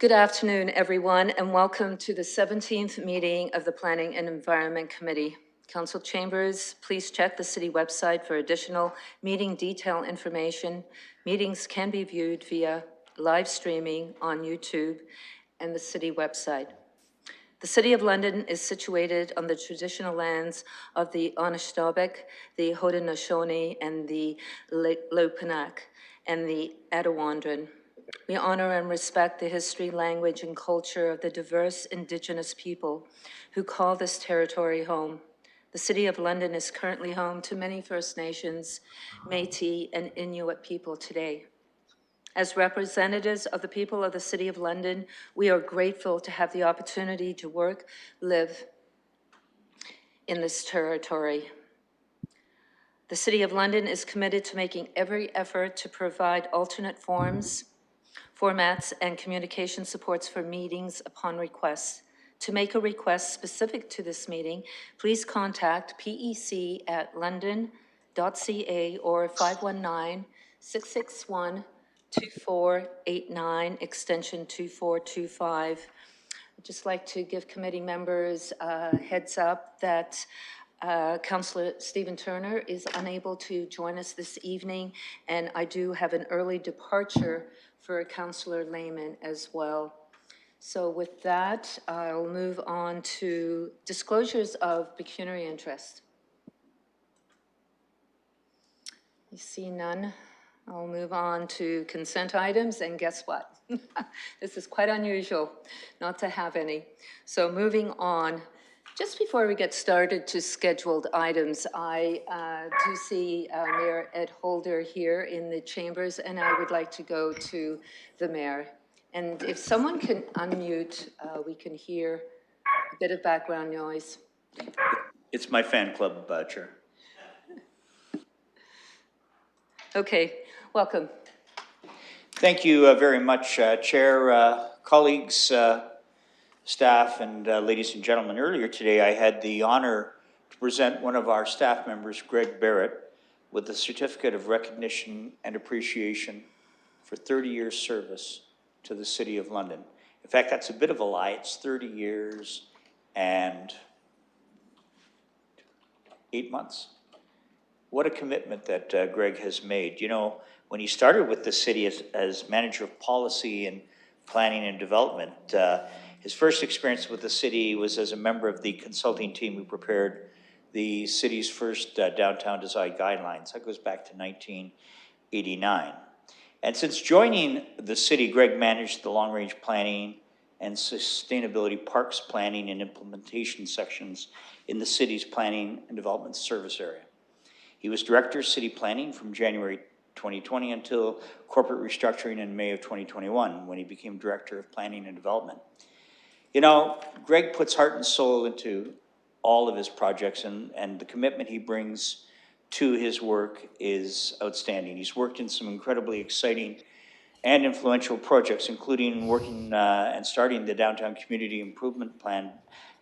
Good afternoon, everyone, and welcome to the 17th meeting of the Planning and Environment Committee. Council chambers, please check the city website for additional meeting detail information. Meetings can be viewed via live streaming on YouTube and the city website. The City of London is situated on the traditional lands of the Anishinaabeg, the Haudenosaunee, and the Lenape, and the Attawandaron. We honor and respect the history, language, and culture of the diverse Indigenous people who call this territory home. The City of London is currently home to many First Nations, Métis, and Inuit people today. As representatives of the people of the City of London, we are grateful to have the opportunity to work, live in this territory. The City of London is committed to making every effort to provide alternate formats, and communication supports for meetings upon request. To make a request specific to this meeting, please contact pec@london.ca or 519-661-2489, extension 2425. I'd just like to give committee members a heads up that Councillor Stephen Turner is unable to join us this evening, and I do have an early departure for Councillor Lehman as well. So with that, I'll move on to disclosures of pecuniary interest. You see none. I'll move on to consent items, and guess what? This is quite unusual not to have any. So moving on, just before we get started to scheduled items, I do see Mayor Ed Holder here in the chambers, and I would like to go to the mayor. And if someone can unmute, we can hear a bit of background noise. It's my fan club, Chair. Okay, welcome. Thank you very much, Chair, colleagues, staff, and ladies and gentlemen. Earlier today, I had the honor to present one of our staff members, Greg Barrett, with the Certificate of Recognition and Appreciation for 30 years service to the City of London. In fact, that's a bit of a lie. It's 30 years and 8 months. What a commitment that Greg has made. You know, when he started with the city as manager of policy and planning and development, his first experience with the city was as a member of the consulting team who prepared the city's first downtown design guidelines. That goes back to 1989. And since joining the city, Greg managed the long-range planning and sustainability parks planning and implementation sections in the city's planning and development service area. He was Director of City Planning from January 2020 until corporate restructuring in May of 2021, when he became Director of Planning and Development. You know, Greg puts heart and soul into all of his projects, and the commitment he brings to his work is outstanding. He's worked in some incredibly exciting and influential projects, including working and starting the Downtown Community Improvement Plan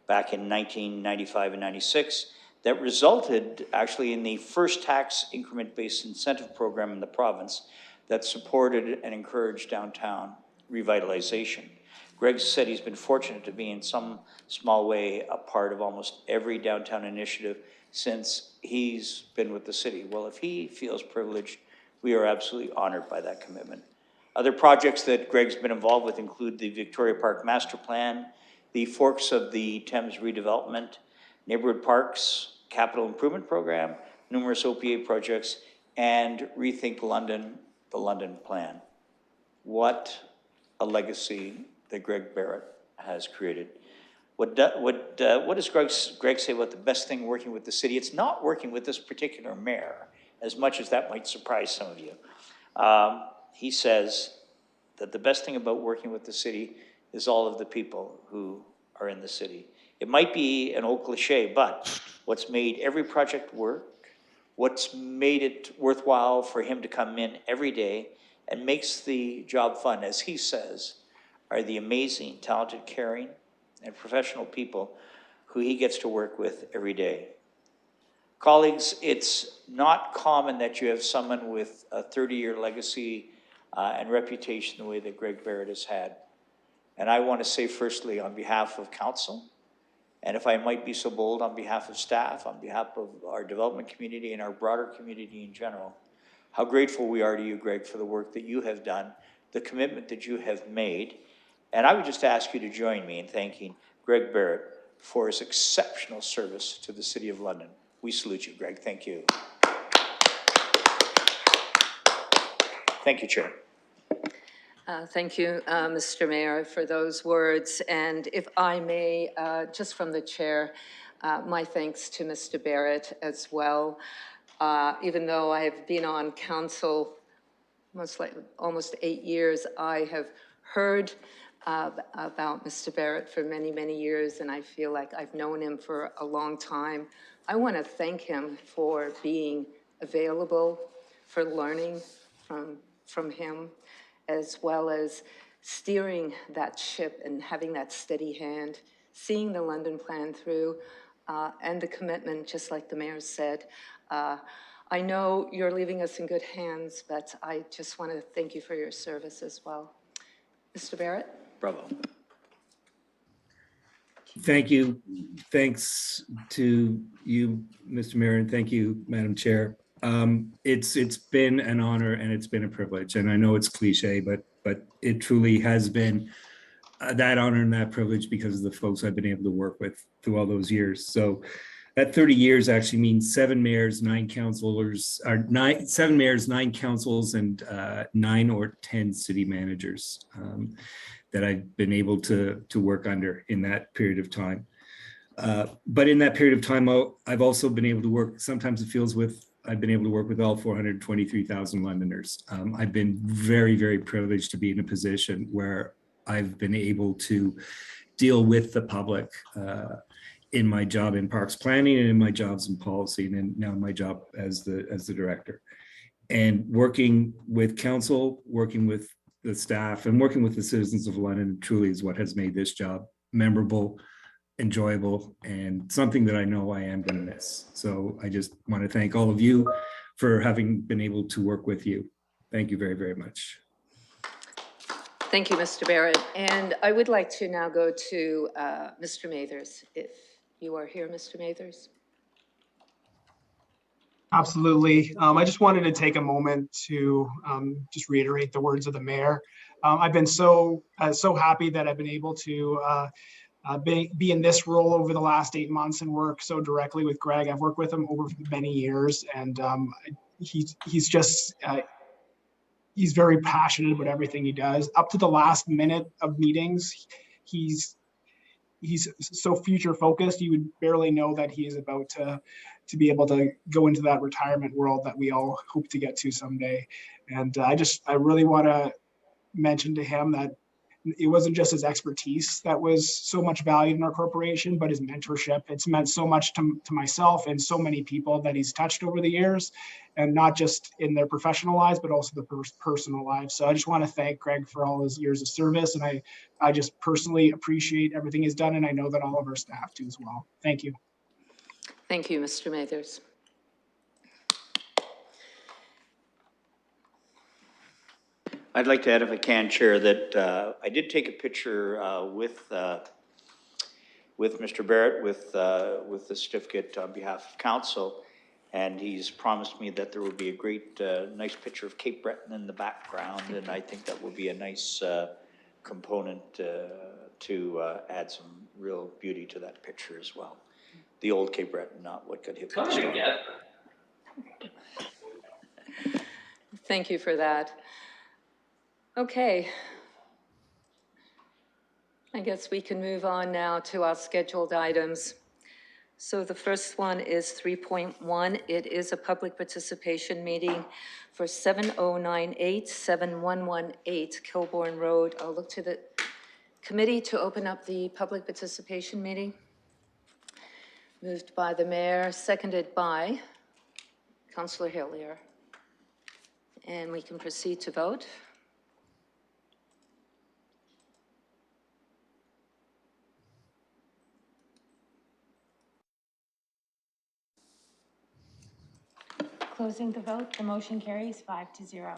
back in 1995 and 96, that resulted actually in the first tax increment-based incentive program in the province that supported and encouraged downtown revitalization. Greg said he's been fortunate to be in some small way a part of almost every downtown initiative since he's been with the city. Well, if he feels privileged, we are absolutely honored by that commitment. Other projects that Greg's been involved with include the Victoria Park Master Plan, the Forks of the Thames redevelopment, neighborhood parks, capital improvement program, numerous OPA projects, and Rethink London, the London Plan. What a legacy that Greg Barrett has created. What does Greg say about the best thing working with the city? It's not working with this particular mayor, as much as that might surprise some of you. He says that the best thing about working with the city is all of the people who are in the city. It might be an old cliche, but what's made every project work, what's made it worthwhile for him to come in every day and makes the job fun, as he says, are the amazing, talented, caring, and professional people who he gets to work with every day. Colleagues, it's not common that you have someone with a 30-year legacy and reputation the way that Greg Barrett has had. And I want to say firstly, on behalf of council, and if I might be so bold, on behalf of staff, on behalf of our development community and our broader community in general, how grateful we are to you, Greg, for the work that you have done, the commitment that you have made. And I would just ask you to join me in thanking Greg Barrett for his exceptional service to the City of London. We salute you, Greg. Thank you. Thank you, Chair. Thank you, Mr. Mayor, for those words. And if I may, just from the chair, my thanks to Mr. Barrett as well. Even though I have been on council almost 8 years, I have heard about Mr. Barrett for many, many years, and I feel like I've known him for a long time. I want to thank him for being available, for learning from him, as well as steering that ship and having that steady hand, seeing the London plan through, and the commitment, just like the mayor said. I know you're leaving us in good hands, but I just want to thank you for your service as well. Mr. Barrett? Bravo. Thank you. Thanks to you, Mr. Mayor, and thank you, Madam Chair. It's been an honor and it's been a privilege, and I know it's cliche, but it truly has been that honor and that privilege because of the folks I've been able to work with through all those years. So that 30 years actually means 7 mayors, 9 councilors, or 7 mayors, 9 councils, and 9 or 10 city managers that I've been able to work under in that period of time. But in that period of time, I've also been able to work, sometimes it feels I've been able to work with all 423,000 Londoners. I've been very, very privileged to be in a position where I've been able to deal with the public in my job in parks planning and in my jobs in policy, and now my job as the director. And working with council, working with the staff, and working with the citizens of London truly is what has made this job memorable, enjoyable, and something that I know I am going to miss. So I just want to thank all of you for having been able to work with you. Thank you very, very much. Thank you, Mr. Barrett. And I would like to now go to Mr. Mathers, if you are here, Mr. Mathers. Absolutely. I just wanted to take a moment to just reiterate the words of the mayor. I've been so happy that I've been able to be in this role over the last 8 months and work so directly with Greg. I've worked with him over many years, and he's very passionate about everything he does. Up to the last minute of meetings, he's so future focused. You would barely know that he is about to be able to go into that retirement world that we all hope to get to someday. And I really want to mention to him that it wasn't just his expertise that was so much valued in our corporation, but his mentorship. It's meant so much to myself and so many people that he's touched over the years, and not just in their professional lives, but also the personal lives. So I just want to thank Greg for all his years of service. And I just personally appreciate everything he's done. And I know that all of our staff do as well. Thank you. Thank you, Mr. Mathers. I'd like to add, if I can, Chair, that I did take a picture with Mr. Barrett with the certificate on behalf of council, and he's promised me that there will be a great, nice picture of Cape Breton in the background, and I think that will be a nice component to add some real beauty to that picture as well. The old Cape Breton, not what got hit by the storm. Thank you for that. Okay. I guess we can move on now to our scheduled items. So the first one is 3.1. It is a public participation meeting for 7098-7118 Kilbourne Road. I'll look to the committee to open up the public participation meeting. Moved by the mayor, seconded by Councillor Hillier. And we can proceed to vote. Closing the vote, the motion carries 5-0.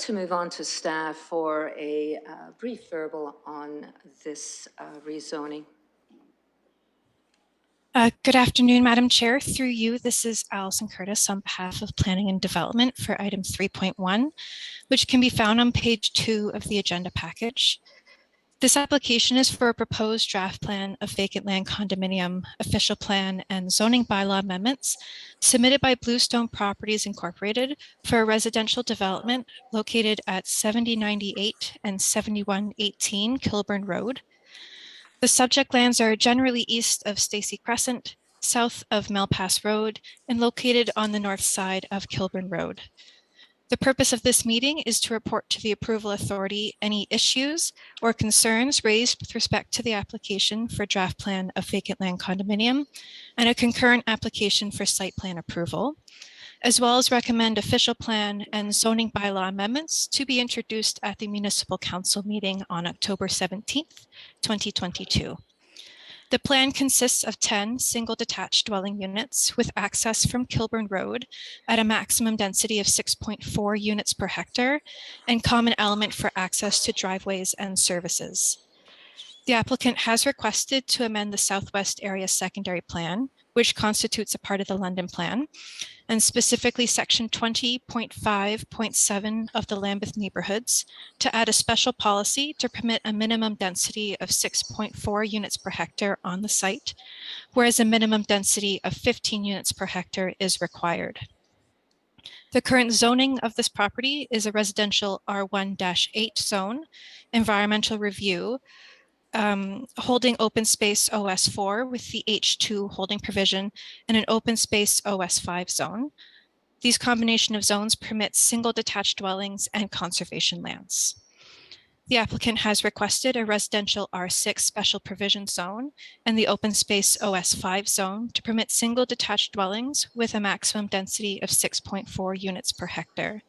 to move on to staff for a brief verbal on this rezoning. Good afternoon, Madam Chair. Through you, this is Alison Curtis on behalf of Planning and Development for item 3.1, which can be found on page 2 of the agenda package. This application is for a proposed draft plan of vacant land condominium, official plan, and zoning bylaw amendments submitted by Bluestone Properties Incorporated for a residential development located at 7098 and 7118 Kilburn Road. The subject lands are generally east of Stacy Crescent, south of Melpass Road, and located on the north side of Kilburn Road. The purpose of this meeting is to report to the approval authority any issues or concerns raised with respect to the application for draft plan of vacant land condominium and a concurrent application for site plan approval, as well as recommend official plan and zoning bylaw amendments to be introduced at the Municipal Council meeting on October 17th, 2022. The plan consists of 10 single detached dwelling units with access from Kilburn Road at a maximum density of 6.4 units per hectare and common element for access to driveways and services. The applicant has requested to amend the Southwest Area Secondary Plan, which constitutes a part of the London Plan, and specifically section 20.5.7 of the Lambeth neighborhoods to add a special policy to permit a minimum density of 6.4 units per hectare on the site, whereas a minimum density of 15 units per hectare is required. The current zoning of this property is a residential R1-8 zone, environmental review, holding open space OS4 with the H2 holding provision and an open space OS5 zone. These combination of zones permit single detached dwellings and conservation lands. The applicant has requested a residential R6 special provision zone and the open space OS5 zone to permit single detached dwellings with a maximum density of 6.4 units per hectare.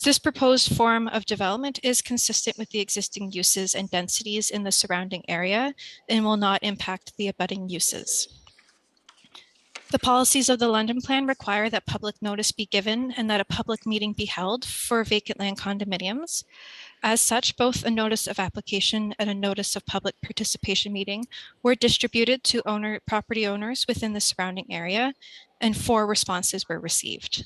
This proposed form of development is consistent with the existing uses and densities in the surrounding area and will not impact the abutting uses. The policies of the London Plan require that public notice be given and that a public meeting be held for vacant land condominiums. As such, both a notice of application and a notice of public participation meeting were distributed to property owners within the surrounding area, and 4 responses were received.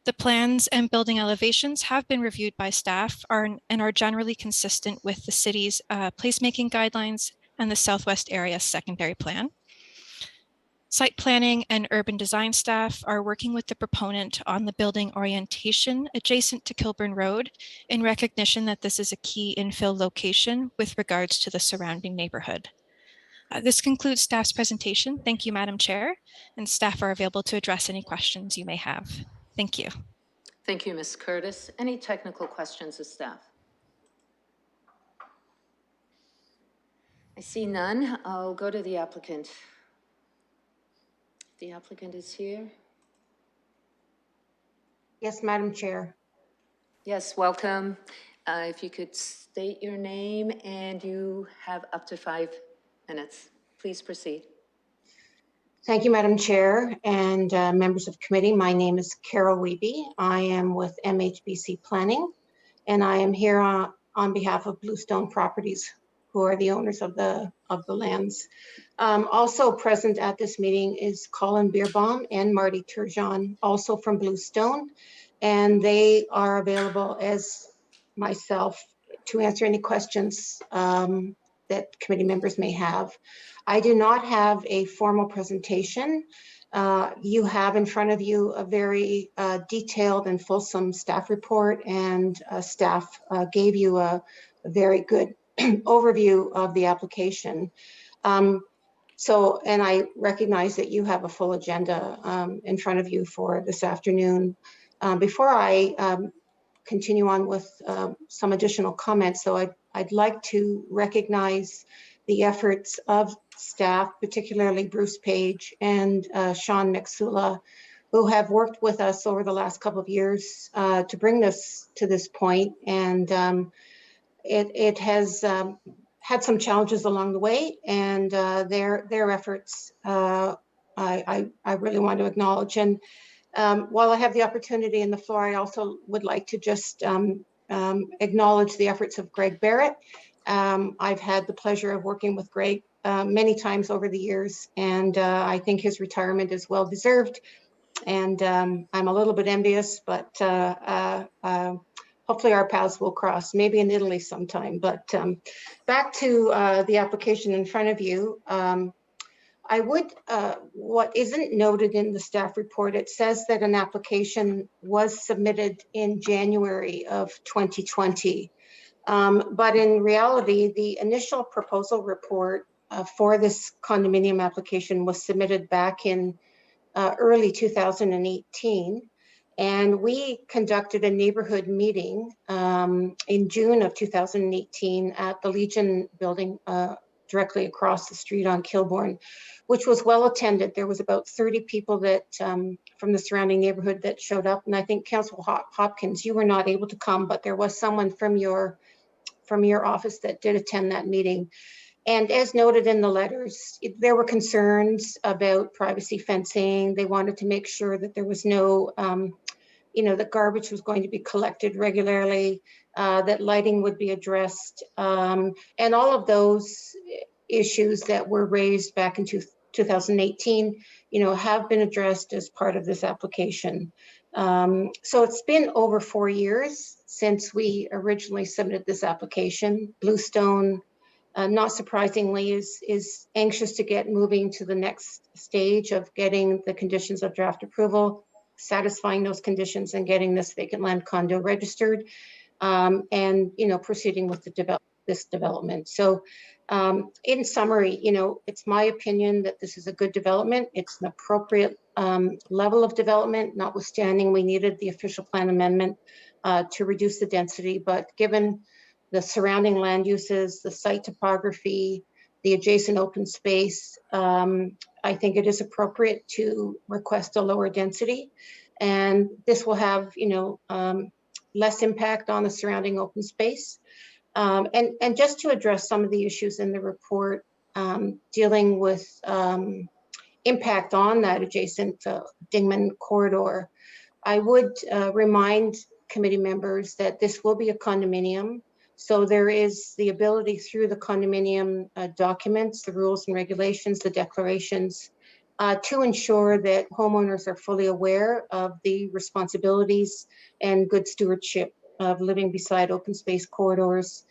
The plans and building elevations have been reviewed by staff and are generally consistent with the city's placemaking guidelines and the Southwest Area Secondary Plan. Site planning and urban design staff are working with the proponent on the building orientation adjacent to Kilburn Road in recognition that this is a key infill location with regards to the surrounding neighborhood. This concludes staff's presentation. Thank you, Madam Chair, and staff are available to address any questions you may have. Thank you. Thank you, Ms. Curtis. Any technical questions of staff? I see none. I'll go to the applicant. The applicant is here. Yes, Madam Chair. Yes, welcome. If you could state your name, and you have up to 5 minutes. Please proceed. Thank you, Madam Chair and members of committee. My name is Carol Wiebe. I am with MHBC Planning, and I am here on behalf of Bluestone Properties, who are the owners of the lands. Also present at this meeting is Colin Beerbaum and Marty Turgeon, also from Bluestone, and they are available as myself to answer any questions that committee members may have. I do not have a formal presentation. You have in front of you a very detailed and fulsome staff report, and staff gave you a very good overview of the application. And I recognize that you have a full agenda in front of you for this afternoon. Before I continue on with some additional comments, so I'd like to recognize the efforts of staff, particularly Bruce Page and Sean Mexula, who have worked with us over the last couple of years to bring this to this point. And it has had some challenges along the way, and their efforts I really want to acknowledge. And While I have the opportunity and the floor, I also would like to just acknowledge the efforts of Greg Barrett. I've had the pleasure of working with Greg many times over the years, and I think his retirement is well deserved. And I'm a little bit envious, but hopefully our paths will cross, maybe in Italy sometime. But back to the application in front of you. I would, what isn't noted in the staff report, it says that an application was submitted in January of 2020. But in reality, the initial proposal report for this condominium application was submitted back in early 2018. And we conducted a neighborhood meeting in June of 2018 at the Legion building directly across the street on Kilbourne, which was well attended. There was about 30 people that from the surrounding neighborhood that showed up. And I think Councillor Hopkins, you were not able to come, but there was someone from your office that did attend that meeting. And as noted in the letters, there were concerns about privacy fencing. They wanted to make sure that there was no, that garbage was going to be collected regularly, that lighting would be addressed. And all of those issues that were raised back in 2018, have been addressed as part of this application. So it's been over 4 years since we originally submitted this application. Bluestone, not surprisingly, is anxious to get moving to the next stage of getting the conditions of draft approval, satisfying those conditions, and getting this vacant land condo registered, and proceeding with this development. So, in summary, it's my opinion that this is a good development. It's an appropriate level of development, notwithstanding we needed the official plan amendment to reduce the density, but given the surrounding land uses, the site topography, the adjacent open space, I think it is appropriate to request a lower density. And this will have, less impact on the surrounding open space. And just to address some of the issues in the report dealing with impact on that adjacent Dingman corridor, I would remind committee members that this will be a condominium. So there is the ability through the condominium documents, the rules and regulations, the declarations, to ensure that homeowners are fully aware of the responsibilities and good stewardship of living beside open space corridors.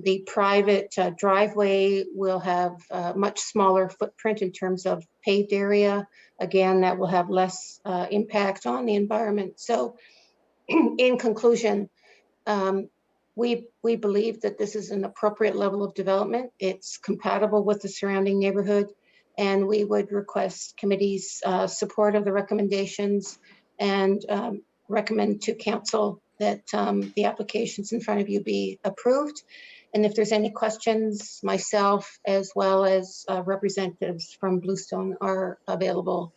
The private driveway will have a much smaller footprint in terms of paved area. Again, that will have less impact on the environment. So in conclusion, we believe that this is an appropriate level of development. It's compatible with the surrounding neighborhood, and we would request committee's support of the recommendations and recommend to council that the applications in front of you be approved. And if there's any questions, myself as well as representatives from Bluestone are available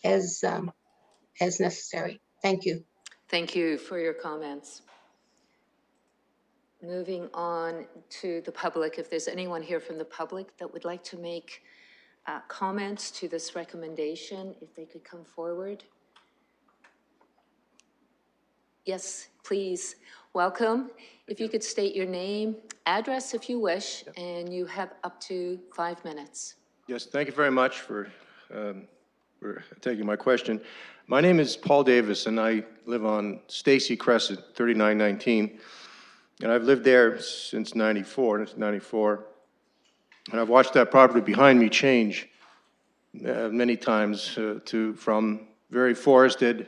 as necessary. Thank you. Thank you for your comments. Moving on to the public, if there's anyone here from the public that would like to make comments to this recommendation, if they could come forward. Yes, please. Welcome. If you could state your name, address if you wish, and you have up to 5 minutes. Yes, thank you very much for taking my question. My name is Paul Davis, and I live on Stacy Crescent, 3919. And I've lived there since 94, and it's 94. And I've watched that property behind me change many times from very forested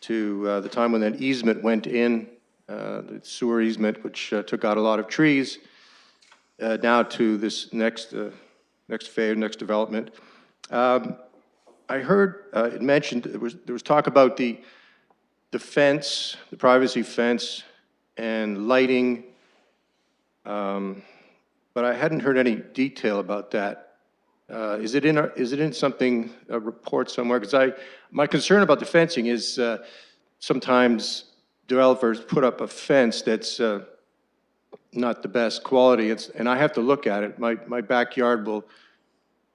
to the time when that easement went in, the sewer easement, which took out a lot of trees, now to this next phase, next development. I heard it mentioned, there was talk about the fence, the privacy fence, and lighting, but I hadn't heard any detail about that. Is it in something, a report somewhere? Because my concern about the fencing is sometimes developers put up a fence that's not the best quality, and I have to look at it. My backyard will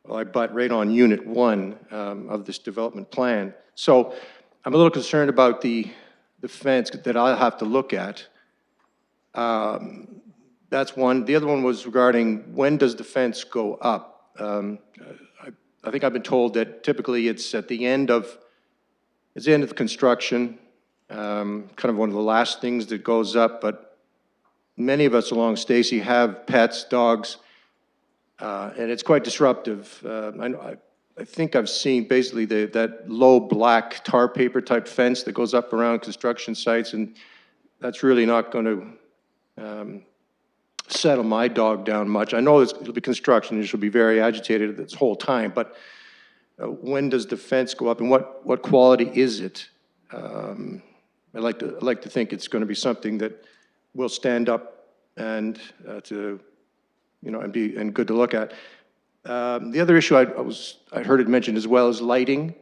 well, I butt right on Unit 1 of this development plan. So I'm a little concerned about the fence that I'll have to look at. That's one. The other one was regarding when does the fence go up? I think I've been told that typically it's at the end of, it's the end of the construction, kind of one of the last things that goes up, but many of us along Stacy have pets, dogs, and it's quite disruptive. I think I've seen basically that low black tar paper type fence that goes up around construction sites, and that's really not going to settle my dog down much. I know it'll be construction, and she'll be very agitated this whole time, but when does the fence go up, and what quality is it? I'd like to think it's going to be something that will stand up and and good to look at. The other issue I heard it mentioned as well is lighting.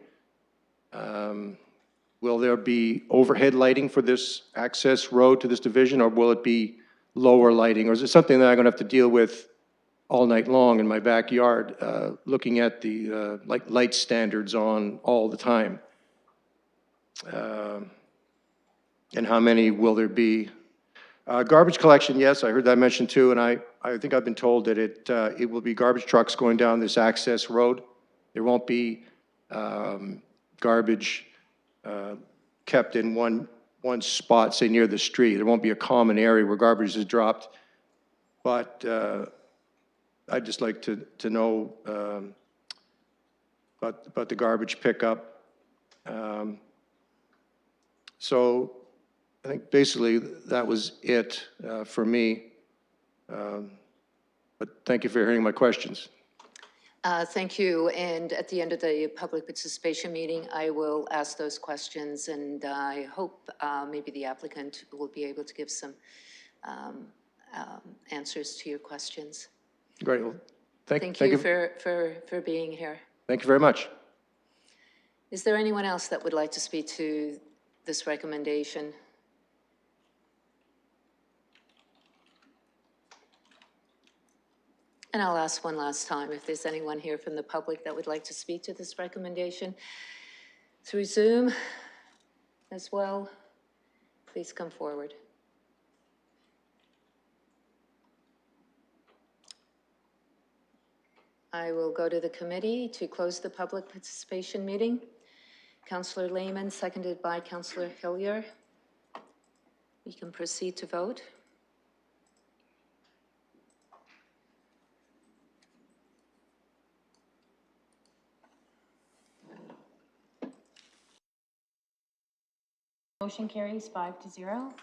Will there be overhead lighting for this access road to this division, or will it be lower lighting, or is it something that I'm going to have to deal with all night long in my backyard, looking at the light standards on all the time? And how many will there be? Garbage collection, yes, I heard that mentioned too, and I think I've been told that it will be garbage trucks going down this access road. There won't be garbage kept in one spot, say near the street. There won't be a common area where garbage is dropped. But I'd just like to know about the garbage pickup. So I think basically that was it for me. But thank you for hearing my questions. Thank you. And at the end of the public participation meeting, I will ask those questions, and I hope maybe the applicant will be able to give some answers to your questions. Great. Well, Thank you for being here. Thank you very much. Is there anyone else that would like to speak to this recommendation? And I'll ask one last time if there's anyone here from the public that would like to speak to this recommendation through Zoom as well. Please come forward. I will go to the committee to close the public participation meeting. Councillor Lehman, seconded by Councillor Hillier. We can proceed to vote. Motion carries 5-0.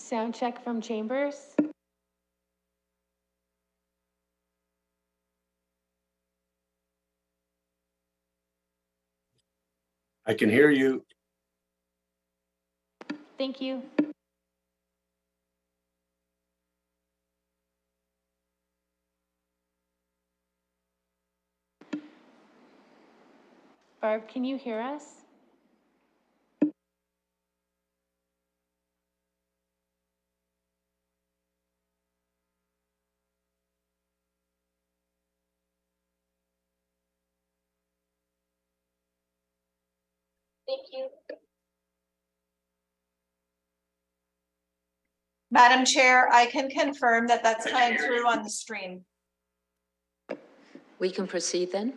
Sound check from Chambers. I can hear you. Thank you. Barb, can you hear us? Thank you. Madam Chair, I can confirm that that's coming through on the stream. We can proceed then?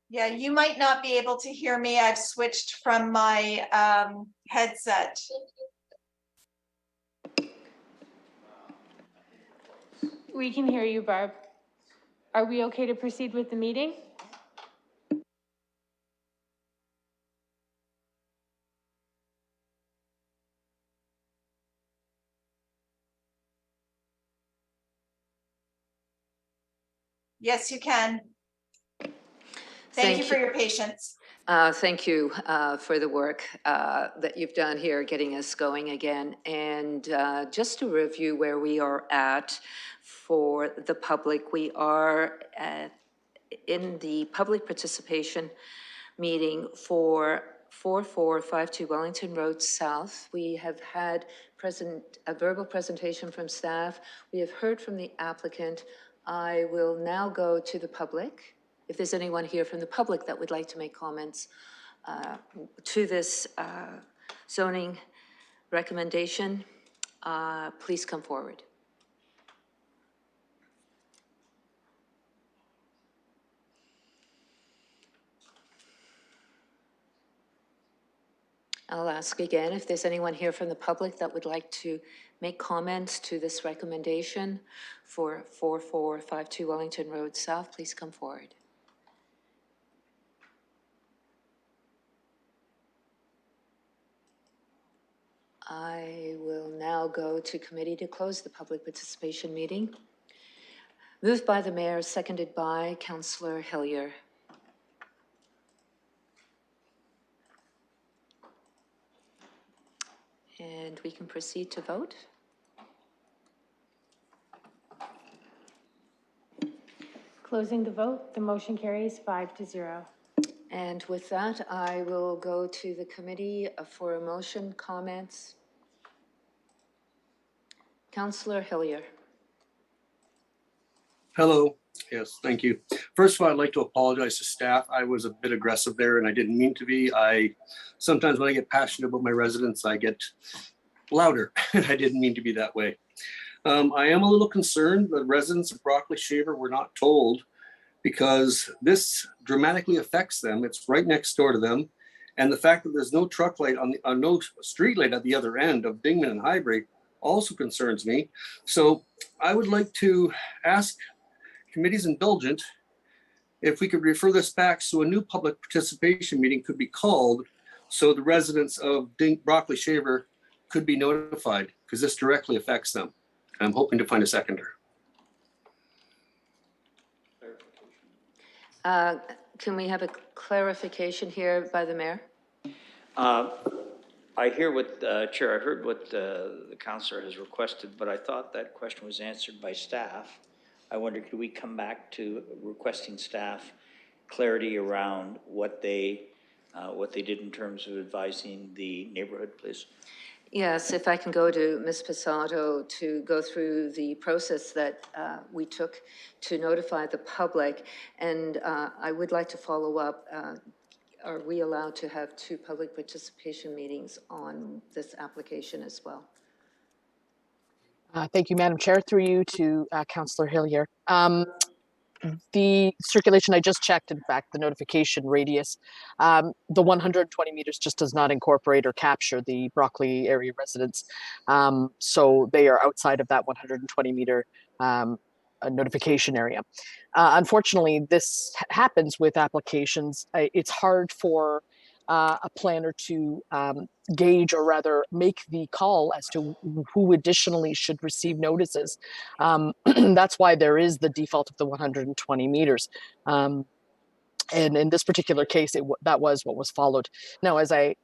Yeah, you might not be able to hear me. I've switched from my headset. We can hear you, Barb. Are we okay to proceed with the meeting? Yes, you can. Thank you for your patience. Thank you for the work that you've done here, getting us going again. And just to review where we are at for the public, we are in the public participation meeting for 4452 Wellington Road South. We have had a verbal presentation from staff. We have heard from the applicant. I will now go to the public. If there's anyone here from the public that would like to make comments to this zoning recommendation, please come forward. I'll ask again if there's anyone here from the public that would like to make comments to this recommendation for 4452 Wellington Road South, please come forward. I will now go to committee to close the public participation meeting. Moved by the mayor, seconded by Councillor Hillier. And we can proceed to vote. Closing the vote, the motion carries 5-0. And with that, I will go to the committee for a motion, comments. Councillor Hillier. Hello. Yes, thank you. First of all, I'd like to apologize to staff. I was a bit aggressive there and I didn't mean to be. Sometimes when I get passionate about my residents, I get louder. I didn't mean to be that way. I am a little concerned that residents of Broccoli Shaver were not told, because this dramatically affects them. It's right next door to them. And the fact that there's no truck light no street light at the other end of Dingman and Highbury also concerns me. So I would like to ask committee's indulgent if we could refer this back so a new public participation meeting could be called so the residents of Broccoli Shaver could be notified, because this directly affects them. I'm hoping to find a seconder. Can we have a clarification here by the mayor? I hear what, Chair, I heard what the councillor has requested, but I thought that question was answered by staff. I wonder, could we come back to requesting staff clarity around what they did in terms of advising the neighborhood, please? Yes, if I can go to Ms. Passato to go through the process that we took to notify the public. And I would like to follow up. Are we allowed to have 2 public participation meetings on this application as well? Thank you, Madam Chair. Through you to Councillor Hillier. The circulation, I just checked, in fact, the notification radius, the 120 meters just does not incorporate or capture the Broccoli area residents. So they are outside of that 120 meter notification area. Unfortunately, this happens with applications. It's hard for a planner to gauge, or rather make the call as to who additionally should receive notices. That's why there is the default of the 120 meters. And in this particular case, that was what was followed. Now, as I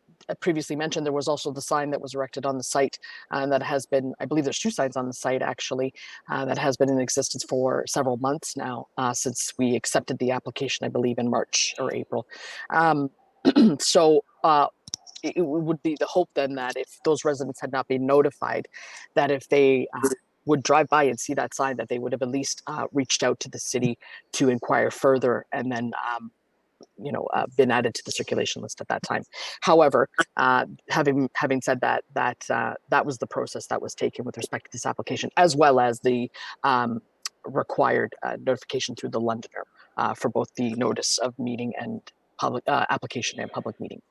previously mentioned, there was also the sign that was erected on the site, and that has been, I believe there's 2 signs on the site actually, that has been in existence for several months now, since we accepted the application, I believe in March or April. So it would be the hope then that if those residents had not been notified, that if they would drive by and see that sign, that they would have at least reached out to the city to inquire further, and then been added to the circulation list at that time. However, having said that, that was the process that was taken with respect to this application, as well as the required notification through the Londoner for both the notice of meeting and public application and public meeting.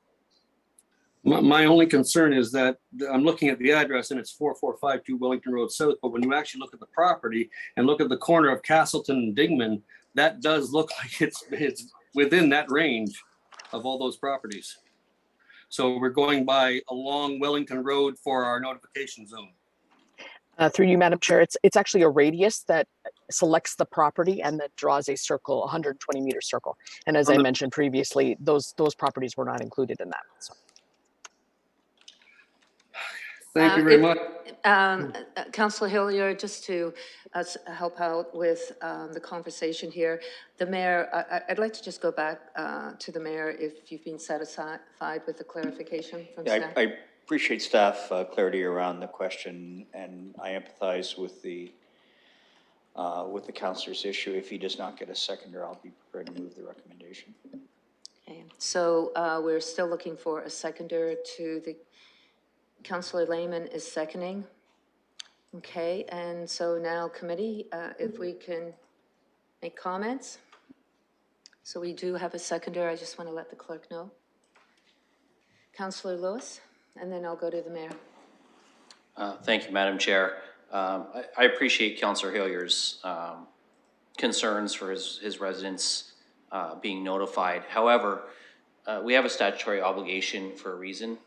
My only concern is that I'm looking at the address and it's 4452 Wellington Road South, but when you actually look at the property and look at the corner of Castleton and Dingman, that does look like it's within that range of all those properties. So we're going by along Wellington Road for our notification zone. Through you, Madam Chair, it's actually a radius that selects the property and that draws a circle, 120 meter circle. And as I mentioned previously, those properties were not included in that. So. Thank you very much. Councillor Hillier, just to help out with the conversation here, the mayor, I'd like to just go back to the mayor if you've been satisfied with the clarification from staff. I appreciate staff clarity around the question, and I empathize with the councillor's issue. If he does not get a seconder, I'll be prepared to move the recommendation. Okay, so we're still looking for a seconder to the, Councillor Lehman is seconding. Okay, and so now committee, if we can make comments. So we do have a seconder. I just want to let the clerk know. Councillor Lewis, and then I'll go to the mayor. Thank you, Madam Chair. I appreciate Councillor Hillier's concerns for his residents being notified. However, we have a statutory obligation for a reason,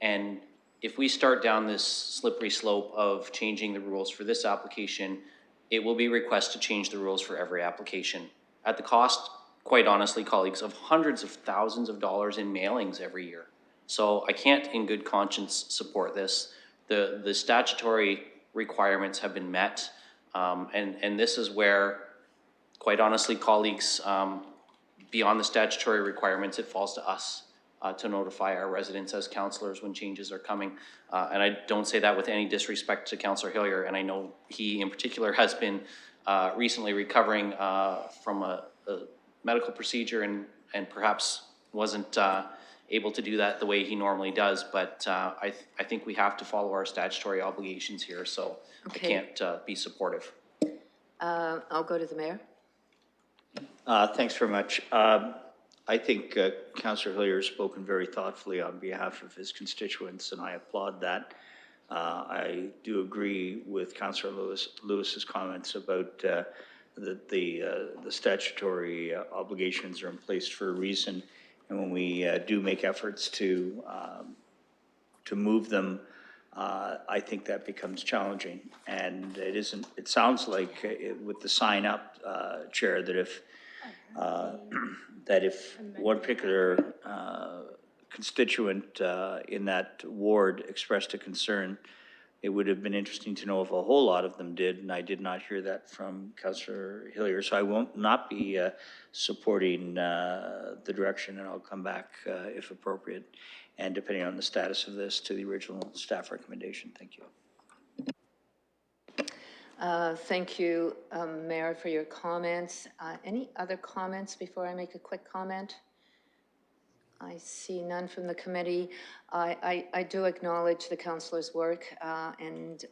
and if we start down this slippery slope of changing the rules for this application, it will be requested to change the rules for every application at the cost, quite honestly, colleagues, of hundreds of thousands of dollars in mailings every year. So I can't in good conscience support this. The statutory requirements have been met, and this is where, quite honestly, colleagues, beyond the statutory requirements, it falls to us to notify our residents as councillors when changes are coming. And I don't say that with any disrespect to Councillor Hillier, and I know he in particular has been recently recovering from a medical procedure and perhaps wasn't able to do that the way he normally does, but I think we have to follow our statutory obligations here, so okay. I can't be supportive. I'll go to the mayor. Thanks very much. I think Councillor Hillier has spoken very thoughtfully on behalf of his constituents, and I applaud that. I do agree with Councillor Lewis's comments about the statutory obligations are in place for a reason, and when we do make efforts to move them, I think that becomes challenging. And it isn't. It sounds like with the sign up, Chair, that if one particular constituent in that ward expressed a concern, it would have been interesting to know if a whole lot of them did, and I did not hear that from Councillor Hillier. So I won't not be supporting the direction, and I'll come back if appropriate, and depending on the status of this, to the original staff recommendation. Thank you. Thank you, Mayor, for your comments. Any other comments before I make a quick comment? I see none from the committee. I do acknowledge the councillor's work and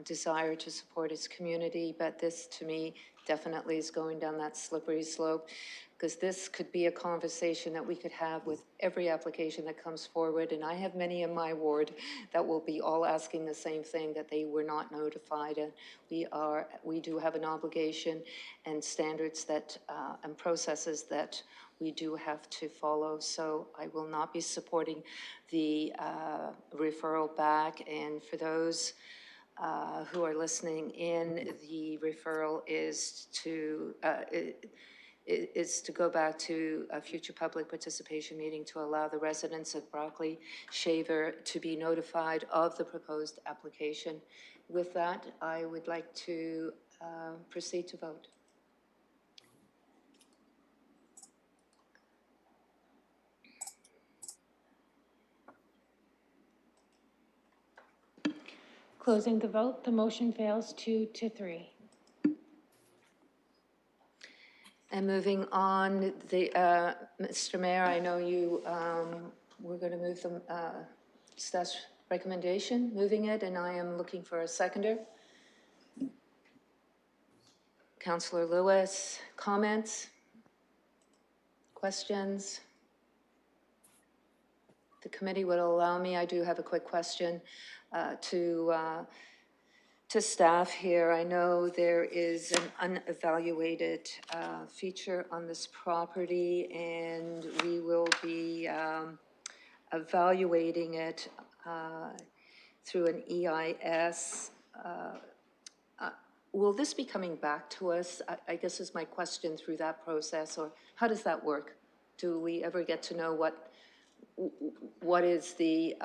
desire to support his community, but this, to me, definitely is going down that slippery slope, because this could be a conversation that we could have with every application that comes forward, and I have many in my ward that will be all asking the same thing, that they were not notified, and we do have an obligation and standards that, and processes that we do have to follow. So I will not be supporting the referral back. And for those who are listening in, the referral is to go back to a future public participation meeting to allow the residents of Broccoli Shaver to be notified of the proposed application. With that, I would like to proceed to vote. Closing the vote, the motion fails 2-3. And moving on, Mr. Mayor, I know you were going to move the staff's recommendation, moving it, and I am looking for a seconder. Councillor Lewis, comments? Questions? The committee would allow me, I do have a quick question to staff here. I know there is an unevaluated feature on this property, and we will be evaluating it through an EIS. Will this be coming back to us? I guess is my question through that process, or how does that work? Do we ever get to know what is the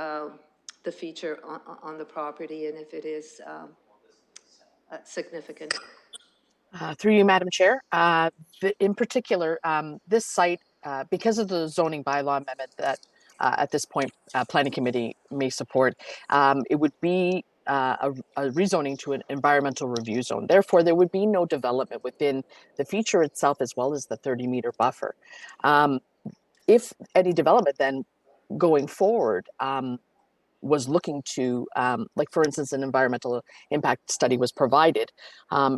feature on the property, and if it is significant? Through you, Madam Chair. In particular, this site, because of the zoning bylaw amendment that at this point Planning Committee may support, it would be a rezoning to an environmental review zone. Therefore, there would be no development within the feature itself as well as the 30-meter buffer. If any development then going forward was looking to, like for instance, an environmental impact study was provided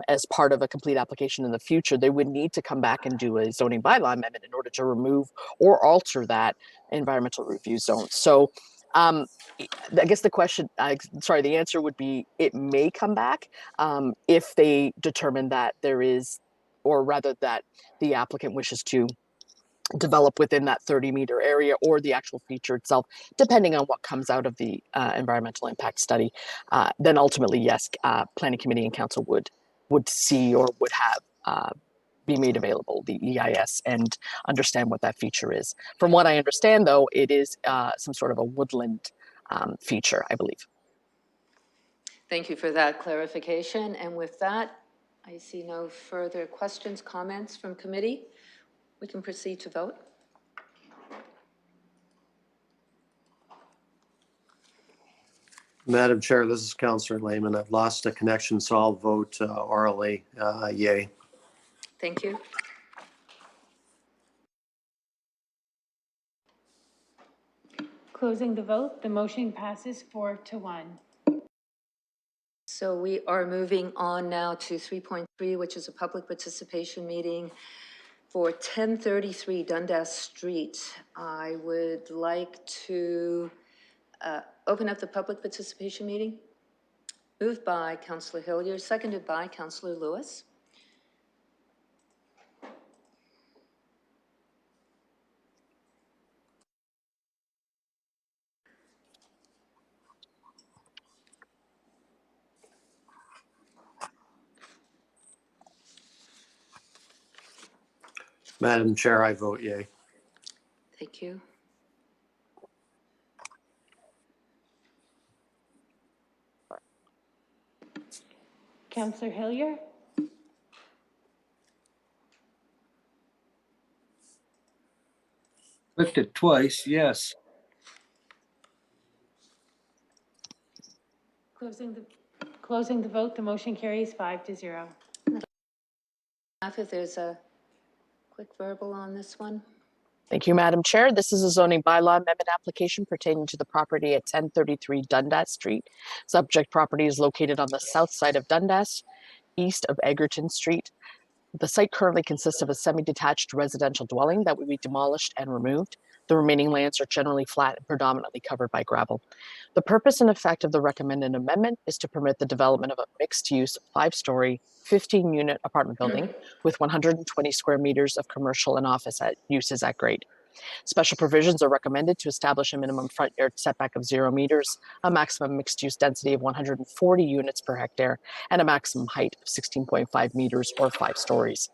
as part of a complete application in the future, they would need to come back and do a zoning bylaw amendment in order to remove or alter that environmental review zone. So I guess the answer would be it may come back if they determine that there is, or rather that the applicant wishes to develop within that 30-meter area or the actual feature itself, depending on what comes out of the environmental impact study. Then ultimately, yes, Planning Committee and Council would see or would have be made available the EIS and understand what that feature is. From what I understand, though, it is some sort of a woodland feature, I believe. Thank you for that clarification. And with that, I see no further questions, comments from committee. We can proceed to vote. Madam Chair, this is Councillor Lehman. I've lost a connection, so I'll vote orally yay. Thank you. Closing the vote, the motion passes 4-1. So we are moving on now to 3.3, which is a public participation meeting for 1033 Dundas Street. I would like to open up the public participation meeting. Moved by Councillor Hillier, seconded by Councillor Lewis. Madam Chair, I vote yay. Thank you. Councillor Hillier? Clicked it twice, yes. Closing the vote, the motion carries 5-0. If there's a quick verbal on this one. Thank you, Madam Chair. This is a zoning bylaw amendment application pertaining to the property at 1033 Dundas Street. Subject property is located on the south side of Dundas, east of Egerton Street. The site currently consists of a semi-detached residential dwelling that will be demolished and removed. The remaining lands are generally flat and predominantly covered by gravel. The purpose and effect of the recommended amendment is to permit the development of a mixed-use 5-story, 15-unit apartment building with 120 square meters of commercial and office uses at grade. Special provisions are recommended to establish a minimum front yard setback of 0 meters, a maximum mixed-use density of 140 units per hectare, and a maximum height of 16.5 meters or 5 stories.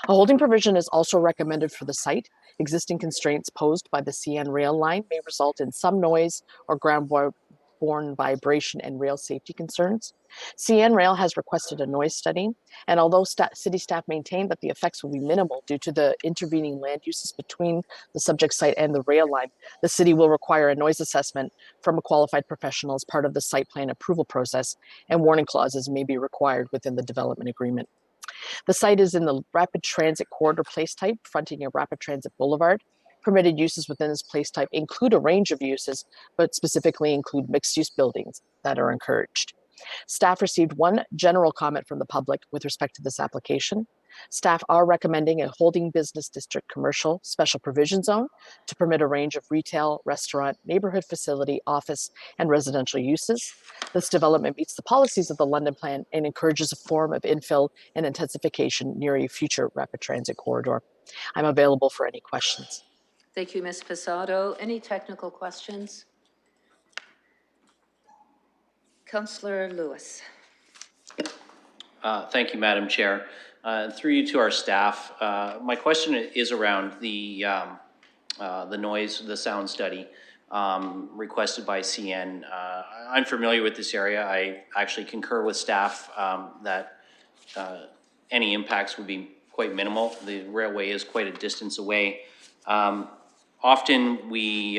A holding provision is also recommended for the site. Existing constraints posed by the CN rail line may result in some noise or ground-borne vibration and rail safety concerns. CN Rail has requested a noise study, and although city staff maintain that the effects will be minimal due to the intervening land uses between the subject site and the rail line, the city will require a noise assessment from a qualified professional as part of the site plan approval process, and warning clauses may be required within the development agreement. The site is in the rapid transit corridor place type, fronting a rapid transit boulevard. Permitted uses within this place type include a range of uses, but specifically include mixed-use buildings that are encouraged. Staff received one general comment from the public with respect to this application. Staff are recommending a holding business district commercial special provision zone to permit a range of retail, restaurant, neighborhood facility, office, and residential uses. This development meets the policies of the London Plan and encourages a form of infill and intensification near a future rapid transit corridor. I'm available for any questions. Thank you, Ms. Posado. Any technical questions? Councillor Lewis. Thank you, Madam Chair. Through you to our staff, my question is around the noise, the sound study requested by CN. I'm familiar with this area. I actually concur with staff that any impacts would be quite minimal. The railway is quite a distance away. Often we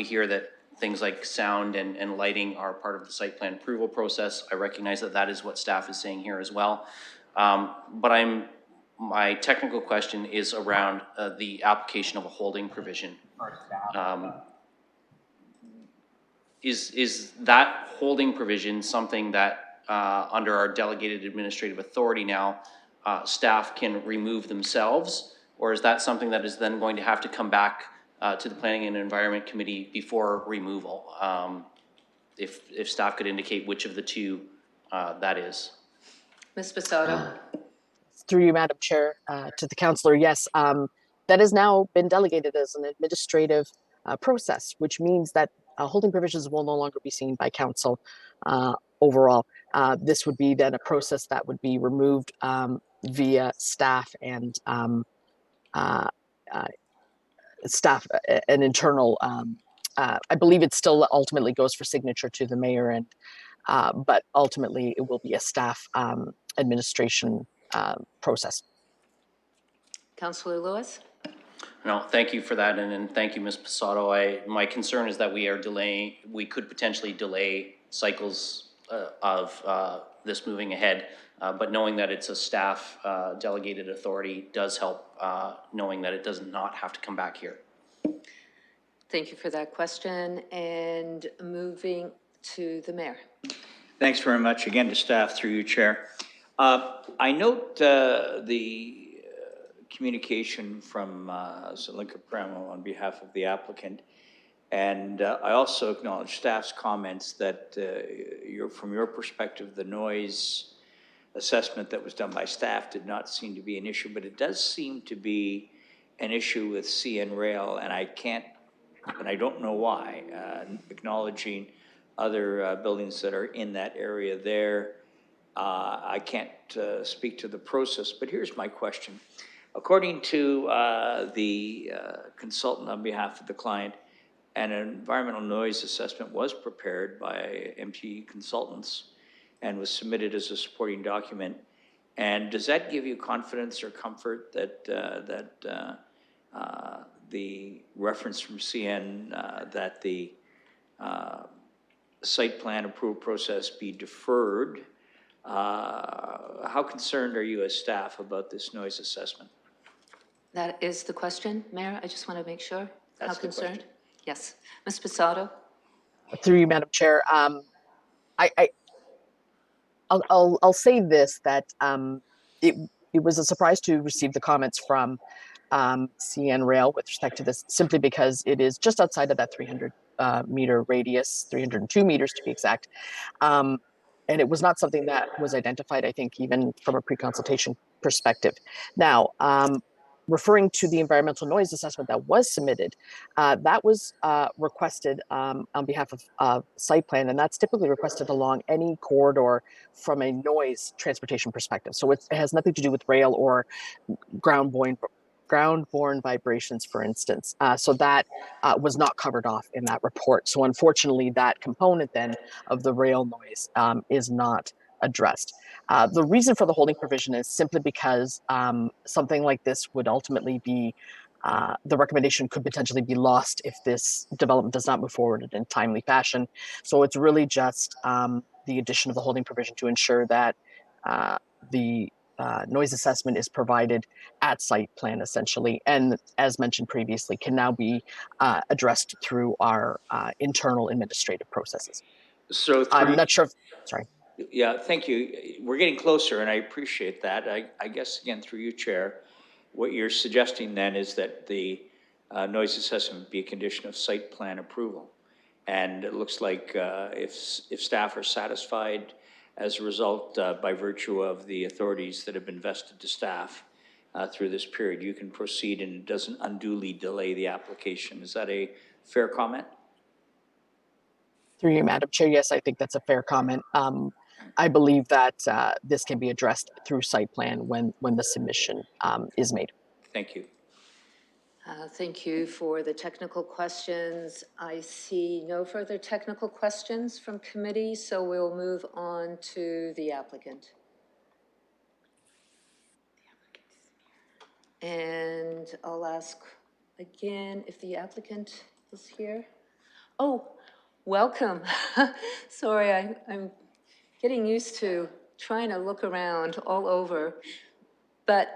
hear that things like sound and lighting are part of the site plan approval process. I recognize that that is what staff is saying here as well. But my technical question is around the application of a holding provision. Is that holding provision something that under our delegated administrative authority now, staff can remove themselves? Or is that something that is then going to have to come back to the Planning and Environment Committee before removal? If staff could indicate which of the two that is. Ms. Posado. Through you, Madam Chair, to the councillor, yes, that has now been delegated as an administrative process, which means that holding provisions will no longer be seen by council overall. This would be then a process that would be removed via staff and staff, an internal, I believe it still ultimately goes for signature to the mayor, and but ultimately it will be a staff administration process. Councillor Lewis. No, thank you for that, and thank you, Ms. Posado. My concern is that we could potentially delay cycles of this moving ahead, but knowing that it's a staff delegated authority does help, knowing that it does not have to come back here. Thank you for that question. And moving to the mayor. Thanks very much again to staff through you, Chair. I note the communication from Zelinka Premo on behalf of the applicant. And I also acknowledge staff's comments that from your perspective, the noise assessment that was done by staff did not seem to be an issue, but it does seem to be an issue with CN Rail, and I don't know why, acknowledging other buildings that are in that area there. I can't speak to the process, but here's my question. According to the consultant on behalf of the client, an environmental noise assessment was prepared by MT Consultants and was submitted as a supporting document. And does that give you confidence or comfort that the reference from CN that the site plan approval process be deferred? How concerned are you as staff about this noise assessment? That is the question, Mayor. I just want to make sure. How That's the question. concerned? Yes. Ms. Posado? Through you, Madam Chair, I'll say this, that it was a surprise to receive the comments from CN Rail with respect to this, simply because it is just outside of that 300 meter radius, 302 meters to be exact. And it was not something that was identified, I think, even from a pre-consultation perspective. Now, referring to the environmental noise assessment that was submitted, that was requested on behalf of site plan, and that's typically requested along any corridor from a noise transportation perspective. So it has nothing to do with rail or ground-borne vibrations, for instance. So that was not covered off in that report. So unfortunately, that component then of the rail noise is not addressed. The reason for the holding provision is simply because something like this would ultimately be, the recommendation could potentially be lost if this development does not move forward in a timely fashion. So it's really just the addition of the holding provision to ensure that the noise assessment is provided at site plan, essentially, and as mentioned previously, can now be addressed through our internal administrative processes. So I'm not sure if, sorry. Yeah, thank you. We're getting closer, and I appreciate that. I guess, again, through you, Chair, what you're suggesting then is that the noise assessment be a condition of site plan approval. And it looks like if staff are satisfied as a result, by virtue of the authorities that have been vested to staff through this period, you can proceed and it doesn't unduly delay the application. Is that a fair comment? Through you, Madam Chair, yes, I think that's a fair comment. I believe that this can be addressed through site plan when the submission is made. Thank you. Thank you for the technical questions. I see no further technical questions from committee, so we'll move on to the applicant. And I'll ask again if the applicant is here. Oh, welcome. Sorry, I'm getting used to trying to look around all over. But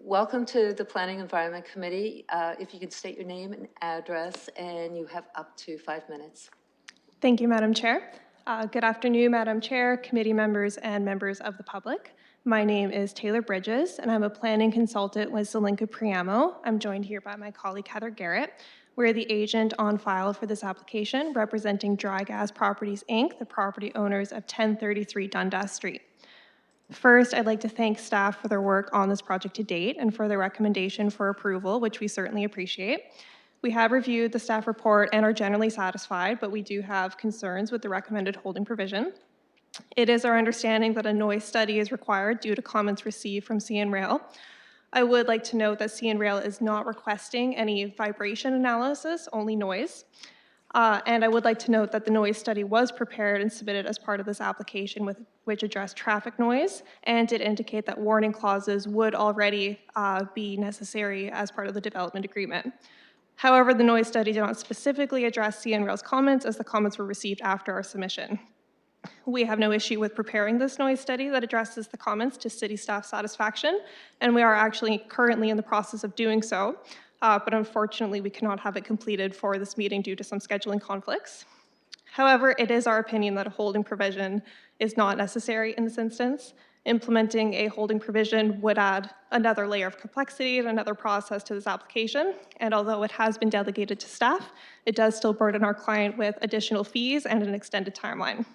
welcome to the Planning Environment Committee. If you could state your name and address, and you have up to 5 minutes. Thank you, Madam Chair. Good afternoon, Madam Chair, committee members, and members of the public. My name is Taylor Bridges, and I'm a planning consultant with Zelenka Priamo. I'm joined here by my colleague, Heather Garrett. We're the agent on file for this application, representing Dry Gas Properties, Inc., the property owners of 1033 Dundas Street. First, I'd like to thank staff for their work on this project to date and for their recommendation for approval, which we certainly appreciate. We have reviewed the staff report and are generally satisfied, but we do have concerns with the recommended holding provision. It is our understanding that a noise study is required due to comments received from CN Rail. I would like to note that CN Rail is not requesting any vibration analysis, only noise. And I would like to note that the noise study was prepared and submitted as part of this application, which addressed traffic noise, and did indicate that warning clauses would already be necessary as part of the development agreement. However, the noise study did not specifically address CN Rail's comments, as the comments were received after our submission. We have no issue with preparing this noise study that addresses the comments to city staff satisfaction, and we are actually currently in the process of doing so. But unfortunately, we cannot have it completed for this meeting due to some scheduling conflicts. However, it is our opinion that a holding provision is not necessary in this instance. Implementing a holding provision would add another layer of complexity and another process to this application. And although it has been delegated to staff, it does still burden our client with additional fees and an extended timeline.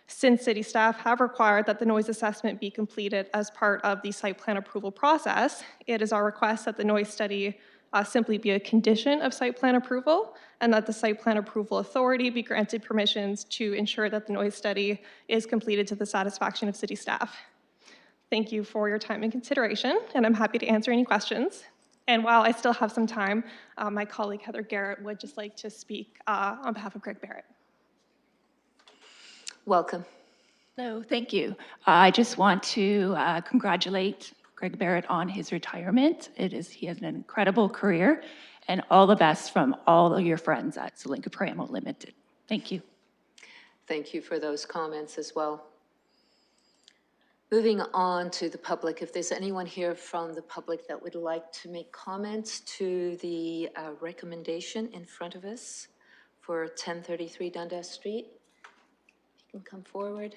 Since city staff have required that the noise assessment be completed as part of the site plan approval process, it is our request that the noise study simply be a condition of site plan approval, and that the site plan approval authority be granted permissions to ensure that the noise study is completed to the satisfaction of city staff. Thank you for your time and consideration, and I'm happy to answer any questions. And while I still have some time, my colleague Heather Garrett would just like to speak on behalf of Greg Barrett. Welcome. Hello, thank you. I just want to congratulate Greg Barrett on his retirement. He has an incredible career, and all the best from all of your friends at Zelenka Priamo Limited. Thank you. Thank you for those comments as well. Moving on to the public, if there's anyone here from the public that would like to make comments to the recommendation in front of us for 1033 Dundas Street, you can come forward.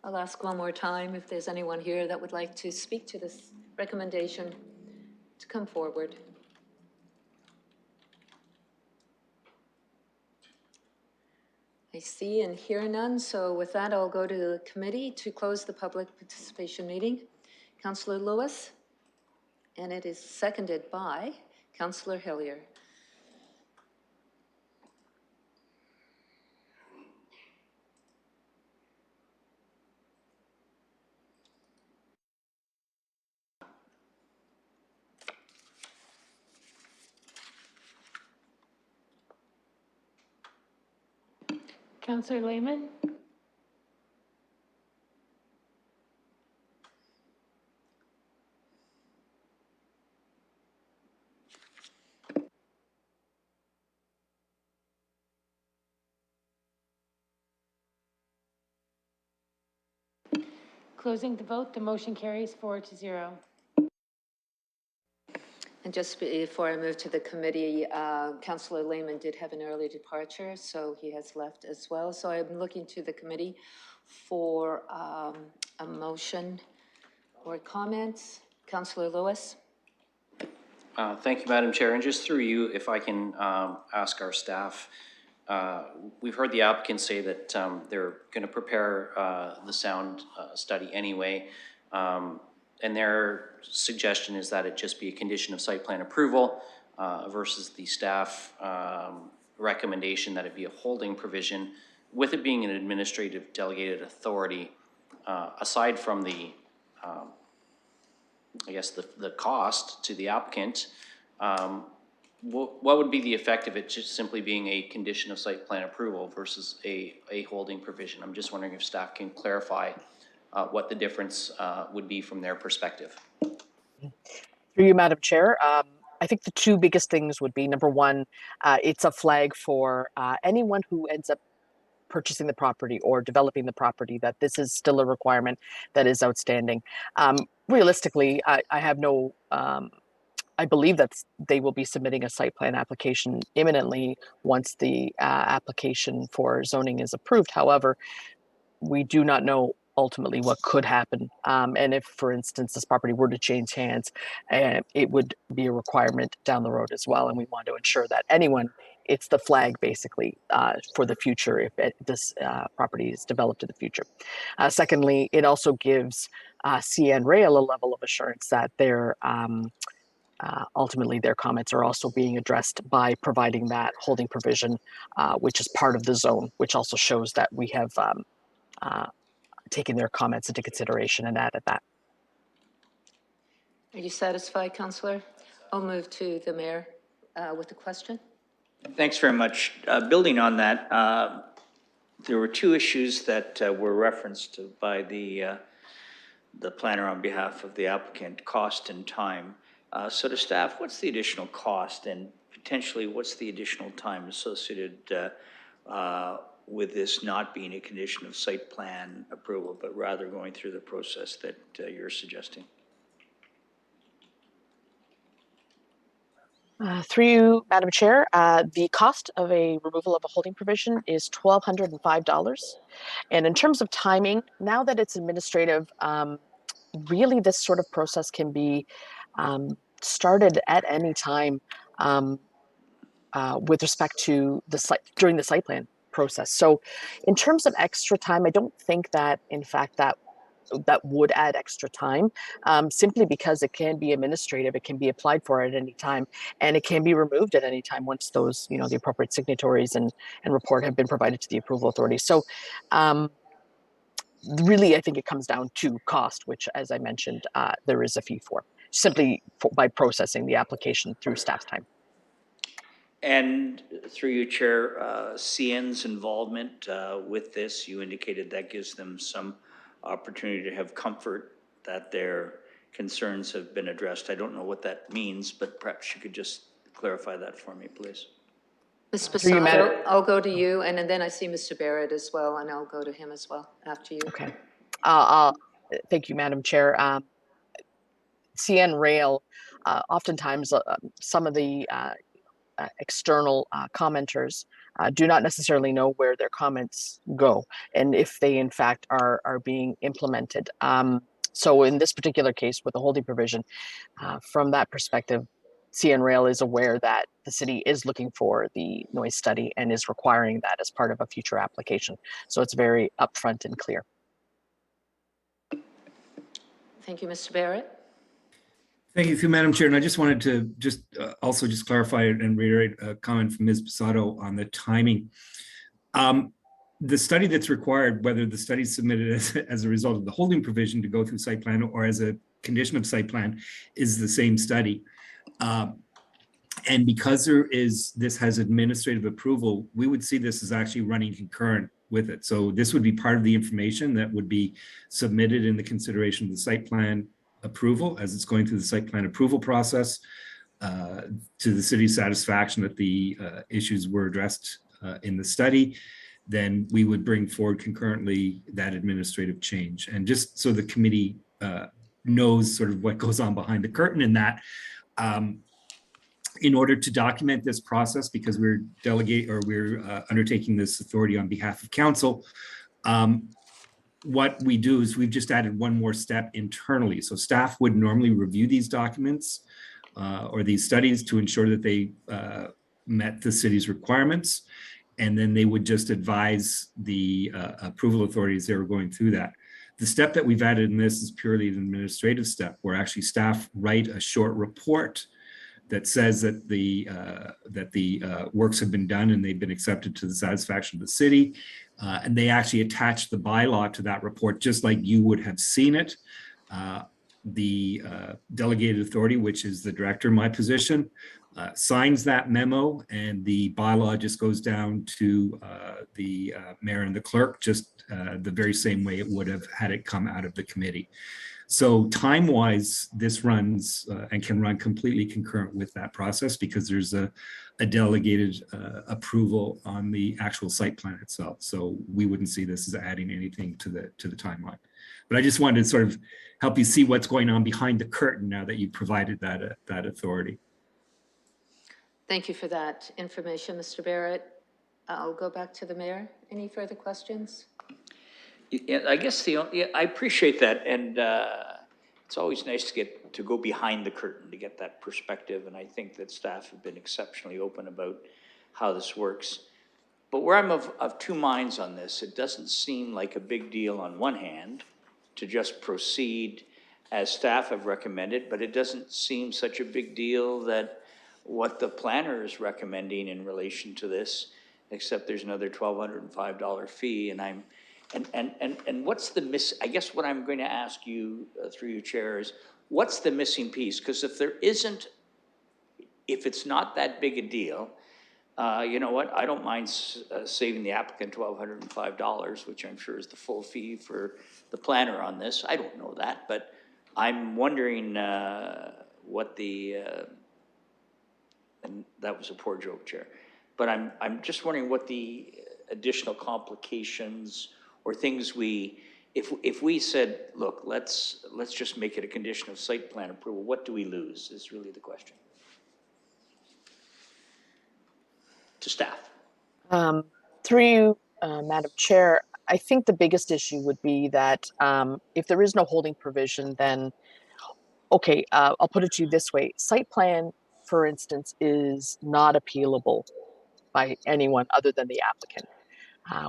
I'll ask one more time if there's anyone here that would like to speak to this recommendation to come forward. I see and hear none, so with that, I'll go to the committee to close the public participation meeting. Councillor Lewis, and it is seconded by Councillor Hillier. Counselor Lehman? Closing the vote, the motion carries 4-0. And just before I move to the committee, Councillor Lehman did have an early departure, so he has left as well. So I'm looking to the committee for a motion or comments. Councillor Lewis. Thank you, Madam Chair. And just through you, if I can ask our staff, we've heard the applicant say that they're going to prepare the sound study anyway. And their suggestion is that it just be a condition of site plan approval versus the staff recommendation that it be a holding provision. With it being an administrative delegated authority, aside from the I guess the cost to the applicant, what would be the effect of it just simply being a condition of site plan approval versus a holding provision? I'm just wondering if staff can clarify what the difference would be from their perspective. Through you, Madam Chair. I think the two biggest things would be, number one, it's a flag for anyone who ends up purchasing the property or developing the property that this is still a requirement that is outstanding. Realistically, I have no, I believe that they will be submitting a site plan application imminently once the application for zoning is approved. However, we do not know ultimately what could happen. And if, for instance, this property were to change hands, it would be a requirement down the road as well. And we want to ensure that anyone, it's the flag basically for the future if this property is developed in the future. Secondly, it also gives CN Rail a level of assurance that their ultimately their comments are also being addressed by providing that holding provision, which is part of the zone, which also shows that we have taken their comments into consideration and added that. Are you satisfied, Councillor? I'll move to the mayor with a question. Thanks very much. Building on that, there were two issues that were referenced by the planner on behalf of the applicant, cost and time. So to staff, what's the additional cost and potentially what's the additional time associated with this not being a condition of site plan approval, but rather going through the process that you're suggesting? Through you, Madam Chair, the cost of a removal of a holding provision is $1,205. And in terms of timing, now that it's administrative, really this sort of process can be started at any time with respect to the site during the site plan process. So in terms of extra time, I don't think that in fact that would add extra time, simply because it can be administrative, it can be applied for at any time, and it can be removed at any time once those, the appropriate signatories and report have been provided to the approval authority. So really, I think it comes down to cost, which, as I mentioned, there is a fee for, simply by processing the application through staff time. And through you, Chair, CN's involvement with this, you indicated that gives them some opportunity to have comfort that their concerns have been addressed. I don't know what that means, but perhaps you could just clarify that for me, please. Ms. Through you, Madam- Basato, I'll go to you, and then I see Mr. Barrett as well, and I'll go to him as well after you. Okay. Thank you, Madam Chair. CN Rail, oftentimes some of the external commenters do not necessarily know where their comments go and if they in fact are being implemented. So in this particular case with the holding provision, from that perspective, CN Rail is aware that the city is looking for the noise study and is requiring that as part of a future application. So it's very upfront and clear. Thank you, Mr. Barrett. Thank you, Madam Chair. And I just wanted to also clarify and reiterate a comment from Ms. Basato on the timing. The study that's required, whether the study is submitted as a result of the holding provision to go through site plan or as a condition of site plan, is the same study. And because this has administrative approval, we would see this as actually running concurrent with it. So this would be part of the information that would be submitted in the consideration of the site plan approval as it's going through the site plan approval process to the city's satisfaction that the issues were addressed in the study. Then we would bring forward concurrently that administrative change. And just so the committee knows sort of what goes on behind the curtain in that, in order to document this process, because we're undertaking this authority on behalf of council, what we do is we've just added one more step internally. So staff would normally review these documents or these studies to ensure that they met the city's requirements. And then they would just advise the approval authorities they were going through that. The step that we've added in this is purely an administrative step where actually staff write a short report that says that the works have been done and they've been accepted to the satisfaction of the city. And they actually attach the bylaw to that report, just like you would have seen it. The delegated authority, which is the director in my position, signs that memo, and the bylaw just goes down to the mayor and the clerk, just the very same way it would have had it come out of the committee. So time-wise, this runs and can run completely concurrent with that process because there's a delegated approval on the actual site plan itself. So we wouldn't see this as adding anything to the timeline. But I just wanted to sort of help you see what's going on behind the curtain now that you provided that authority. Thank you for that information, Mr. Barrett. I'll go back to the mayor. Any further questions? Yeah, I guess I appreciate that, and it's always nice to go behind the curtain to get that perspective, and I think that staff have been exceptionally open about how this works. But where I'm of two minds on this, it doesn't seem like a big deal on one hand to just proceed as staff have recommended, but it doesn't seem such a big deal that what the planner is recommending in relation to this, except there's another $1,205 fee, and what's the I guess what I'm going to ask you through you, Chair, is what's the missing piece? Because if it's not that big a deal, you know what, I don't mind saving the applicant $1,205, which I'm sure is the full fee for the planner on this. I don't know that, but I'm wondering what and that was a poor joke, Chair, but I'm just wondering what the additional complications or things if we said, look, let's just make it a condition of site plan approval, what do we lose is really the question. To staff. Through you, Madam Chair, I think the biggest issue would be that if there is no holding provision, then, okay, I'll put it to you this way. Site plan, for instance, is not appealable by anyone other than the applicant,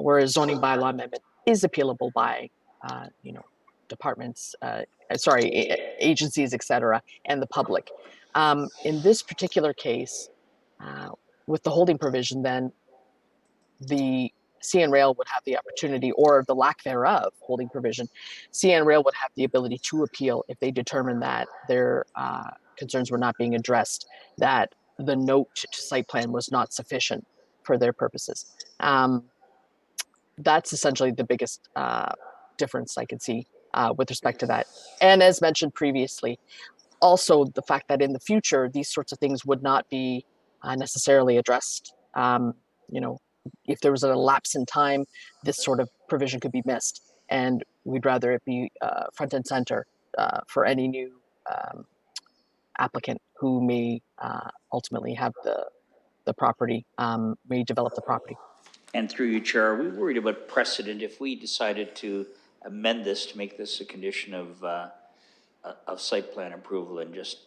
whereas zoning bylaw amendment is appealable by, departments, agencies, et cetera, and the public. In this particular case, with the holding provision, then the CN Rail would have the opportunity, or the lack thereof holding provision, CN Rail would have the ability to appeal if they determine that their concerns were not being addressed, that the note to site plan was not sufficient for their purposes. That's essentially the biggest difference I could see with respect to that. And as mentioned previously, also the fact that in the future, these sorts of things would not be necessarily addressed you know, if there was a lapse in time, this sort of provision could be missed. And we'd rather it be front and center for any new applicant who may ultimately have the property, may develop the property. And through you, Chair, are we worried about precedent if we decided to amend this to make this a condition of site plan approval and just,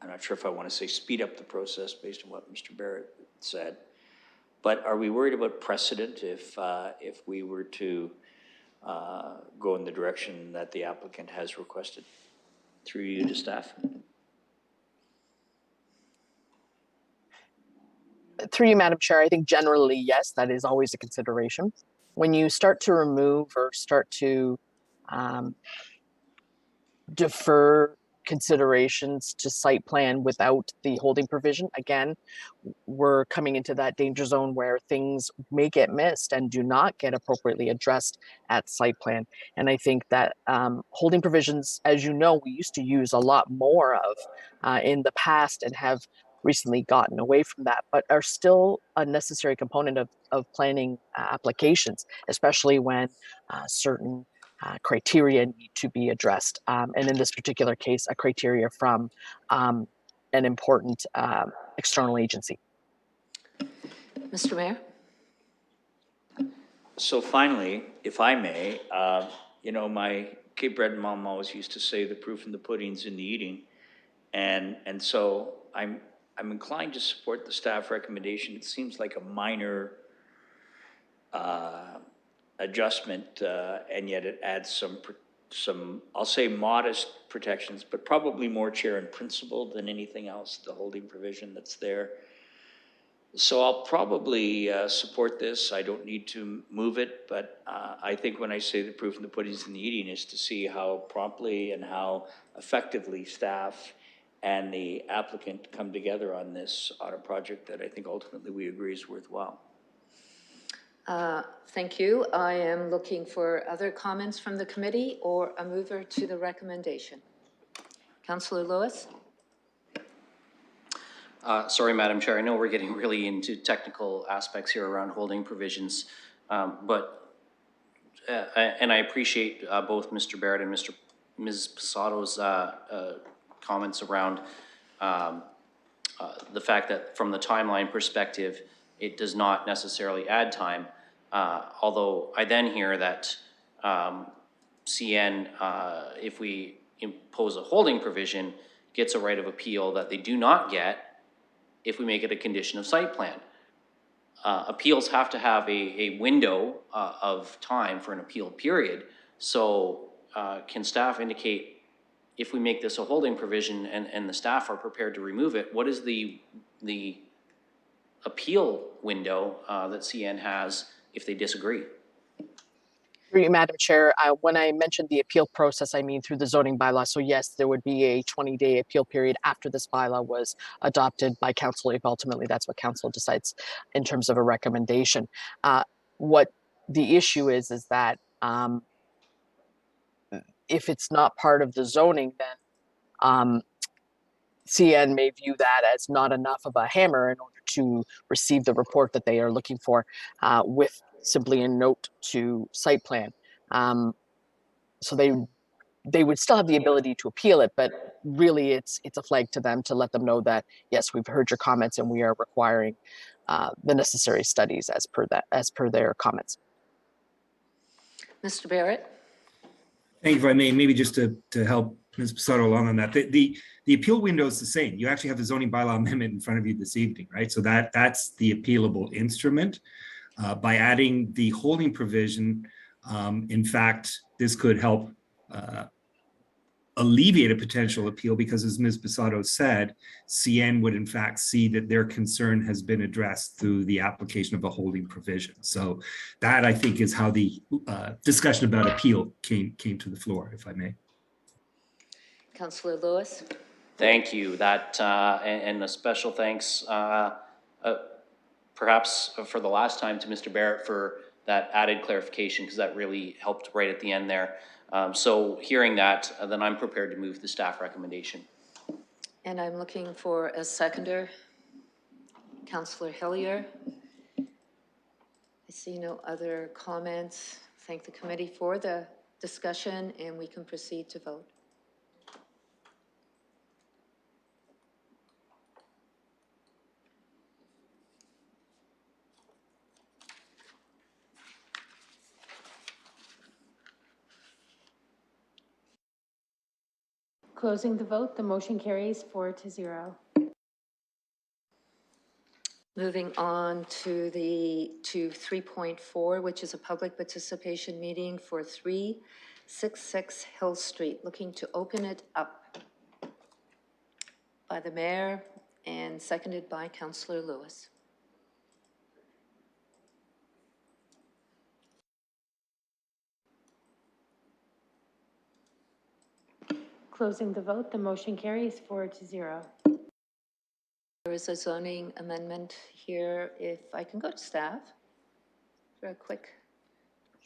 I'm not sure if I want to say speed up the process based on what Mr. Barrett said, but are we worried about precedent if we were to go in the direction that the applicant has requested? Through you to staff. Through you, Madam Chair, I think generally, yes, that is always a consideration. When you start to remove or start to defer considerations to site plan without the holding provision, again, we're coming into that danger zone where things may get missed and do not get appropriately addressed at site plan. And I think that holding provisions, as you know, we used to use a lot more of in the past and have recently gotten away from that, but are still a necessary component of planning applications, especially when certain criteria need to be addressed. And in this particular case, a criteria from an important external agency. Mr. Mayor? So finally, if I may, you know, my Cape Breton mom always used to say the proof in the pudding's in the eating. And so I'm inclined to support the staff recommendation. It seems like a minor adjustment, and yet it adds some, I'll say modest protections, but probably more chair in principle than anything else, the holding provision that's there. So I'll probably support this. I don't need to move it, but I think when I say the proof in the pudding's in the eating is to see how promptly and how effectively staff and the applicant come together on this, on a project that I think ultimately we agree is worthwhile. Thank you. I am looking for other comments from the committee or a mover to the recommendation. Councillor Lewis? Sorry, Madam Chair, I know we're getting really into technical aspects here around holding provisions, but I appreciate both Mr. Barrett and Ms. Posato's comments around the fact that from the timeline perspective, it does not necessarily add time. Although I then hear that CN, if we impose a holding provision, gets a right of appeal that they do not get if we make it a condition of site plan. Appeals have to have a window of time for an appeal period. So can staff indicate if we make this a holding provision and the staff are prepared to remove it, what is the appeal window that CN has if they disagree? Through you, Madam Chair, when I mentioned the appeal process, I mean through the zoning bylaw. So yes, there would be a 20-day appeal period after this bylaw was adopted by council, if ultimately that's what council decides in terms of a recommendation. What the issue is that if it's not part of the zoning, then CN may view that as not enough of a hammer in order to receive the report that they are looking for with simply a note to site plan. So they would still have the ability to appeal it, but really it's a flag to them to let them know that, yes, we've heard your comments and we are requiring the necessary studies as per their comments. Mr. Barrett? Thank you, if I may, maybe just to help Ms. Posato along on that. The appeal window is the same. You actually have the zoning bylaw amendment in front of you this evening, right? So that's the appealable instrument. By adding the holding provision, in fact, this could help alleviate a potential appeal because, as Ms. Posato said, CN would in fact see that their concern has been addressed through the application of a holding provision. So that, I think, is how the discussion about appeal came to the floor, if I may. Councillor Lewis? Thank you. That and a special thanks perhaps for the last time to Mr. Barrett for that added clarification, because that really helped right at the end there. So hearing that, then I'm prepared to move the staff recommendation. And I'm looking for a seconder. Councillor Hillier? I see no other comments. Thank the committee for the discussion, and we can proceed to vote. Closing the vote, the motion carries 4-0. Moving on to 3.4, which is a public participation meeting for 366 Hill Street. Looking to open it up by the mayor and seconded by Councillor Lewis. Closing the vote, the motion carries 4-0. There is a zoning amendment here. If I can go to staff for a quick.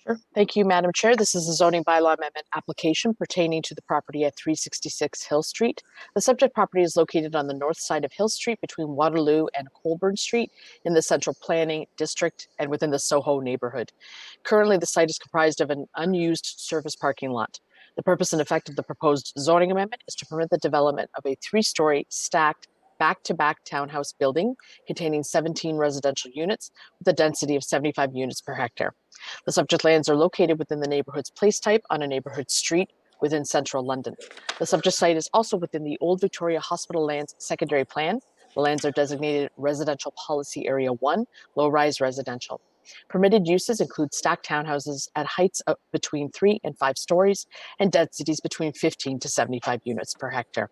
Sure. Thank you, Madam Chair. This is a zoning bylaw amendment application pertaining to the property at 366 Hill Street. The subject property is located on the north side of Hill Street between Waterloo and Colburn Street in the Central Planning District and within the Soho neighborhood. Currently, the site is comprised of an unused surface parking lot. The purpose and effect of the proposed zoning amendment is to permit the development of a 3-story stacked back-to-back townhouse building containing 17 residential units with a density of 75 units per hectare. The subject lands are located within the neighborhood's place type on a neighborhood street within central London. The subject site is also within the Old Victoria Hospital lands secondary plan. The lands are designated Residential Policy Area 1, low-rise residential. Permitted uses include stacked townhouses at heights of between 3 and 5 stories and densities between 15 to 75 units per hectare.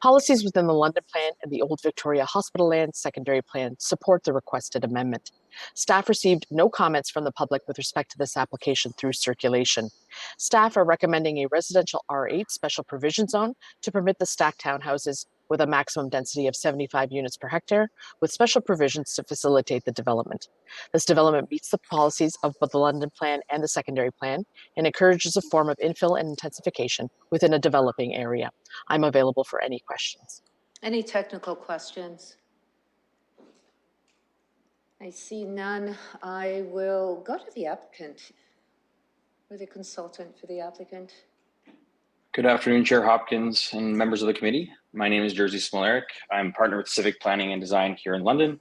Policies within the London Plan and the Old Victoria Hospital Land Secondary Plan support the requested amendment. Staff received no comments from the public with respect to this application through circulation. Staff are recommending a residential R8 special provision zone to permit the stacked townhouses with a maximum density of 75 units per hectare, with special provisions to facilitate the development. This development meets the policies of both the London Plan and the Secondary Plan and encourages a form of infill and intensification within a developing area. I'm available for any questions. Any technical questions? I see none. I will go to the applicant or the consultant for the applicant. Good afternoon, Chair Hopkins and members of the committee. My name is Jerzy Smolarek. I'm partner with Civic Planning and Design here in London.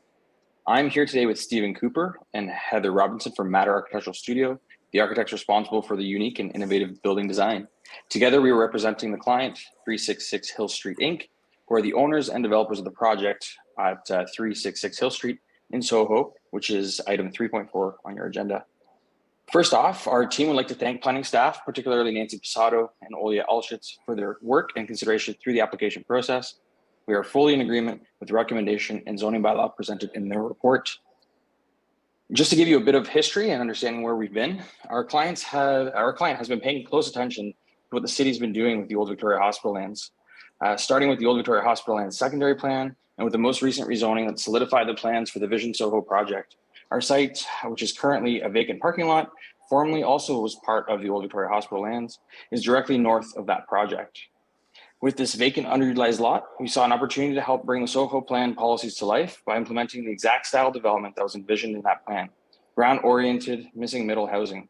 I'm here today with Stephen Cooper and Heather Robinson from Matter Architectural Studio, the architects responsible for the unique and innovative building design. Together, we are representing the client, 366 Hill Street, Inc., who are the owners and developers of the project at 366 Hill Street in Soho, which is item 3.4 on your agenda. First off, our team would like to thank planning staff, particularly Nancy Posado and Olia Alschitz, for their work and consideration through the application process. We are fully in agreement with the recommendation and zoning bylaw presented in their report. Just to give you a bit of history and understanding where we've been, our client has been paying close attention to what the city's been doing with the Old Victoria Hospital lands, starting with the Old Victoria Hospital lands secondary plan and with the most recent rezoning that solidified the plans for the Vision Soho project. Our site, which is currently a vacant parking lot, formerly also was part of the Old Victoria Hospital lands, is directly north of that project. With this vacant underutilized lot, we saw an opportunity to help bring the Soho plan policies to life by implementing the exact style development that was envisioned in that plan. Ground-oriented, missing middle housing,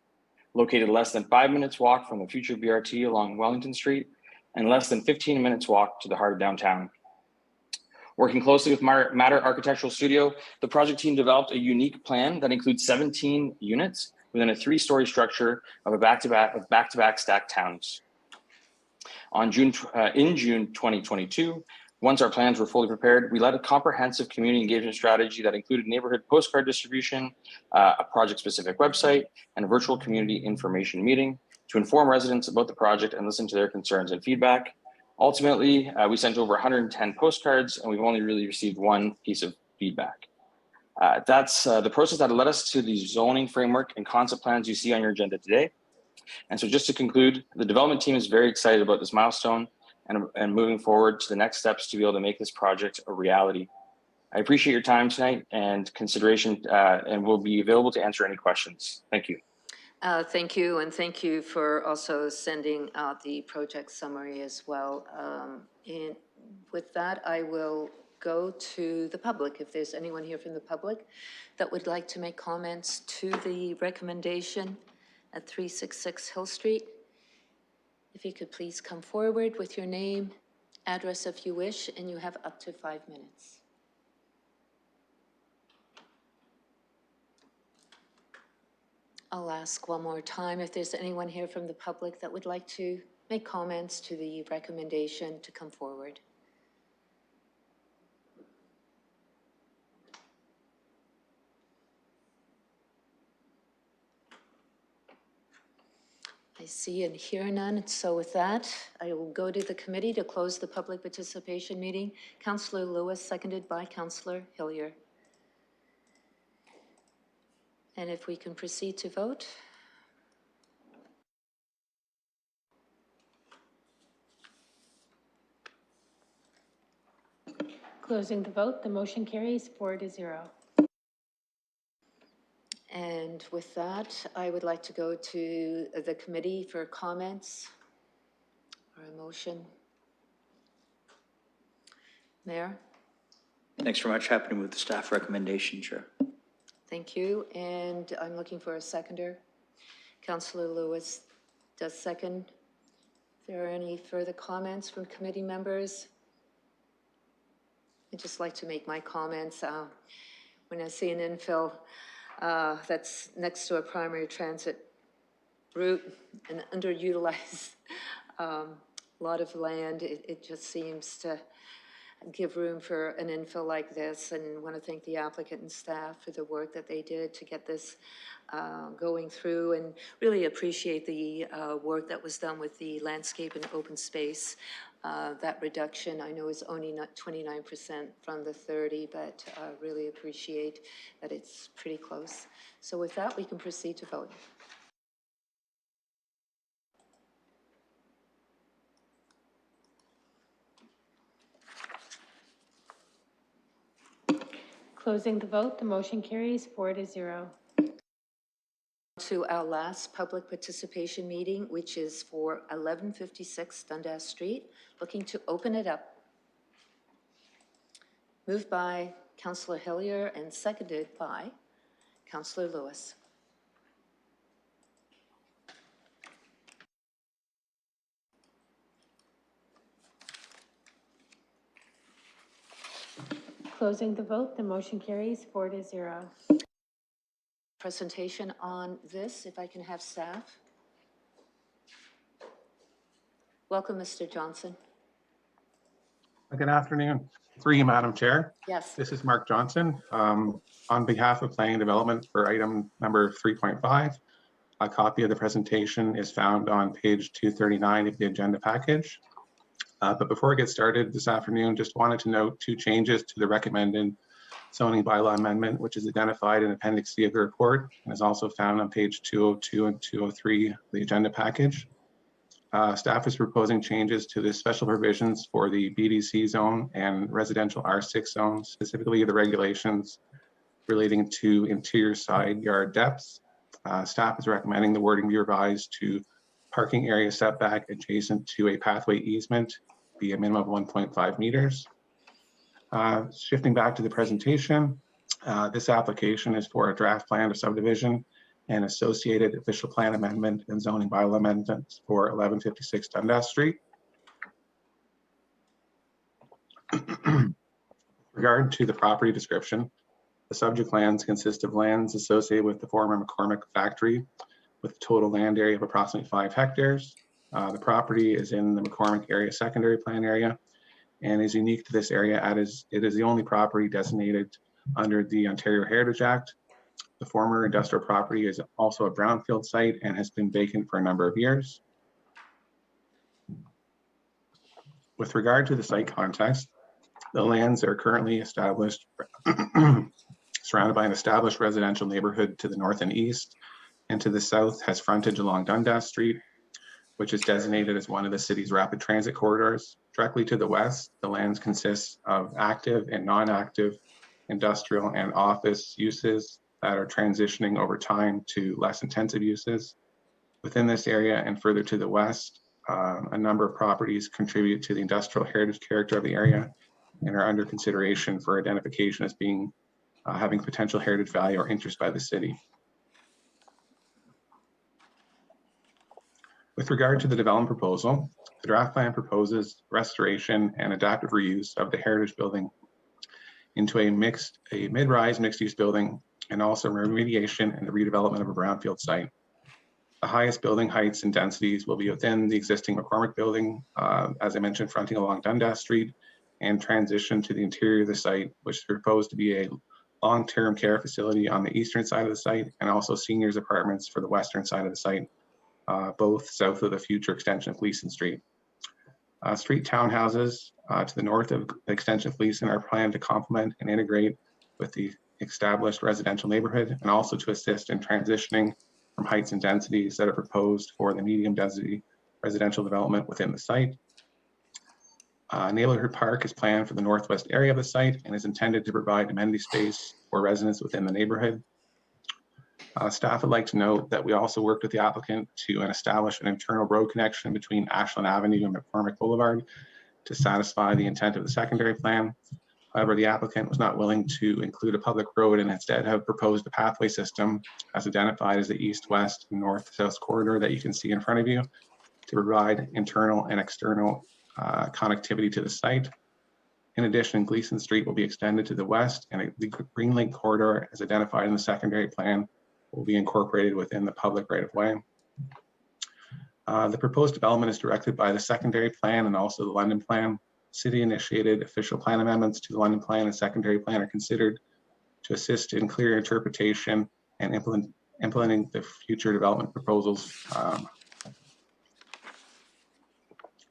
located less than 5 minutes walk from the future BRT along Wellington Street and less than 15 minutes walk to the heart of downtown. Working closely with Matter Architectural Studio, the project team developed a unique plan that includes 17 units within a 3-story structure of a back-to-back stacked towns. In June 2022, once our plans were fully prepared, we led a comprehensive community engagement strategy that included neighborhood postcard distribution, a project-specific website, and a virtual community information meeting to inform residents about the project and listen to their concerns and feedback. Ultimately, we sent over 110 postcards and we've only really received one piece of feedback. That's the process that led us to the zoning framework and concept plans you see on your agenda today. And so just to conclude, the development team is very excited about this milestone and moving forward to the next steps to be able to make this project a reality. I appreciate your time tonight and consideration and will be available to answer any questions. Thank you. Thank you, and thank you for also sending out the project summary as well. And with that, I will go to the public. If there's anyone here from the public that would like to make comments to the recommendation at 366 Hill Street, if you could please come forward with your name, address if you wish, and you have up to 5 minutes. I'll ask one more time if there's anyone here from the public that would like to make comments to the recommendation to come forward. I see and hear none, so with that, I will go to the committee to close the public participation meeting. Councillor Lewis, seconded by Councillor Hillier. And if we can proceed to vote. Closing the vote, the motion carries 4-0. And with that, I would like to go to the committee for comments or a motion. Mayor, Thanks very much. Happy to move the staff recommendation, Chair. thank you. And I'm looking for a seconder. Councillor Lewis does second. If there are any further comments from committee members, I'd just like to make my comments. When I see an infill that's next to a primary transit route and underutilized lot of land, it just seems to give room for an infill like this, and want to thank the applicant and staff for the work that they did to get this going through, and really appreciate the work that was done with the landscape and open space. That reduction, I know, is only not 29% from the 30, but really appreciate that it's pretty close. So with that, we can proceed to vote. Closing the vote, the motion carries 4-0. To our last public participation meeting, which is for 1156 Dundas Street. Looking to open it up. Moved by Councillor Hillier and seconded by Councillor Lewis. Closing the vote, the motion carries 4-0. Presentation on this, if I can have staff. Welcome, Mr. Johnson. Good afternoon. Through you, Madam Chair. Yes. This is Mark Johnson. On behalf of Planning Development for item number 3.5, a copy of the presentation is found on page 239 of the agenda package. But before I get started this afternoon, just wanted to note 2 changes to the recommended zoning bylaw amendment, which is identified in Appendix C of the report and is also found on page 202 and 203 of the agenda package. Staff is proposing changes to the special provisions for the BDC zone and residential R6 zones, specifically the regulations relating to interior side yard depths. Staff is recommending the wording be revised to parking area setback adjacent to a pathway easement be a minimum of 1.5 meters. Shifting back to the presentation, this application is for a draft plan of subdivision and associated official plan amendment and zoning bylaw amendments for 1156 Dundas Street. With regard to the property description, the subject lands consist of lands associated with the former McCormick factory with a total land area of approximately 5 hectares. The property is in the McCormick area secondary plan area and is unique to this area as it is the only property designated under the Ontario Heritage Act. The former industrial property is also a brownfield site and has been vacant for a number of years. With regard to the site context, the lands are currently established, surrounded by an established residential neighborhood to the north and east, and to the south has frontage along Dundas Street, which is designated as one of the city's rapid transit corridors. Directly to the west, the lands consist of active and non-active industrial and office uses that are transitioning over time to less intensive uses. Within this area and further to the west, a number of properties contribute to the industrial heritage character of the area, and are under consideration for identification as being having potential heritage value or interest by the city. With regard to the development proposal, the draft plan proposes restoration and adaptive reuse of the heritage building into a mid-rise mixed-use building, and also remediation and the redevelopment of a brownfield site. The highest building heights and densities will be within the existing McCormick building, as I mentioned, fronting along Dundas Street, and transition to the interior of the site, which is proposed to be a long-term care facility on the eastern side of the site, and also seniors apartments for the western side of the site, both south of the future extension of Gleason Street. Street townhouses to the north of the extension of Gleason are planned to complement and integrate with the established residential neighborhood, and also to assist in transitioning from heights and densities that are proposed for the medium density residential development within the site. Neighborhood Park is planned for the northwest area of the site and is intended to provide amenity space for residents within the neighborhood. Staff would like to note that we also worked with the applicant to establish an internal road connection between Ashland Avenue and McCormick Boulevard to satisfy the intent of the secondary plan. However, the applicant was not willing to include a public road and instead have proposed a pathway system as identified as the east-west and north-south corridor that you can see in front of you to provide internal and external connectivity to the site. In addition, Gleason Street will be extended to the west, and the Green Link corridor, as identified in the secondary plan, will be incorporated within the public right-of-way. The proposed development is directed by the secondary plan and also the London plan. City-initiated official plan amendments to the London plan and secondary plan are considered to assist in clear interpretation and implementing the future development proposals.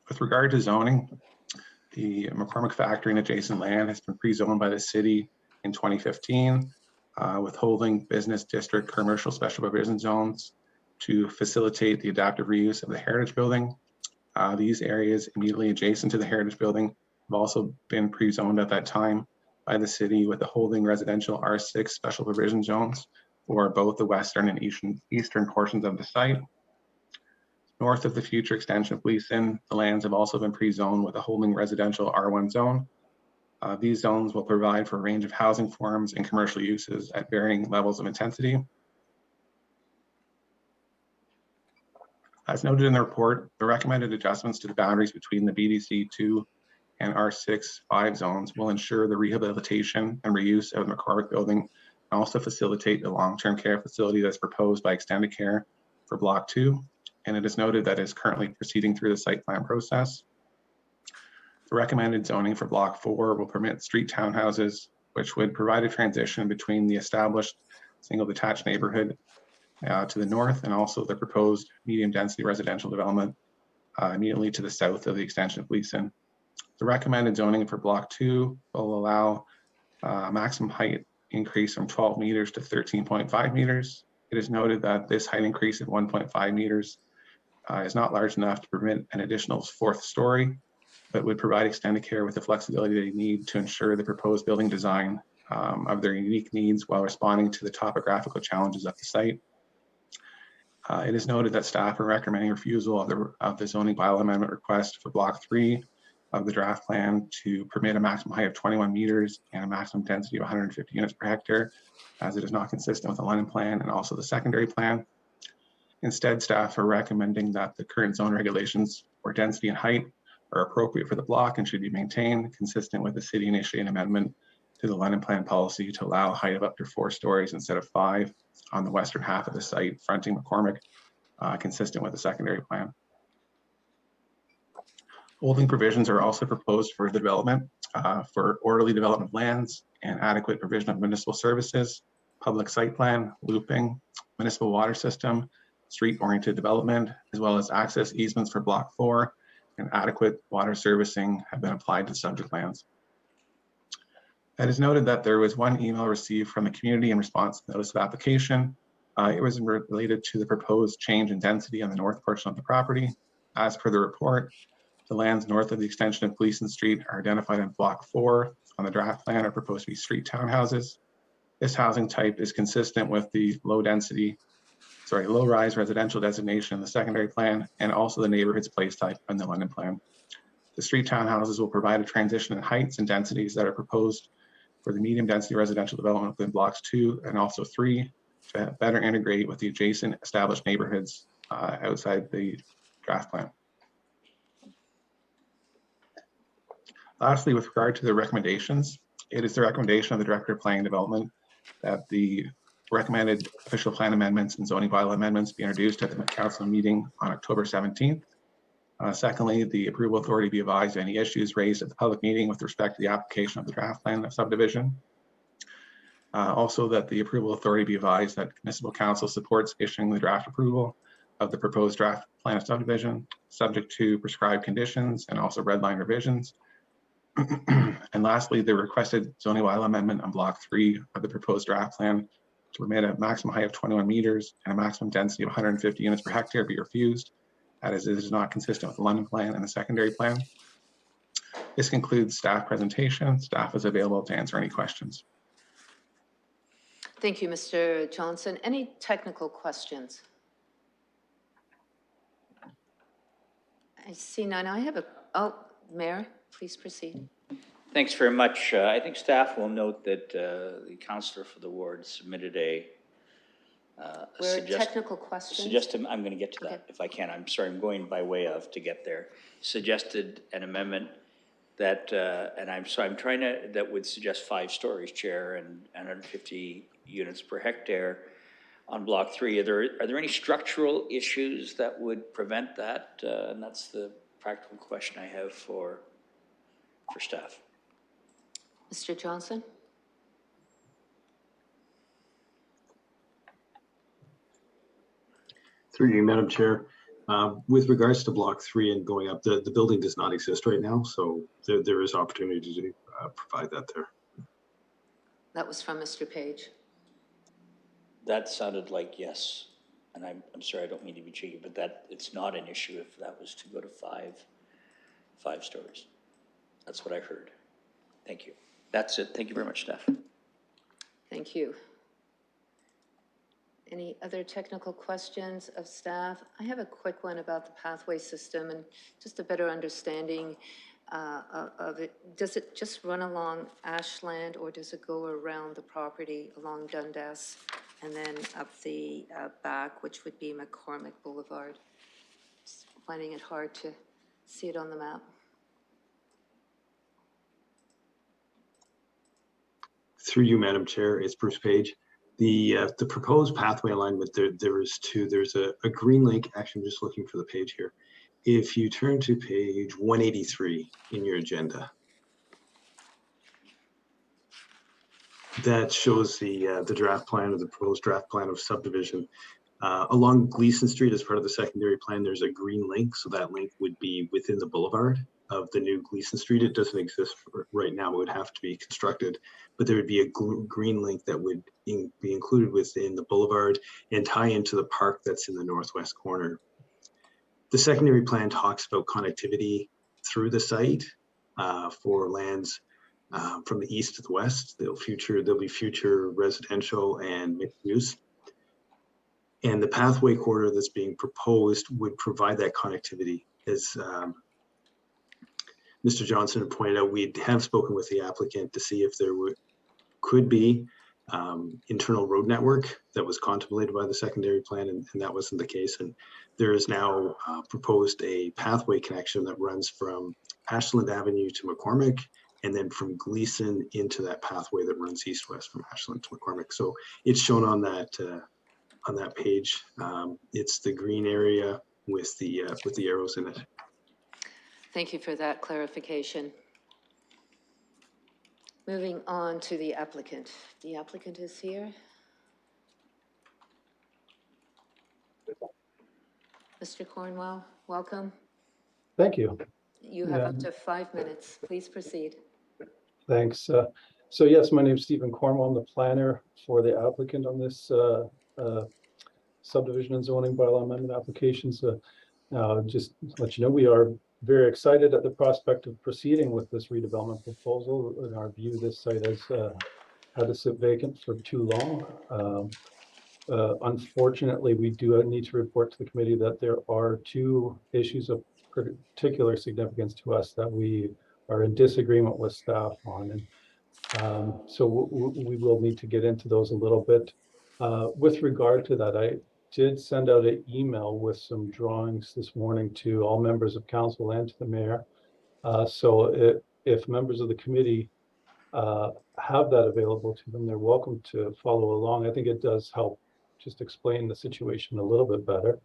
With regard to zoning, the McCormick factory and adjacent land has been pre-zoned by the city in 2015, withholding business district commercial special provision zones to facilitate the adaptive reuse of the heritage building. These areas immediately adjacent to the heritage building have also been pre-zoned at that time by the city with the holding residential R6 special provision zones for both the western and eastern portions of the site. North of the future extension of Gleason, the lands have also been pre-zoned with a holding residential R1 zone. These zones will provide for a range of housing forms and commercial uses at varying levels of intensity. As noted in the report, the recommended adjustments to the boundaries between the BDC 2 and R6-5 zones will ensure the rehabilitation and reuse of the McCormick building, and also facilitate the long-term care facility that's proposed by Extended Care for Block 2. And it is noted that it is currently proceeding through the site plan process. The recommended zoning for Block 4 will permit street townhouses, which would provide a transition between the established single detached neighborhood to the north, and also the proposed medium density residential development immediately to the south of the extension of Gleason. The recommended zoning for Block 2 will allow maximum height increase from 12 meters to 13.5 meters. It is noted that this height increase of 1.5 meters is not large enough to permit an additional fourth story, but would provide Extended Care with the flexibility they need to ensure the proposed building design of their unique needs while responding to the topographical challenges of the site. It is noted that staff are recommending refusal of the zoning bylaw amendment request for Block 3 of the draft plan to permit a maximum height of 21 meters and a maximum density of 150 units per hectare, as it is not consistent with the London plan and also the secondary plan. Instead, staff are recommending that the current zone regulations for density and height are appropriate for the block and should be maintained, consistent with the city initiated amendment to the London plan policy to allow a height of up to 4 stories instead of 5 on the western half of the site fronting McCormick, consistent with the secondary plan. Holding provisions are also proposed for the development for orderly development of lands and adequate provision of municipal services, public site plan, looping, municipal water system, street-oriented development, as well as access easements for Block 4 and adequate water servicing have been applied to subject lands. It is noted that there was one email received from the community in response to the notice of application. It was related to the proposed change in density on the north portion of the property. As per the report, the lands north of the extension of Gleason Street are identified in Block 4 on the draft plan are proposed to be street townhouses. This housing type is consistent with the low-rise residential designation in the secondary plan and also the neighborhood's place type in the London plan. The street townhouses will provide a transition in heights and densities that are proposed for the medium density residential development within blocks 2 and also 3 to better integrate with the adjacent established neighborhoods outside the draft plan. Lastly, with regard to the recommendations, it is the recommendation of the Director of Planning and Development that the recommended official plan amendments and zoning bylaw amendments be introduced at the council meeting on October 17th. Secondly, the approval authority be advised of any issues raised at the public meeting with respect to the application of the draft plan of subdivision. Also, that the approval authority be advised that municipal council supports issuing the draft approval of the proposed draft plan of subdivision, subject to prescribed conditions and also red line revisions. And lastly, the requested zoning bylaw amendment on block 3 of the proposed draft plan to permit a maximum height of 21 meters and a maximum density of 150 units per hectare be refused, as it is not consistent with the London plan and the secondary plan. This concludes staff presentation. Staff is available to answer any questions. Thank you, Mr. Johnson. Any technical questions? I see none. I have Mayor, please proceed. Thanks very much. I think staff will note that the councillor for the ward submitted Technical questions. I'm going to get to that if I can. I'm sorry, I'm going by way of to get there. Suggested an amendment that, that would suggest 5 stories, Chair, and 150 units per hectare on block 3. Are there any structural issues that would prevent that? And that's the practical question I have for staff. Mr. Johnson? Through you, Madam Chair. With regards to block 3 and going up, the building does not exist right now, so there is opportunity to provide that there. That was from Mr. Page. That sounded like yes. And I'm sorry, I don't mean to be cheeky, but that it's not an issue if that was to go to five stories. That's what I heard. Thank you. That's it. Thank you very much, staff. Thank you. Any other technical questions of staff? I have a quick one about the pathway system and just a better understanding of it. Does it just run along Ashland, or does it go around the property along Dundas and then up the back, which would be McCormick Boulevard? Just finding it hard to see it on the map. Through you, Madam Chair, it's Bruce Page. The proposed pathway alignment, there is 2. There's a green link. Actually, I'm just looking for the page here. If you turn to page 183 in your agenda, that shows the draft plan, or the proposed draft plan of subdivision. Along Gleason Street, as part of the secondary plan, there's a green link, so that link would be within the boulevard of the new Gleason Street. It doesn't exist right now. It would have to be constructed, but there would be a green link that would be included within the boulevard and tie into the park that's in the northwest corner. The secondary plan talks about connectivity through the site for lands from the east to the west. There'll be future residential and mixed use. And the pathway corridor that's being proposed would provide that connectivity. As Mr. Johnson had pointed out, we have spoken with the applicant to see if there could be internal road network that was contemplated by the secondary plan, and that wasn't the case. And there is now proposed a pathway connection that runs from Ashland Avenue to McCormick, and then from Gleason into that pathway that runs east-west from Ashland to McCormick. So it's shown on that page. It's the green area with the arrows in it. Thank you for that clarification. Moving on to the applicant. The applicant is here. Mr. Cornwell, welcome. Thank you. You have up to 5 minutes. Please proceed. Thanks. So yes, my name is Stephen Cornwell. I'm the planner for the applicant on this subdivision and zoning bylaw amendment applications. Just to let you know, we are very excited at the prospect of proceeding with this redevelopment proposal. In our view, this site has had to sit vacant for too long. Unfortunately, we do need to report to the committee that there are 2 issues of particular significance to us that we are in disagreement with staff on. And so we will need to get into those a little bit. With regard to that, I did send out an email with some drawings this morning to all members of council and to the mayor. So if members of the committee have that available to them, they're welcome to follow along. I think it does help just explain the situation a little bit better.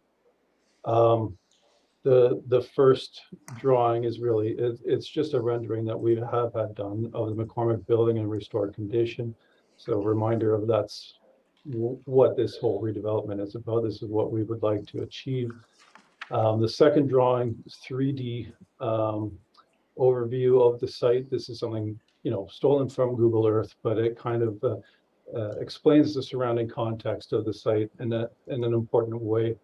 The first drawing is really, it's just a rendering that we have had done of the McCormick building in restored condition. So a reminder of that's what this whole redevelopment is about. This is what we would like to achieve. The second drawing is 3D overview of the site. This is something, you know, stolen from Google Earth, but it kind of explains the surrounding context of the site in an important way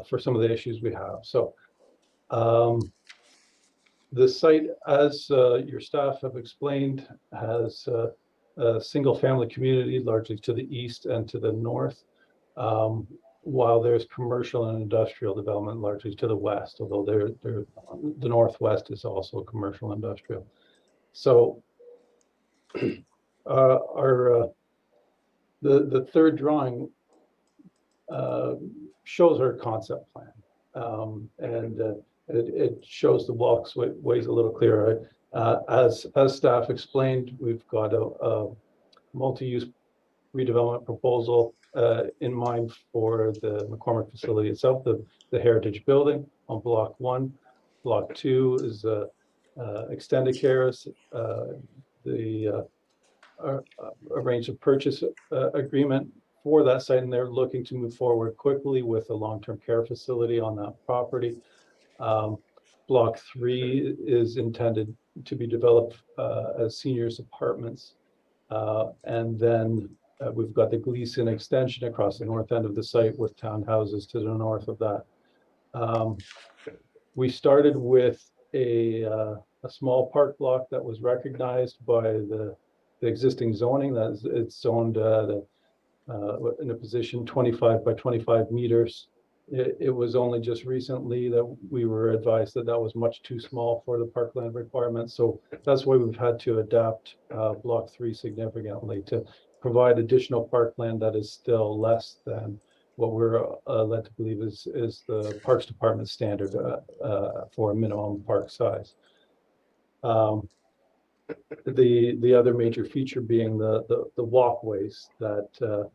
for some of the issues we have. So the site, as your staff have explained, has a single family community largely to the east and to the north, while there's commercial and industrial development largely to the west, although the northwest is also commercial industrial. So the third drawing shows our concept plan, and it shows the walkways a little clearer. As staff explained, we've got a multi-use redevelopment proposal in mind for the McCormick facility itself, the Heritage Building on Block 1. Block 2 is extended cares, arranged a purchase agreement for that site, and they're looking to move forward quickly with a long-term care facility on that property. Block 3 is intended to be developed as seniors apartments. And then we've got the Gleason extension across the north end of the site with townhouses to the north of that. We started with a small park block that was recognized by the existing zoning. That is, it's zoned in a position 25 by 25 meters. It was only just recently that we were advised that that was much too small for the parkland requirements. So that's why we've had to adapt Block 3 significantly to provide additional parkland that is still less than what we're led to believe is the Parks Department standard for a minimum park size. The other major feature being the walkways that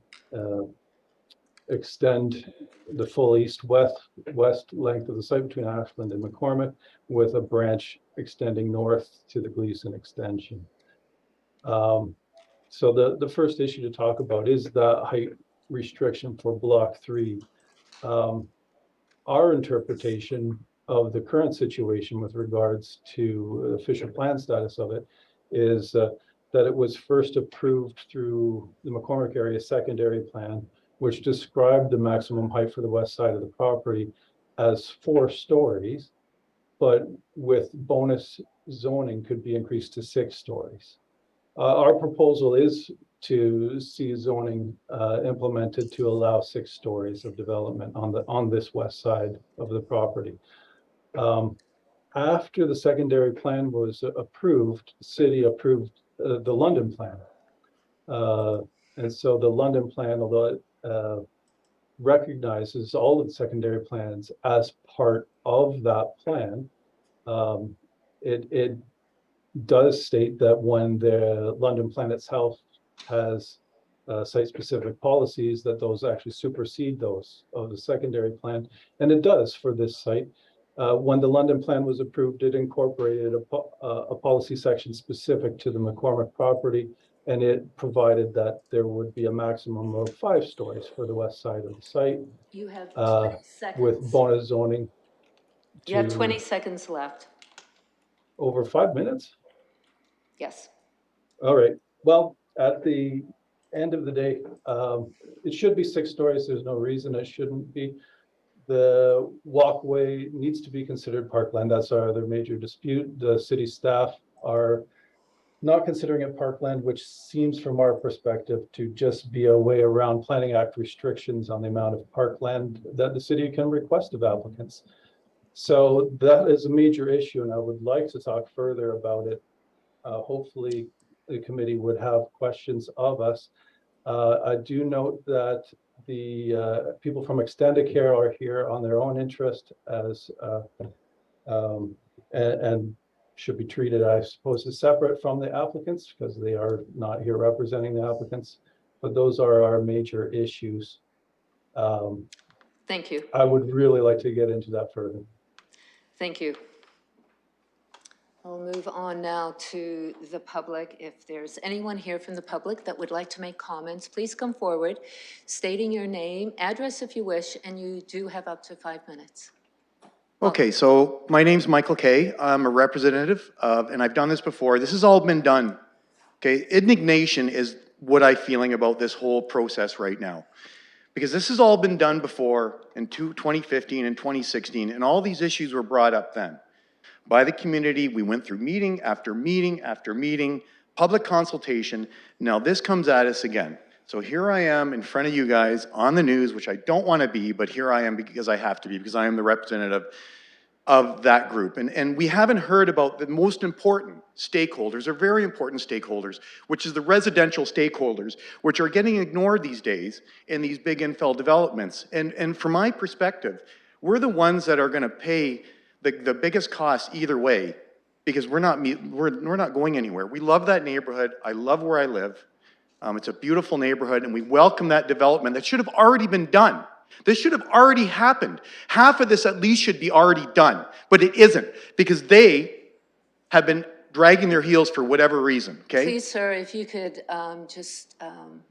extend the full east-west length of the site between Ashland and McCormick, with a branch extending north to the Gleason extension. So the first issue to talk about is the height restriction for Block 3. Our interpretation of the current situation with regards to the official plan status of it is that it was first approved through the McCormick area secondary plan, which described the maximum height for the west side of the property as 4 stories, but with bonus zoning could be increased to 6 stories. Our proposal is to see zoning implemented to allow 6 stories of development on this west side of the property. After the secondary plan was approved, the city approved the London plan. And so the London plan, although it recognizes all of the secondary plans as part of that plan, it does state that when the London plan itself has site-specific policies, that those actually supersede those of the secondary plan, and it does for this site. When the London plan was approved, it incorporated a policy section specific to the McCormick property, and it provided that there would be a maximum of 5 stories for the west side of the site. You have 20 seconds. With bonus zoning. You have 20 seconds left. Over 5 minutes? Yes. All right. Well, at the end of the day, it should be 6 stories. There's no reason it shouldn't be. The walkway needs to be considered parkland. That's our other major dispute. The city staff are not considering it parkland, which seems from our perspective to just be a way around Planning Act restrictions on the amount of parkland that the city can request of applicants. So that is a major issue, and I would like to talk further about it. Hopefully, the committee would have questions of us. I do note that the people from Extendicare are here on their own interest as and should be treated, I suppose, as separate from the applicants because they are not here representing the applicants. But those are our major issues. Thank you. I would really like to get into that further. Thank you. We'll move on now to the public. If there's anyone here from the public that would like to make comments, please come forward, stating your name, address if you wish, and you do have up to 5 minutes. Okay, so my name's Michael Kay. I'm a representative of, and I've done this before. This has all been done. Okay, indignation is what I'm feeling about this whole process right now. Because this has all been done before in 2015 and 2016, and all these issues were brought up then. By the community, we went through meeting after meeting after meeting, public consultation. Now this comes at us again. So here I am in front of you guys on the news, which I don't want to be, but here I am because I have to be, because I am the representative of that group. And we haven't heard about the most important stakeholders, or very important stakeholders, which is the residential stakeholders, which are getting ignored these days in these big infill developments. And from my perspective, we're the ones that are going to pay the biggest cost either way, because we're not going anywhere. We love that neighborhood. I love where I live. It's a beautiful neighborhood, and we welcome that development that should have already been done. This should have already happened. Half of this at least should be already done, but it isn't, because they have been dragging their heels for whatever reason, okay? Please, sir, if you could just...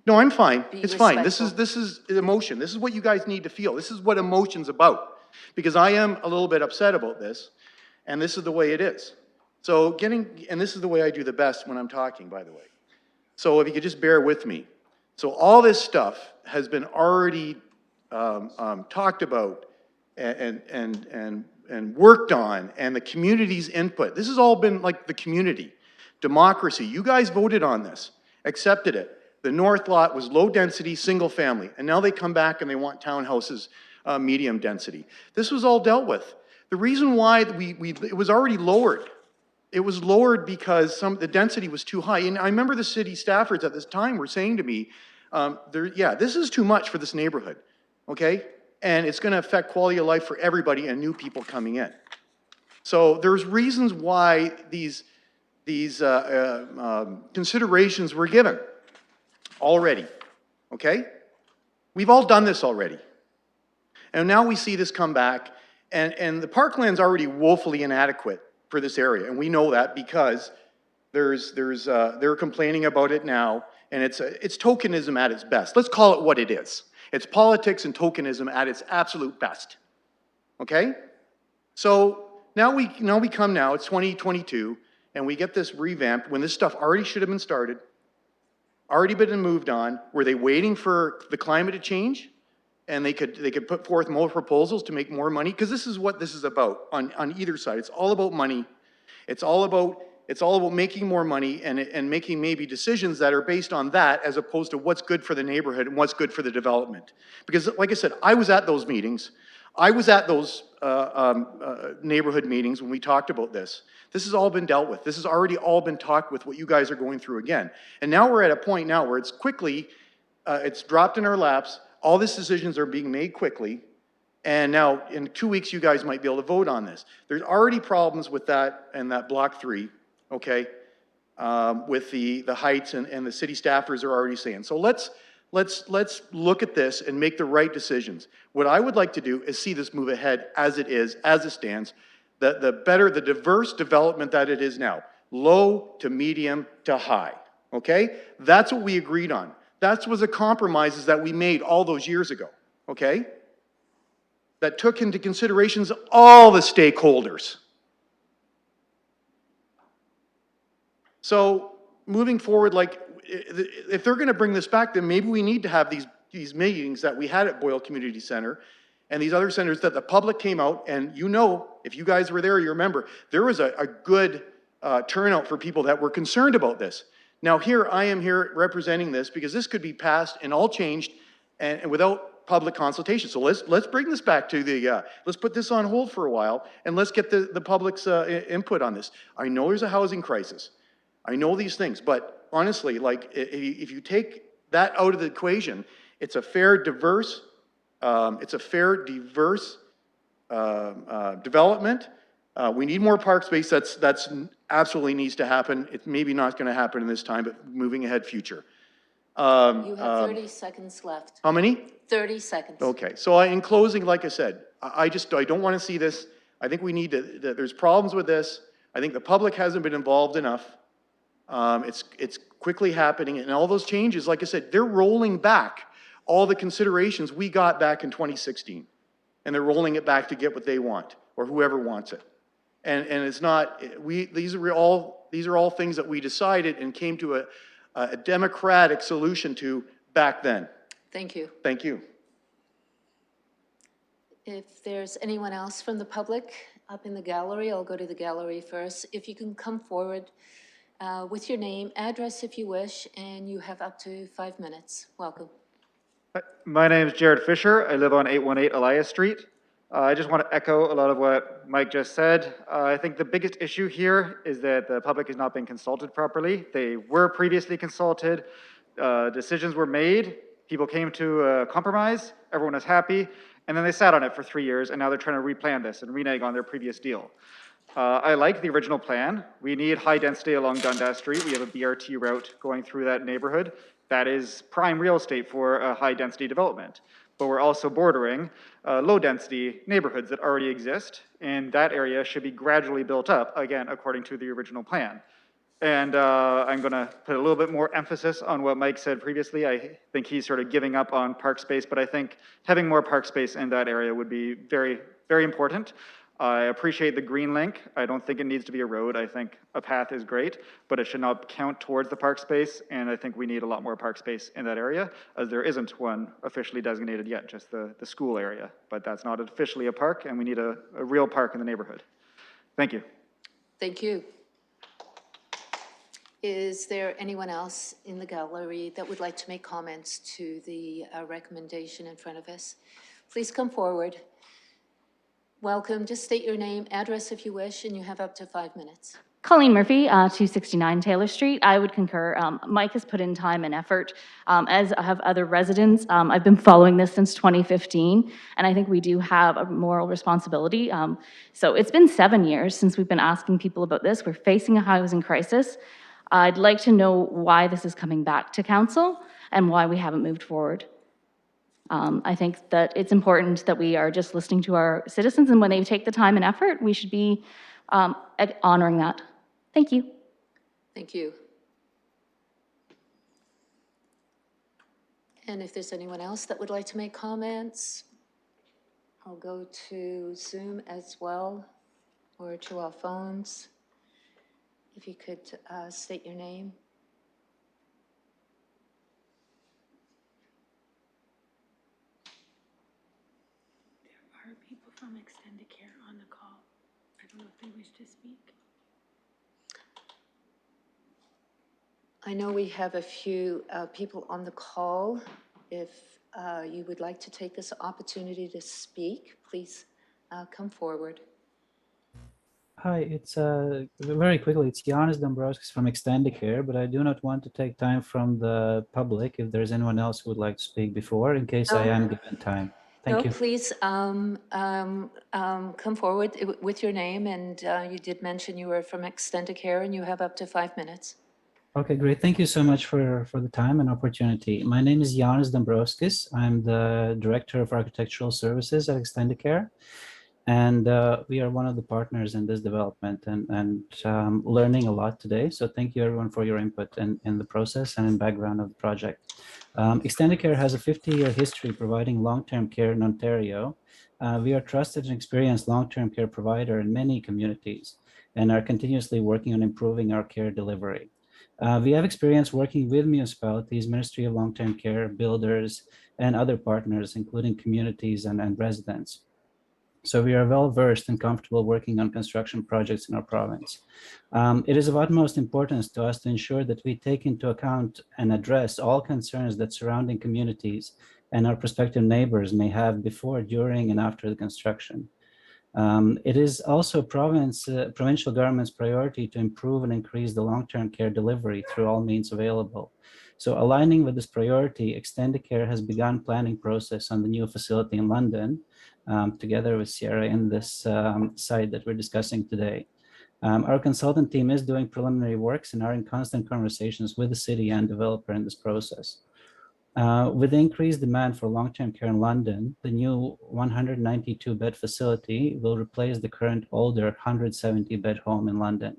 No, I'm fine. Be It's fine. This respectful. is emotion. This is what you guys need to feel. This is what emotion's about. Because I am a little bit upset about this, and this is the way it is. So and this is the way I do the best when I'm talking, by the way. So if you could just bear with me. So all this stuff has been already talked about and worked on, and the community's input. This has all been like the community. Democracy. You guys voted on this, accepted it. The north lot was low density, single family, and now they come back and they want townhouses, medium density. This was all dealt with. The reason why it was already lowered. It was lowered because the density was too high. And I remember the city staffers at this time were saying to me, yeah, this is too much for this neighborhood, okay? And it's gonna affect quality of life for everybody and new people coming in. So there's reasons why these considerations were given already, okay? We've all done this already. And now we see this come back, and the parkland's already woefully inadequate for this area, and we know that because they're complaining about it now, and it's tokenism at its best. Let's call it what it is. It's politics and tokenism at its absolute best. Okay? So now we come now, it's 2022, and we get this revamped when this stuff already should have been started, already been moved on. Were they waiting for the climate to change? And they could put forth more proposals to make more money, because this is what this is about on either side. It's all about money. It's all about making more money and making maybe decisions that are based on that, as opposed to what's good for the neighborhood and what's good for the development. Because like I said, I was at those meetings. I was at those neighborhood meetings when we talked about this. This has all been dealt with. This has already all been talked with, what you guys are going through again. And now we're at a point now where it's quickly, it's dropped in our laps. All these decisions are being made quickly, and now in 2 weeks you guys might be able to vote on this. There's already problems with that and that block 3, okay, with the heights, and the city staffers are already saying. So let's look at this and make the right decisions. What I would like to do is see this move ahead as it is, as it stands, the diverse development that it is now, low to medium to high, okay? That's what we agreed on. That was the compromises that we made all those years ago, okay? That took into considerations all the stakeholders. So moving forward, like, if they're gonna bring this back, then maybe we need to have these meetings that we had at Boyle Community Center and these other centers that the public came out, and you know, if you guys were there, you remember, there was a good turnout for people that were concerned about this. Now here, I am here representing this because this could be passed and all changed and without public consultation. So let's bring this back to the, let's put this on hold for a while and let's get the public's input on this. I know there's a housing crisis. I know these things, but honestly, like if you take that out of the equation, it's a fair, diverse development. We need more park space. That's absolutely needs to happen. It's maybe not going to happen in this time, but moving ahead, future. You have 30 seconds left. How many? 30 seconds. Okay, so in closing, like I said, I don't want to see this. I think we need to, there's problems with this. I think the public hasn't been involved enough. It's quickly happening, and all those changes, like I said, they're rolling back all the considerations we got back in 2016, and they're rolling it back to get what they want, or whoever wants it. And it's not, these are all things that we decided and came to a democratic solution to back then. Thank you. Thank you. If there's anyone else from the public up in the gallery, I'll go to the gallery first. If you can come forward with your name, address if you wish, and you have up to 5 minutes. Welcome. My name is Jared Fisher. I live on 818 Elias Street. I just want to echo a lot of what Mike just said. I think the biggest issue here is that the public has not been consulted properly. They were previously consulted, decisions were made, people came to a compromise, everyone is happy, and then they sat on it for 3 years, and now they're trying to replan this and renege on their previous deal. I like the original plan. We need high density along Dundas Street. We have a BRT route going through that neighborhood. That is prime real estate for a high density development. But we're also bordering low density neighborhoods that already exist, and that area should be gradually built up, again, according to the original plan. And I'm gonna put a little bit more emphasis on what Mike said previously. I think he's sort of giving up on park space, but I think having more park space in that area would be very, very important. I appreciate the green link. I don't think it needs to be a road. I think a path is great, but it should not count towards the park space. And I think we need a lot more park space in that area, as there isn't one officially designated yet, just the school area. But that's not officially a park, and we need a real park in the neighborhood. Thank you. Thank you. Is there anyone else in the gallery that would like to make comments to the recommendation in front of us? Please come forward. Welcome. Just state your name, address if you wish, and you have up to 5 minutes. Colleen Murphy, 269 Taylor Street. I would concur. Mike has put in time and effort, as have other residents. I've been following this since 2015, and I think we do have a moral responsibility. So it's been 7 years since we've been asking people about this. We're facing a housing crisis. I'd like to know why this is coming back to council and why we haven't moved forward. I think that it's important that we are just listening to our citizens, and when they take the time and effort, we should be honoring that. Thank you. Thank you. And if there's anyone else that would like to make comments, I'll go to Zoom as well, or to our phones. If you could state your name. Are people from Extended Care on the call? I don't know if they wish to speak. I know we have a few people on the call. If you would like to take this opportunity to speak, please come forward. Hi, it's very quickly, it's Giannis Dombrovskis from Extendicare, but I do not want to take time from the public if there's anyone else who would like to speak before, in case I am given time. Thank you. No, please come forward with your name, and you did mention you were from Extendicare, and you have up to 5 minutes. Okay, great. Thank you so much for the time and opportunity. My name is Giannis Dombrovskis. I'm the Director of Architectural Services at Extendicare. And we are one of the partners in this development and learning a lot today. So thank you everyone for your input in the process and in background of the project. Extendicare has a 50-year history providing long-term care in Ontario. We are a trusted and experienced long-term care provider in many communities and are continuously working on improving our care delivery. We have experience working with municipalities, Ministry of Long-Term Care, builders, and other partners, including communities and residents. So we are well versed and comfortable working on construction projects in our province. It is of utmost importance to us to ensure that we take into account and address all concerns that surrounding communities and our prospective neighbors may have before, during, and after the construction. It is also provincial government's priority to improve and increase the long-term care delivery through all means available. So aligning with this priority, Extendicare has begun planning process on the new facility in London, together with Sierra in this site that we're discussing today. Our consultant team is doing preliminary works and are in constant conversations with the city and developer in this process. With the increased demand for long-term care in London, the new 192-bed facility will replace the current older 170-bed home in London.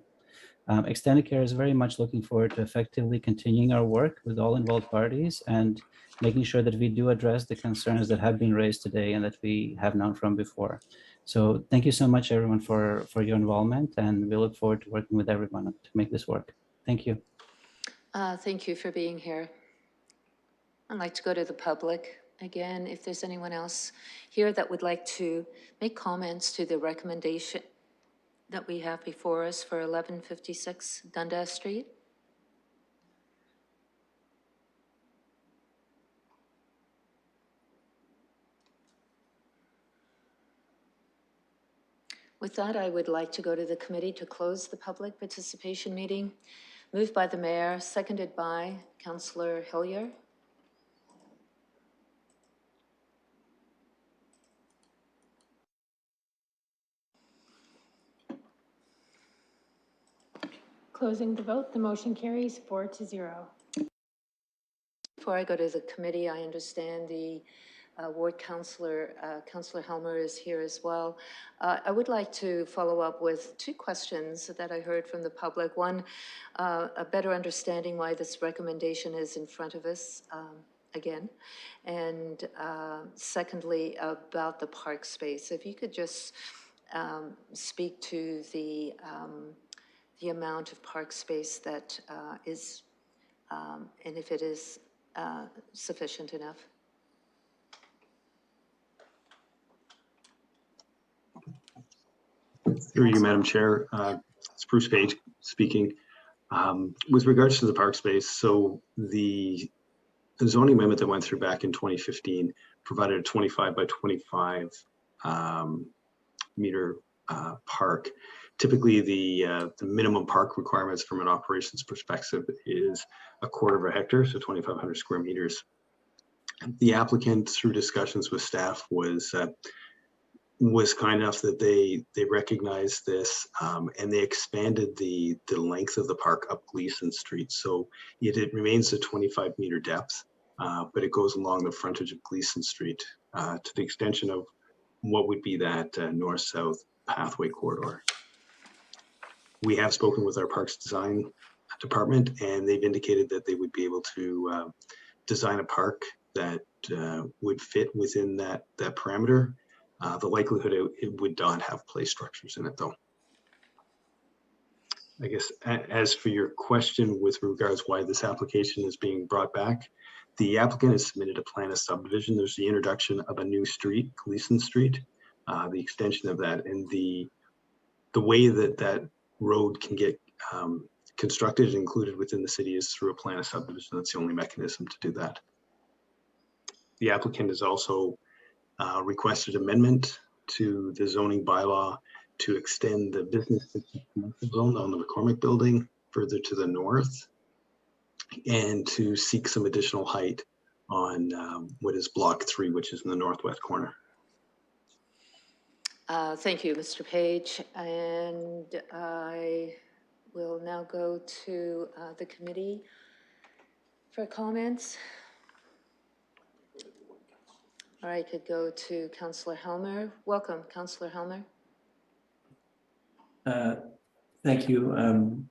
Extendicare is very much looking forward to effectively continuing our work with all involved parties and making sure that we do address the concerns that have been raised today and that we have known from before. So thank you so much, everyone, for your involvement, and we look forward to working with everyone to make this work. Thank you. Thank you for being here. I'd like to go to the public again. If there's anyone else here that would like to make comments to the recommendation that we have before us for 1156 Dundas Street. With that, I would like to go to the committee to close the public participation meeting. Moved by the mayor, seconded by Councillor Hillier. Closing the vote, the motion carries 4-0. Before I go to the committee, I understand the ward councillor, Councillor Helmer is here as well. I would like to follow up with two questions that I heard from the public. One, a better understanding why this recommendation is in front of us again. And secondly, about the park space. If you could just speak to the amount of park space that is, and if it is sufficient enough. Through you, Madam Chair, it's Bruce Page speaking. With regards to the park space, so the zoning amendment that went through back in 2015 provided a 25 by 25 meter park. Typically, the minimum park requirements from an operations perspective is 1/4 hectare, so 2,500 square meters. The applicant, through discussions with staff, was kind enough that they recognized this and they expanded the length of the park up Gleason Street. So it remains a 25-meter depth, but it goes along the frontage of Gleason Street to the extension of what would be that north-south pathway corridor. We have spoken with our Parks Design Department, and they've indicated that they would be able to design a park that would fit within that parameter. The likelihood it would not have play structures in it, though. I guess as for your question with regards why this application is being brought back, the applicant has submitted a plan of subdivision. There's the introduction of a new street, Gleason Street, the extension of that, and the way that road can get constructed and included within the city is through a plan of subdivision. That's the only mechanism to do that. The applicant has also requested amendment to the zoning bylaw to extend the business zone on the McCormick building further to the north and to seek some additional height on what is block 3, which is in the northwest corner. Thank you, Mr. Page. And I will now go to the committee for comments. All right, could go to Councillor Helmer. Welcome, Councillor Helmer. Thank you.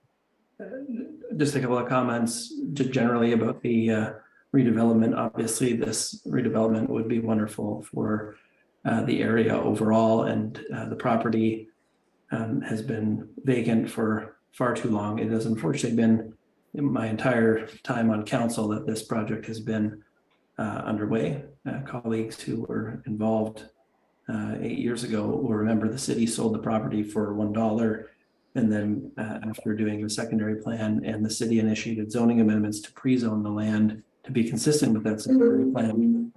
Just a couple of comments generally about the redevelopment. Obviously, this redevelopment would be wonderful for the area overall, and the property has been vacant for far too long. It has unfortunately been in my entire time on council that this project has been underway. Colleagues who were involved 8 years ago will remember the city sold the property for $1, and then after doing a secondary plan, and the city initiated zoning amendments to pre-zone the land to be consistent with that secondary plan.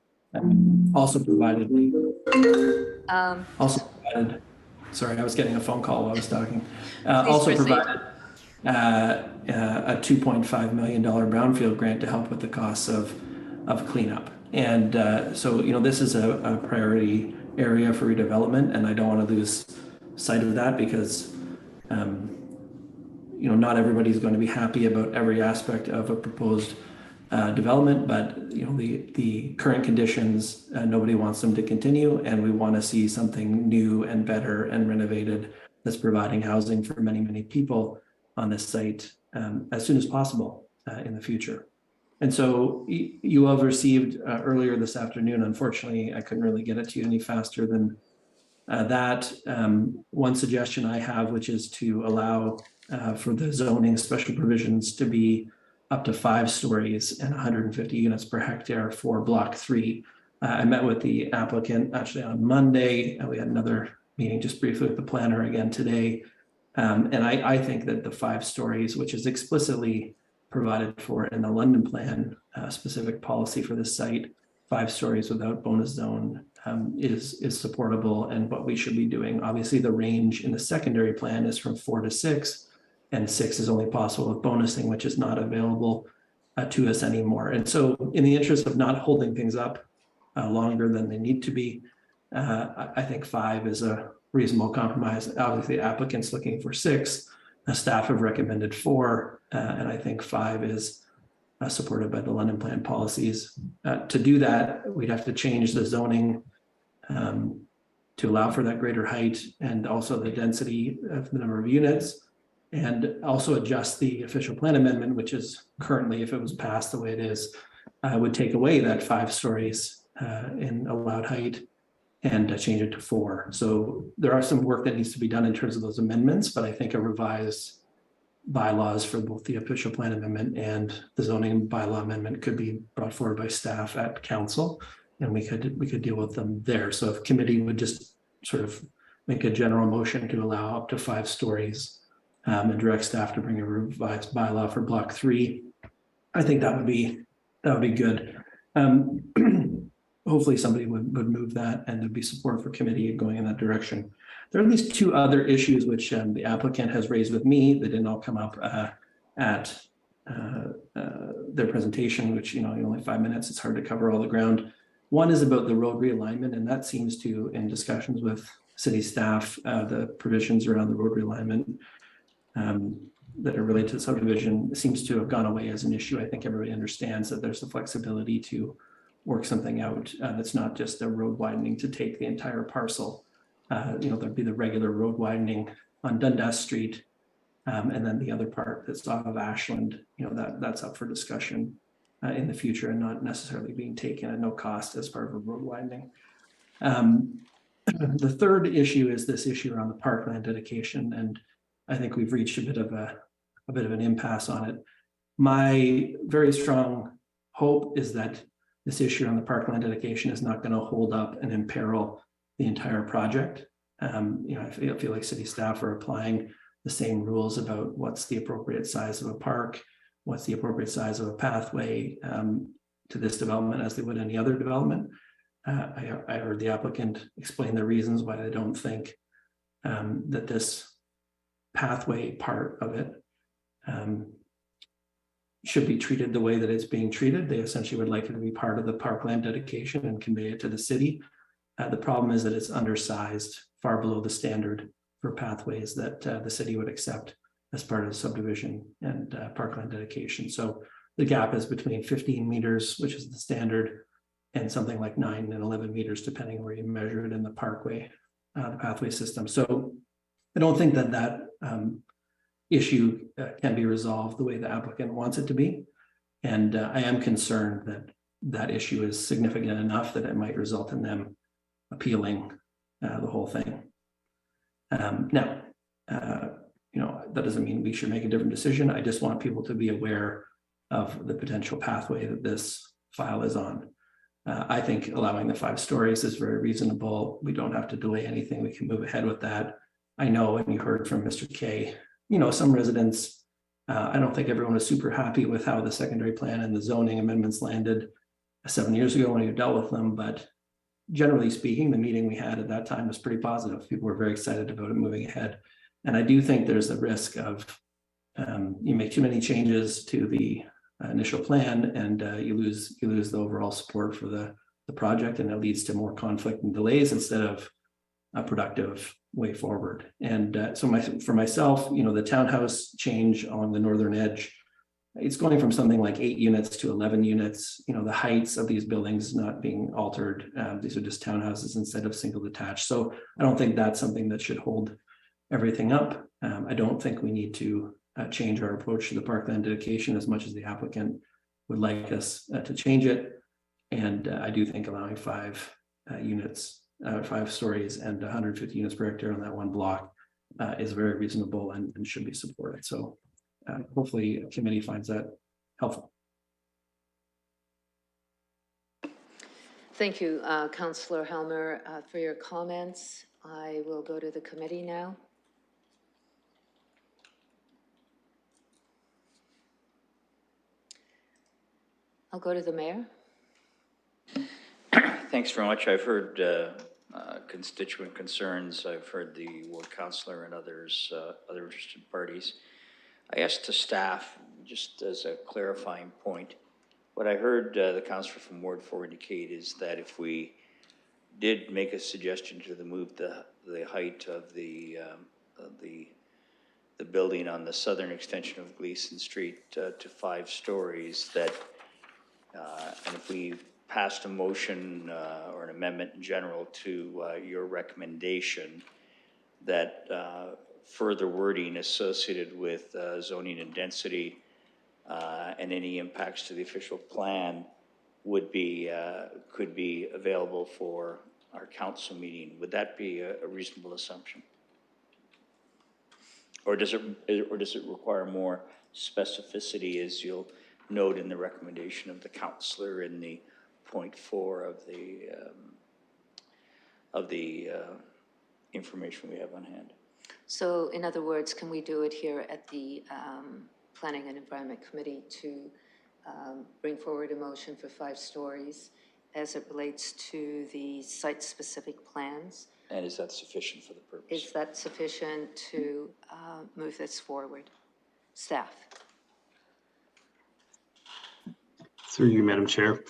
Also provided, Um, sorry, I was getting a phone call while I was talking. Please Also proceed. provided a $2.5 million brownfield grant to help with the costs of cleanup. And so, you know, this is a priority area for redevelopment, and I don't want to lose sight of that because, you know, not everybody's going to be happy about every aspect of a proposed development, but you know, the current conditions, nobody wants them to continue, and we want to see something new and better and renovated that's providing housing for many, many people on this site as soon as possible in the future. And so you have received earlier this afternoon, unfortunately, I couldn't really get it to you any faster than that. One suggestion I have, which is to allow for the zoning special provisions to be up to 5 stories and 150 units per hectare for block 3. I met with the applicant actually on Monday, and we had another meeting just briefly with the planner again today. And I think that the 5 stories, which is explicitly provided for in the London plan, specific policy for this site, 5 stories without bonus zone is supportable and what we should be doing. Obviously, the range in the secondary plan is from 4 to 6, and 6 is only possible with bonusing, which is not available to us anymore. And so in the interest of not holding things up longer than they need to be, I think 5 is a reasonable compromise. Obviously, the applicant's looking for 6. Staff have recommended 4, and I think 5 is supported by the London plan policies. To do that, we'd have to change the zoning to allow for that greater height and also the density of the number of units, and also adjust the official plan amendment, which is currently, if it was passed the way it is, would take away that 5 stories in allowed height and change it to 4. So there are some work that needs to be done in terms of those amendments, but I think a revised bylaws for both the official plan amendment and the zoning bylaw amendment could be brought forward by staff at council, and we could deal with them there. So if committee would just sort of make a general motion to allow up to 5 stories and direct staff to bring a revised bylaw for block 3, I think that would be good. Hopefully somebody would move that, and there'd be support for committee going in that direction. There are at least 2 other issues which the applicant has raised with me. They didn't all come up at their presentation, which, you know, in only 5 minutes, it's hard to cover all the ground. One is about the road realignment, and that seems to, in discussions with city staff, the provisions around the road realignment that are related to the subdivision seems to have gone away as an issue. I think everybody understands that there's the flexibility to work something out that's not just a road widening to take the entire parcel. You know, there'd be the regular road widening on Dundas Street, and then the other part that's off of Ashland, you know, that's up for discussion in the future and not necessarily being taken at no cost as part of a road widening. The third issue is this issue around the parkland dedication, and I think we've reached a bit of an impasse on it. My very strong hope is that this issue on the parkland dedication is not going to hold up and imperil the entire project. You know, I feel like city staff are applying the same rules about what's the appropriate size of a park, what's the appropriate size of a pathway to this development as they would any other development. I heard the applicant explain the reasons why they don't think that this pathway part of it should be treated the way that it's being treated. They essentially would like it to be part of the parkland dedication and convey it to the city. The problem is that it's undersized, far below the standard for pathways that the city would accept as part of the subdivision and parkland dedication. So the gap is between 15 meters, which is the standard, and something like 9 and 11 meters, depending where you measure it in the parkway, the pathway system. So I don't think that issue can be resolved the way the applicant wants it to be. And I am concerned that that issue is significant enough that it might result in them appealing the whole thing. Now, you know, that doesn't mean we should make a different decision. I just want people to be aware of the potential pathway that this file is on. I think allowing the 5 stories is very reasonable. We don't have to delay anything. We can move ahead with that. I know, and you heard from Mr. Kay, you know, some residents, I don't think everyone is super happy with how the secondary plan and the zoning amendments landed, 7 years ago when we dealt with them, but generally speaking, the meeting we had at that time was pretty positive. People were very excited about it moving ahead. And I do think there's a risk of you make too many changes to the initial plan and you lose the overall support for the project, and it leads to more conflict and delays instead of a productive way forward. And for myself, the townhouse change on the northern edge, it's going from something like 8 units to 11 units. The heights of these buildings not being altered. These are just townhouses instead of single detached. So I don't think that's something that should hold everything up. I don't think we need to change our approach to the parkland dedication as much as the applicant would like us to change it. And I do think allowing 5 units, 5 stories and 150 units per hectare on that one block is very reasonable and should be supported. So hopefully a committee finds that helpful. Thank you, Councillor Helmer, for your comments. I will go to the committee now. I'll go to the mayor. Thanks very much. I've heard constituent concerns. I've heard the ward councillor and others, other interested parties. I asked the staff, just as a clarifying point, what I heard the councillor from Ward 4 indicate is that if we did make a suggestion to move the height of the building on the southern extension of Gleason Street to 5 stories, that and if we passed a motion or an amendment in general to your recommendation, that further wording associated with zoning and density and any impacts to the official plan would be could be available for our council meeting. Would that be a reasonable assumption? Or does it require more specificity, as you'll note in the recommendation of the councillor in the point 4 of the information we have on hand? So in other words, can we do it here at the Planning and Environment Committee to bring forward a motion for 5 stories as it relates to the site-specific plans? And is that sufficient for the purpose? Is that sufficient to move this forward? Staff? Through you, Madam Chair.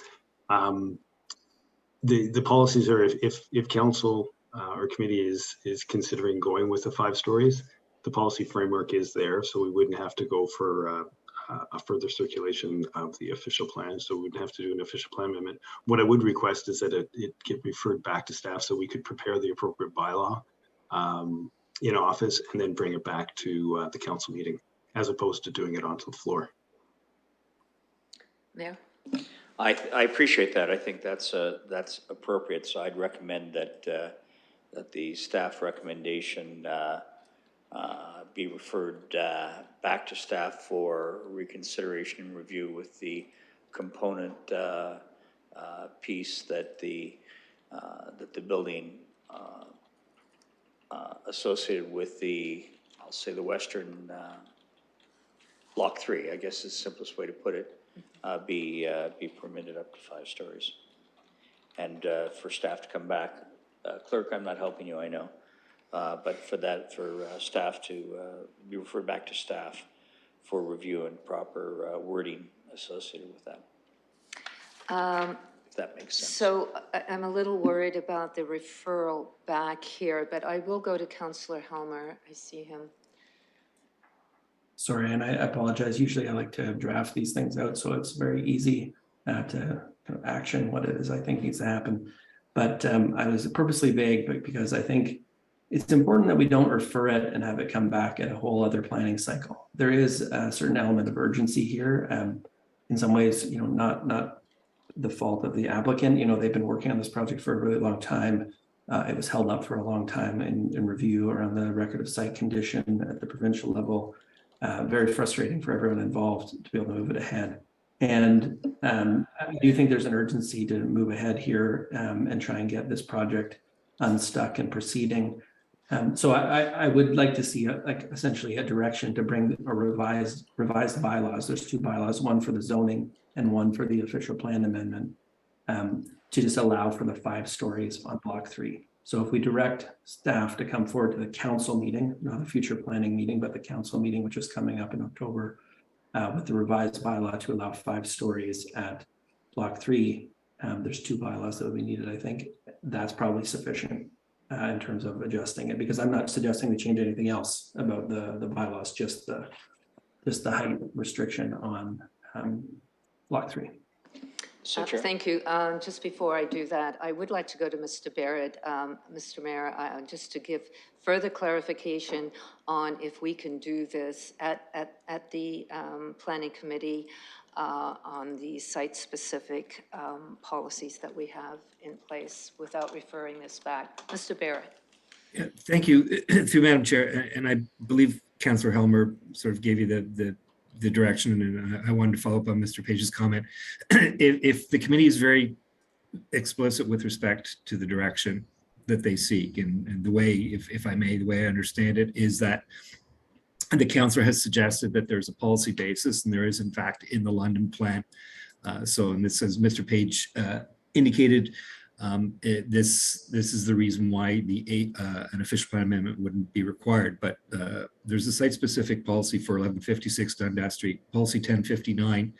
The policies are if council or committee is considering going with the 5 stories, the policy framework is there, so we wouldn't have to go for a further circulation of the official plan. So we wouldn't have to do an official plan amendment. What I would request is that it get referred back to staff so we could prepare the appropriate bylaw in office and then bring it back to the council meeting, as opposed to doing it onto the floor. Mayor? I appreciate that. I think that's appropriate. So I'd recommend that that the staff recommendation be referred back to staff for reconsideration and review with the component piece that the building associated with the, I'll say the western block 3, I guess is the simplest way to put it, be permitted up to 5 stories. And for staff to come back, clerk, I'm not helping you, I know, but for staff to be referred back to staff for review and proper wording associated with that. If that makes sense. So I'm a little worried about the referral back here, but I will go to Councillor Helmer. I see him. Sorry, and I apologize. Usually I like to draft these things out so it's very easy to kind of action what it is I think needs to happen. But I was purposely vague because I think it's important that we don't refer it and have it come back at a whole other planning cycle. There is a certain element of urgency here. In some ways, not the fault of the applicant. They've been working on this project for a really long time. It was held up for a long time in review around the record of site condition at the provincial level. Very frustrating for everyone involved to be able to move it ahead. And I do think there's an urgency to move ahead here and try and get this project unstuck and proceeding. So I would like to see essentially a direction to bring a revised bylaws. There's 2 bylaws, one for the zoning and one for the official plan amendment. to just allow for the 5 stories on block 3. So if we direct staff to come forward to the council meeting, not a future planning meeting, but the council meeting, which is coming up in October, with the revised bylaw to allow 5 stories at block 3, there's 2 bylaws that would be needed, I think. That's probably sufficient in terms of adjusting it, because I'm not suggesting we change anything else about the bylaws, just the height restriction on block 3. Thank you. Just before I do that, I would like to go to Mr. Barrett. Mr. Mayor, just to give further clarification on if we can do this at the Planning Committee on the site-specific policies that we have in place without referring this back. Mr. Barrett. Yeah, thank you, through Madam Chair, and I believe Councillor Helmer sort of gave you the direction, and I wanted to follow up on Mr. Page's comment. If the committee is very explicit with respect to the direction that they seek, and the way, if I may, the way I understand it is that the councillor has suggested that there's a policy basis, and there is in fact in the London plan. And this, as Mr. Page indicated, this is the reason why an official plan amendment wouldn't be required. But there's a site-specific policy for 1156 Dundas Street. Policy 1059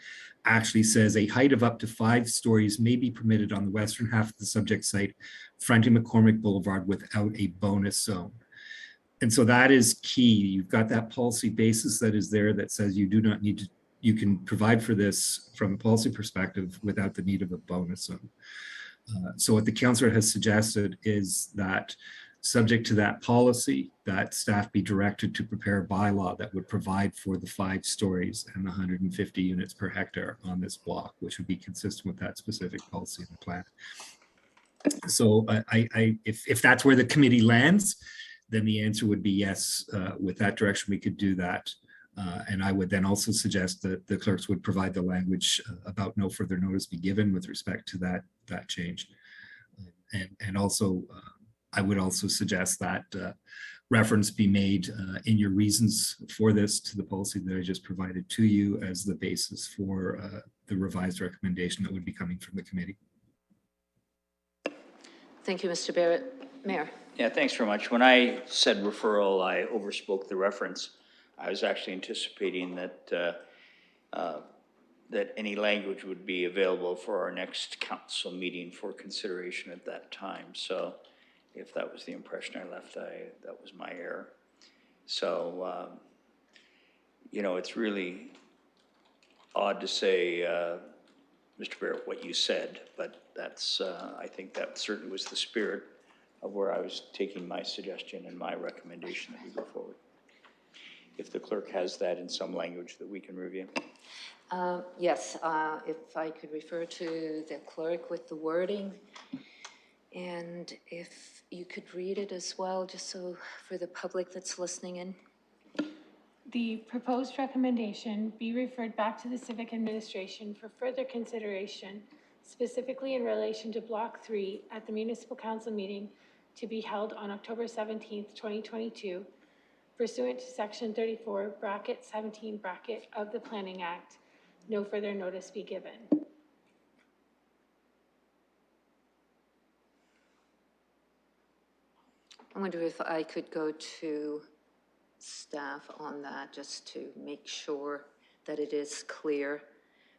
actually says a height of up to 5 stories may be permitted on the western half of the subject site fronting McCormick Boulevard without a bonus zone. And so that is key. You've got that policy basis that is there that says you do not need to, you can provide for this from a policy perspective without the need of a bonus zone. So what the councillor has suggested is that, subject to that policy, that staff be directed to prepare a bylaw that would provide for the 5 stories and the 150 units per hectare on this block, which would be consistent with that specific policy in the plan. So if that's where the committee lands, then the answer would be yes. With that direction, we could do that. And I would then also suggest that the clerks would provide the language about no further notice be given with respect to that change. And also, I would also suggest that reference be made in your reasons for this to the policy that I just provided to you as the basis for the revised recommendation that would be coming from the committee. Thank you, Mr. Barrett. Mayor. Yeah, thanks very much. When I said referral, I overspoke the reference. I was actually anticipating that that any language would be available for our next council meeting for consideration at that time. So if that was the impression I left, that was my error. So, you know, it's really odd to say, Mr. Barrett, what you said, but that's, I think that certainly was the spirit of where I was taking my suggestion and my recommendation that we go forward. If the clerk has that in some language that we can review. Yes, if I could refer to the clerk with the wording, and if you could read it as well, just so for the public that's listening in. The proposed recommendation be referred back to the Civic Administration for further consideration, specifically in relation to Block 3 at the Municipal Council meeting to be held on October 17th, 2022, pursuant to Section 34, bracket 17, bracket of the Planning Act. No further notice be given. I wonder if I could go to staff on that, just to make sure that it is clear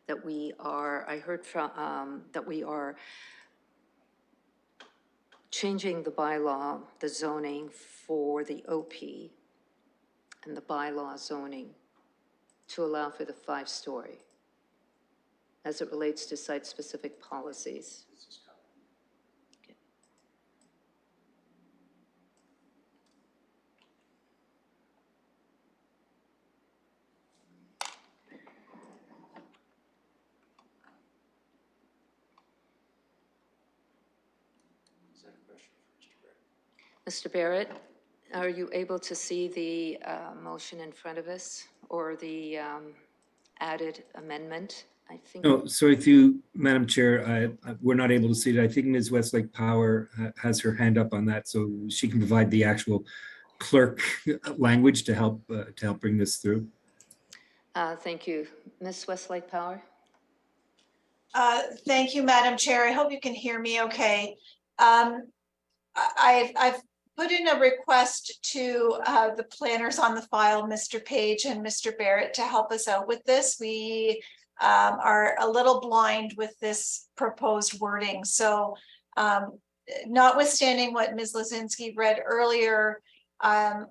that we are, I heard from, that we are changing the bylaw, the zoning for the OP and the bylaw zoning to allow for the 5-story as it relates to site-specific policies. Okay. Is that a question for Mr. Barrett? Mr. Barrett, are you able to see the motion in front of us, or the added amendment? I think. No, sorry, through Madam Chair, we're not able to see it. I think Ms. Westlake Power has her hand up on that, so she can provide the actual clerk language to help bring this through. Thank you. Ms. Westlake Power? Thank you, Madam Chair. I hope you can hear me okay. I've put in a request to the planners on the file, Mr. Page and Mr. Barrett, to help us out with this. We are a little blind with this proposed wording. So notwithstanding what Ms. Lozinski read earlier,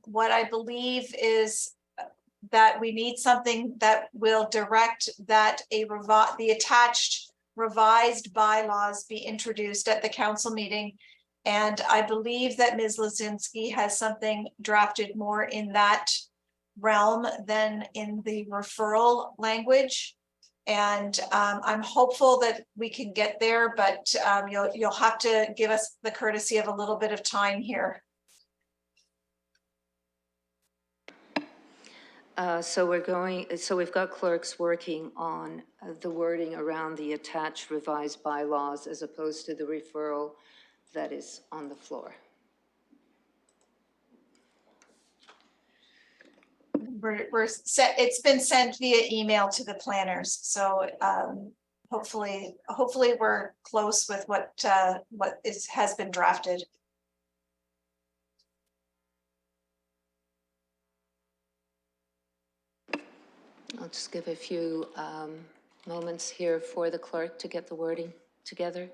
what I believe is that we need something that will direct that the attached revised bylaws be introduced at the council meeting. And I believe that Ms. Lozinski has something drafted more in that realm than in the referral language. And I'm hopeful that we can get there, but you'll have to give us the courtesy of a little bit of time here. So we've got clerks working on the wording around the attached revised bylaws as opposed to the referral that is on the floor. We're set. It's been sent via email to the planners. So hopefully we're close with what has been drafted. I'll just give a few moments here for the clerk to get the wording together.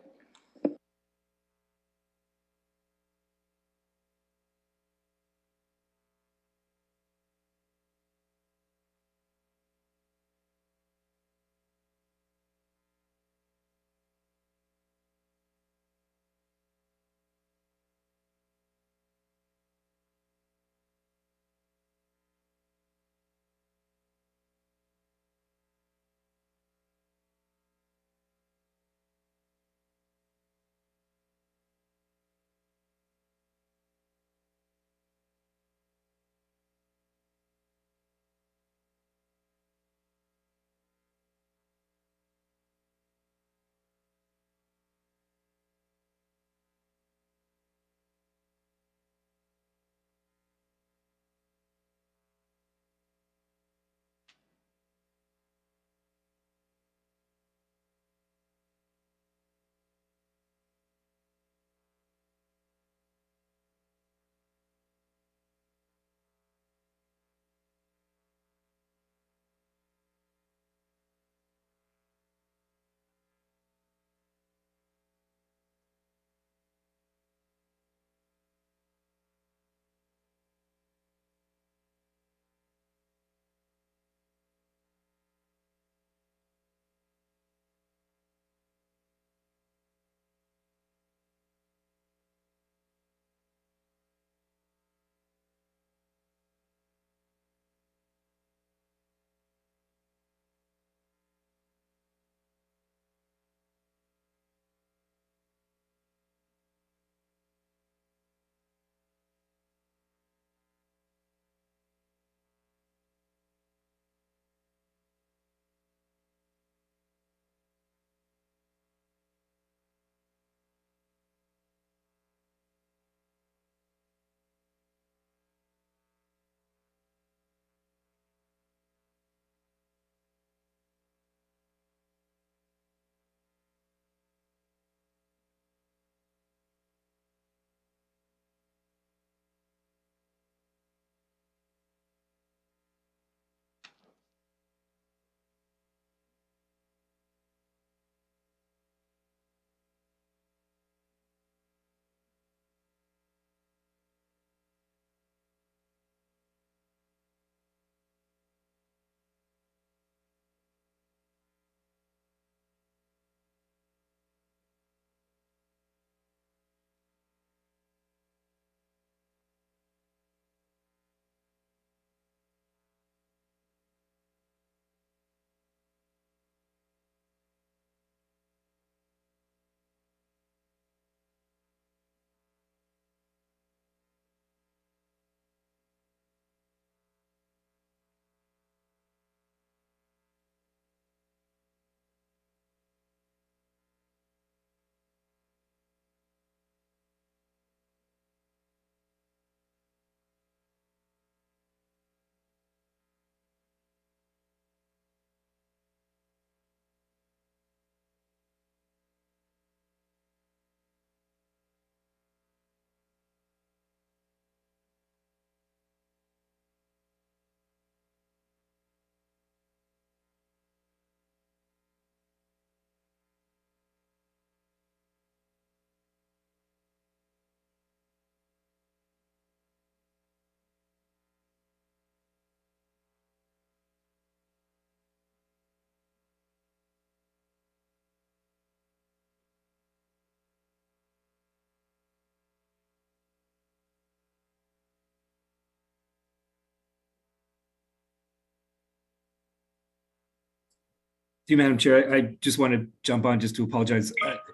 you, Madam Chair. I just want to jump on just to apologize.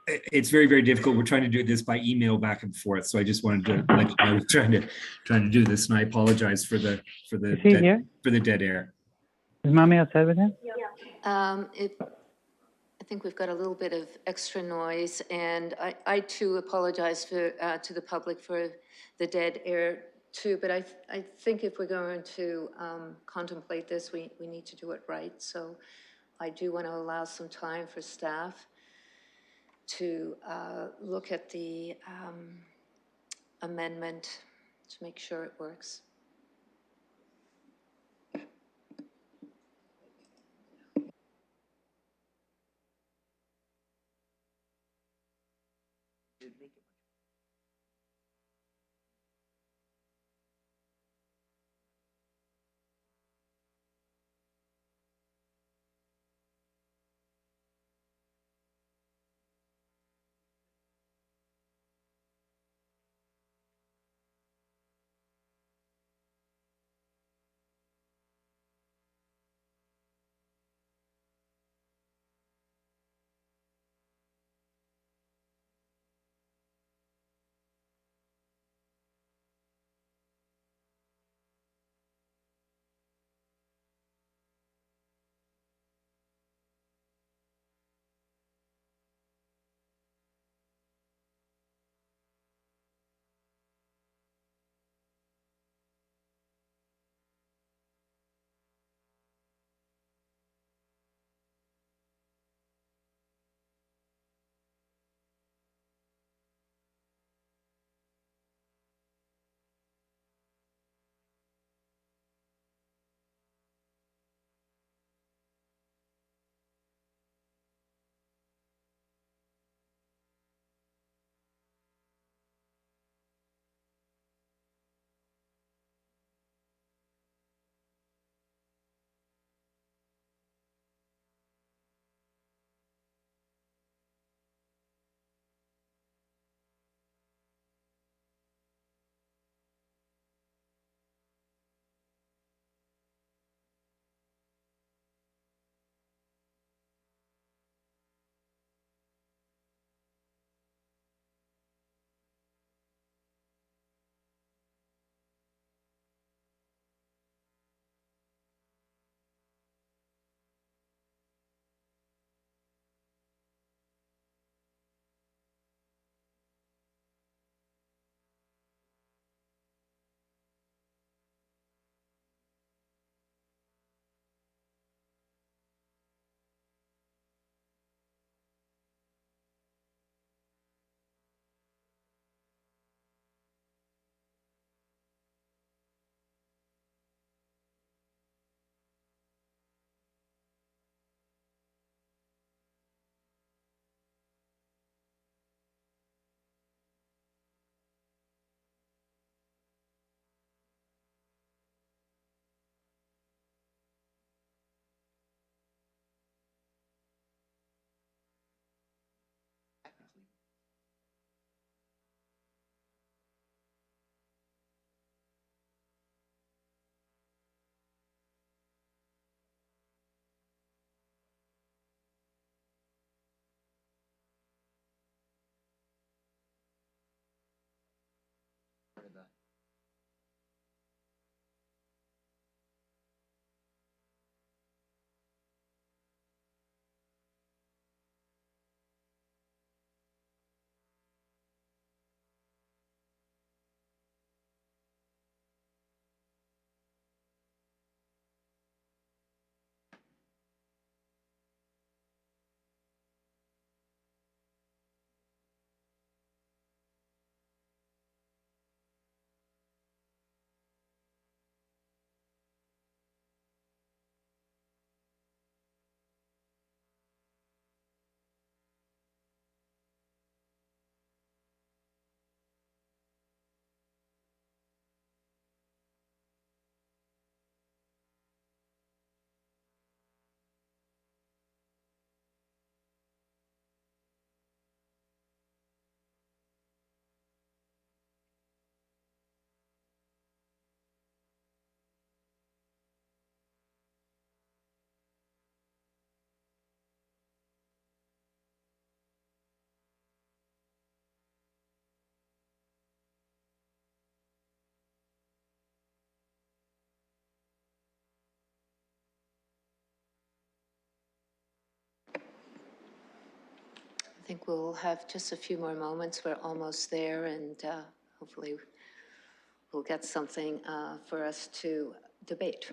It's very, very difficult. We're trying to do this by email back and forth. So I just wanted to let you know we're trying to do this, and I apologize for the Is he here? dead air. Is mommy outside with him? I think we've got a little bit of extra noise, and I too apologize for, to the public for the dead air too, but I think if we're going to contemplate this, we need to do it right. So I do want to allow some time for staff to look at the amendment to make sure it works. think we'll have just a few more moments. We're almost there, and hopefully we'll get something for us to debate.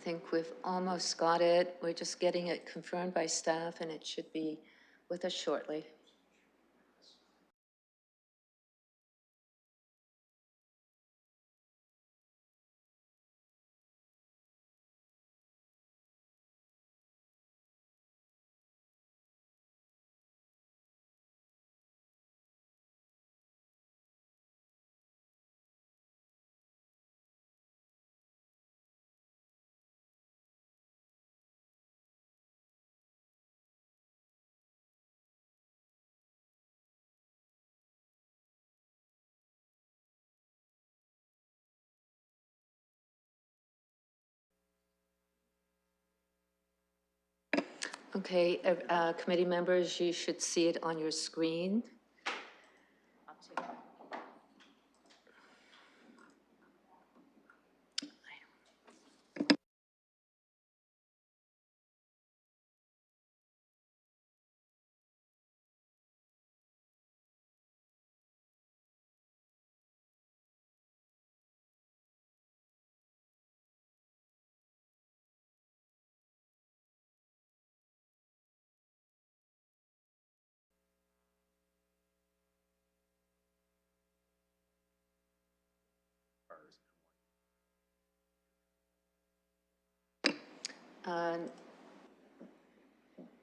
think we've almost got it. We're just getting it confirmed by staff, and it should be with us shortly. Okay, committee members, you should see it on your screen.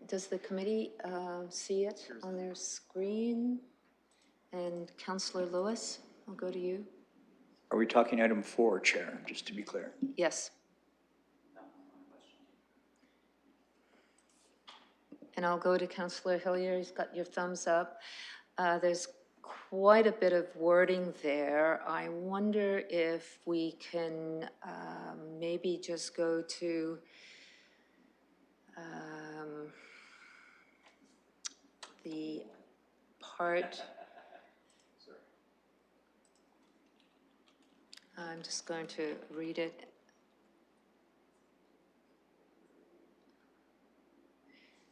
Does the committee see it on their screen? And Councillor Lewis, I'll go to you. Are we talking item 4, Chair, just to be clear? Yes. And I'll go to Councillor Hillier. He's got your thumbs up. There's quite a bit of wording there. I wonder if we can maybe just go to the part. I'm just going to read it.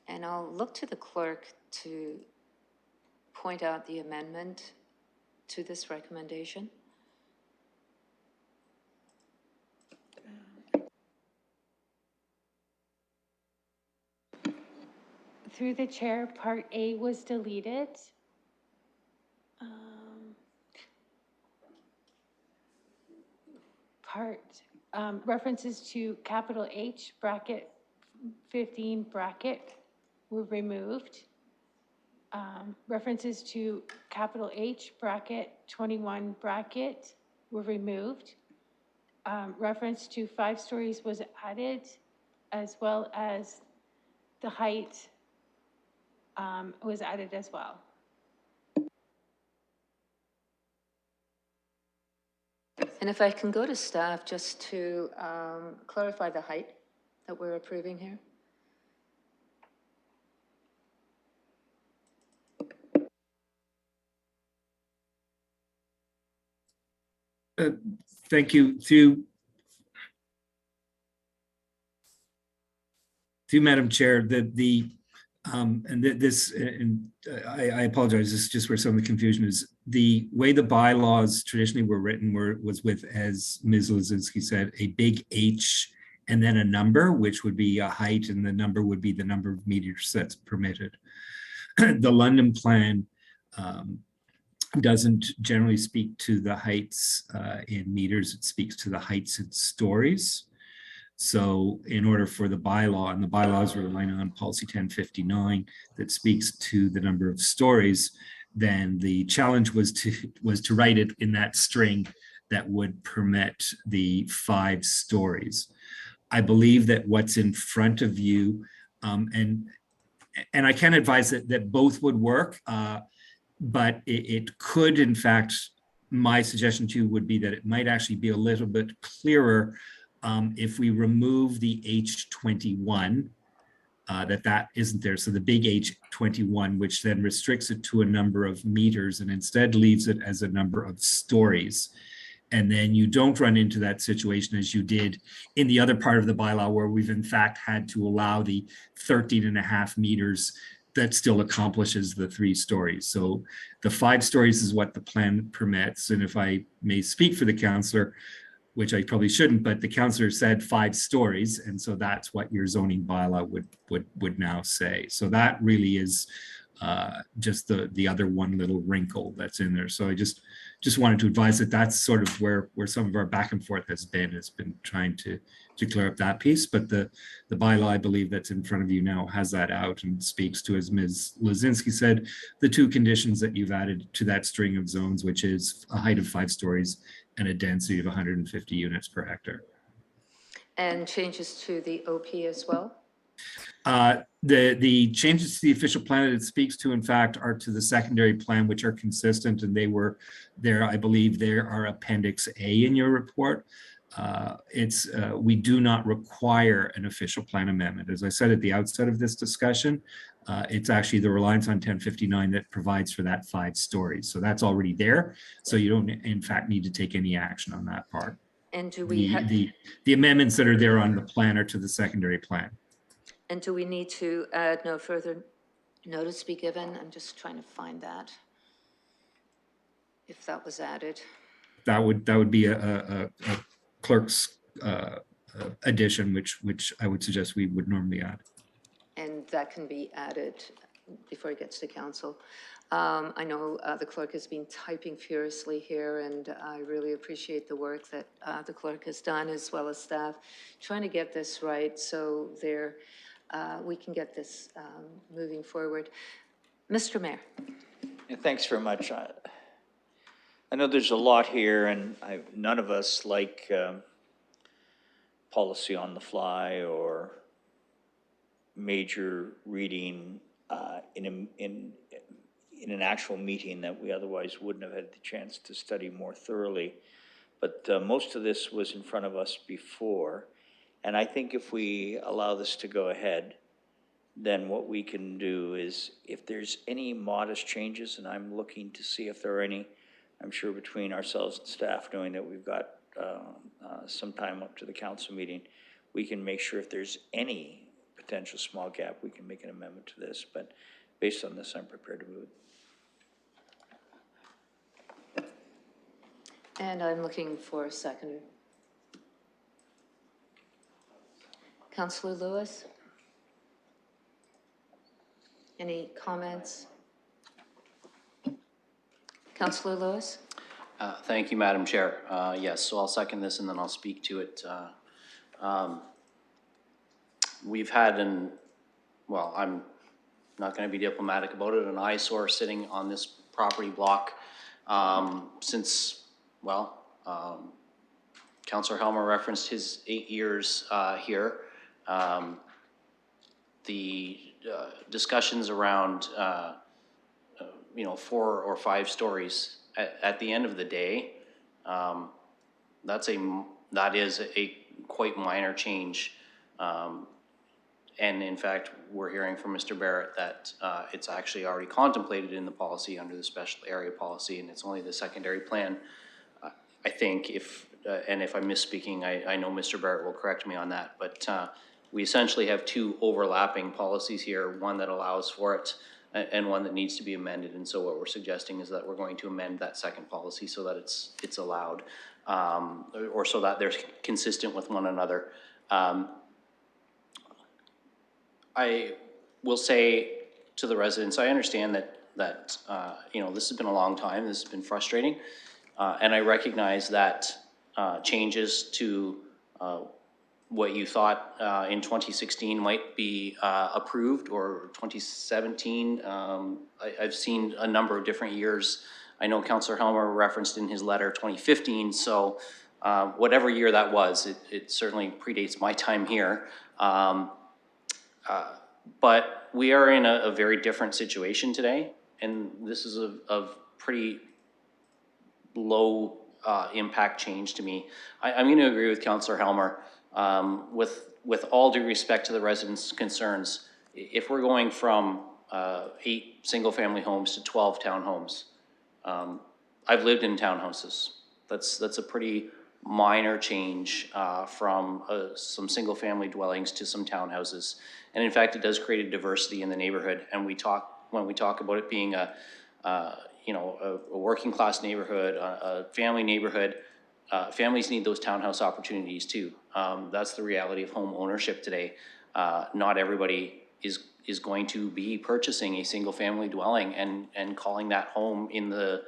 And I'll look to the clerk to point out the amendment to this recommendation. Through the chair, Part A was deleted. References to capital H bracket 15 bracket were removed. References to capital H bracket 21 bracket were removed. Reference to 5 stories was added, as well as the height was added as well. And if I can go to staff just to clarify the height that we're approving here. Thank you. Through Madam Chair, I apologize, this is just where some of the confusion is. The way the bylaws traditionally were written was with, as Ms. Lozinski said, a big H and then a number, which would be a height, and the number would be the number of meters that's permitted. The London plan doesn't generally speak to the heights in meters, it speaks to the heights in stories. So in order for the bylaw, and the bylaws are relying on policy 1059 that speaks to the number of stories, then the challenge was to write it in that string that would permit the 5 stories. I believe that what's in front of you, and I can advise that both would work, but it could, in fact, my suggestion to you would be that it might actually be a little bit clearer if we remove the H21, that isn't there. So the big H21, which then restricts it to a number of meters and instead leaves it as a number of stories. And then you don't run into that situation as you did in the other part of the bylaw, where we've in fact had to allow the 13.5 meters that still accomplishes the 3 stories. So the 5 stories is what the plan permits. And if I may speak for the councillor, which I probably shouldn't, but the counselor said 5 stories. And so that's what your zoning bylaw would now say. So that really is just the other one little wrinkle that's in there. So I just wanted to advise that that's sort of where some of our back and forth has been trying to clear up that piece. But the bylaw, I believe, that's in front of you now has that out and speaks to, as Ms. Lozinski said, the 2 conditions that you've added to that string of zones, which is a height of 5 stories and a density of 150 units per hectare. And changes to the OP as well? The changes to the official plan that it speaks to, in fact, are to the secondary plan, which are consistent, and they were there. I believe there are Appendix A in your report. We do not require an official plan amendment. As I said at the outset of this discussion, it's actually the reliance on 1059 that provides for that 5 stories. So that's already there. So you don't, in fact, need to take any action on that part. And do we the amendments that are there on the plan are to the secondary plan. And do we need to add no further notice be given? I'm just trying to find that. If that was added. That would be a clerk's addition, which I would suggest we would normally add. And that can be added before it gets to council. I know the clerk has been typing furiously here, and I really appreciate the work that the clerk has done, as well as staff, trying to get this right so we can get this moving forward. Mr. Mayor. Yeah, thanks very much. I know there's a lot here, and none of us like policy on the fly or major reading in an actual meeting that we otherwise wouldn't have had the chance to study more thoroughly. But most of this was in front of us before. And I think if we allow this to go ahead, then what we can do is, if there's any modest changes, and I'm looking to see if there are any, I'm sure between ourselves and staff, knowing that we've got some time up to the council meeting, we can make sure if there's any potential small gap, we can make an amendment to this. But based on this, I'm prepared to move it. And I'm looking for a seconder. Councillor Lewis? Any comments? Councillor Lewis? Thank you, Madam Chair. Yes, so I'll second this and then I'll speak to it. We've had I'm not going to be diplomatic about it, an eyesore sitting on this property block since, Councillor Helmer referenced his 8 years here. The discussions around 4 or 5 stories at the end of the day, that is a quite minor change. And in fact, we're hearing from Mr. Barrett that it's actually already contemplated in the policy under the special area policy, and it's only the secondary plan. I think if I'm misspeaking, I know Mr. Barrett will correct me on that, but we essentially have 2 overlapping policies here, one that allows for it and one that needs to be amended. And so what we're suggesting is that we're going to amend that second policy so that it's allowed, or so that they're consistent with one another. I will say to the residents, I understand that this has been a long time, this has been frustrating, and I recognize that changes to what you thought in 2016 might be approved, or 2017. I've seen a number of different years. I know Councillor Helmer referenced in his letter 2015, so whatever year that was, it certainly predates my time here. But we are in a very different situation today, and this is a pretty low impact change to me. I'm going to agree with Councillor Helmer. With all due respect to the residents' concerns, if we're going from 8 single-family homes to 12 townhomes, I've lived in townhouses. That's a pretty minor change from some single-family dwellings to some townhouses, and in fact, it does create a diversity in the neighborhood. And when we talk about it being a working-class neighborhood, a family neighborhood, families need those townhouse opportunities too. That's the reality of home ownership today. Not everybody is going to be purchasing a single family dwelling and calling that home in the,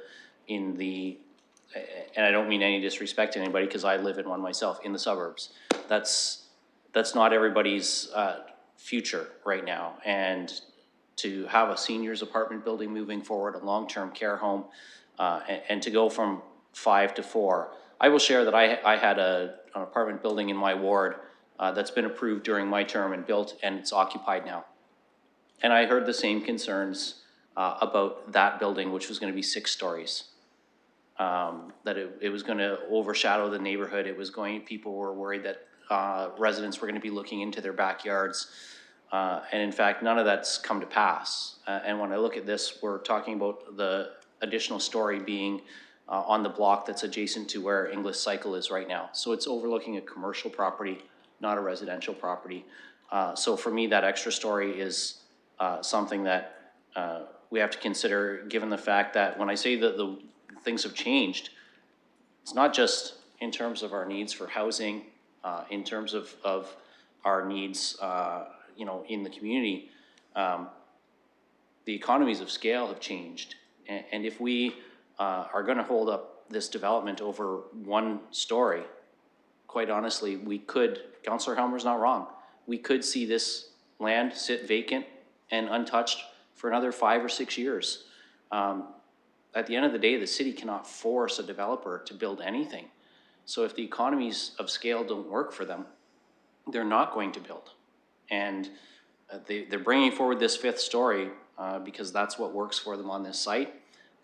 and I don't mean any disrespect to anybody because I live in one myself in the suburbs. That's not everybody's future right now. And to have a seniors apartment building moving forward, a long-term care home, and to go from 5 to 4. I will share that I had an apartment building in my ward that's been approved during my term and built, and it's occupied now. And I heard the same concerns about that building, which was going to be 6 stories. That it was going to overshadow the neighborhood. People were worried that residents were going to be looking into their backyards. And in fact, none of that's come to pass. And when I look at this, we're talking about the additional story being on the block that's adjacent to where English Cycle is right now. So it's overlooking a commercial property, not a residential property. So for me, that extra story is something that we have to consider, given the fact that when I say that the things have changed, it's not just in terms of our needs for housing, in terms of our needs, in the community. The economies of scale have changed. And if we are going to hold up this development over 1 story, quite honestly, we could, Councillor Helmer's not wrong, we could see this land sit vacant and untouched for another 5 or 6 years. At the end of the day, the city cannot force a developer to build anything. So if the economies of scale don't work for them, they're not going to build. And they're bringing forward this 5th story because that's what works for them on this site.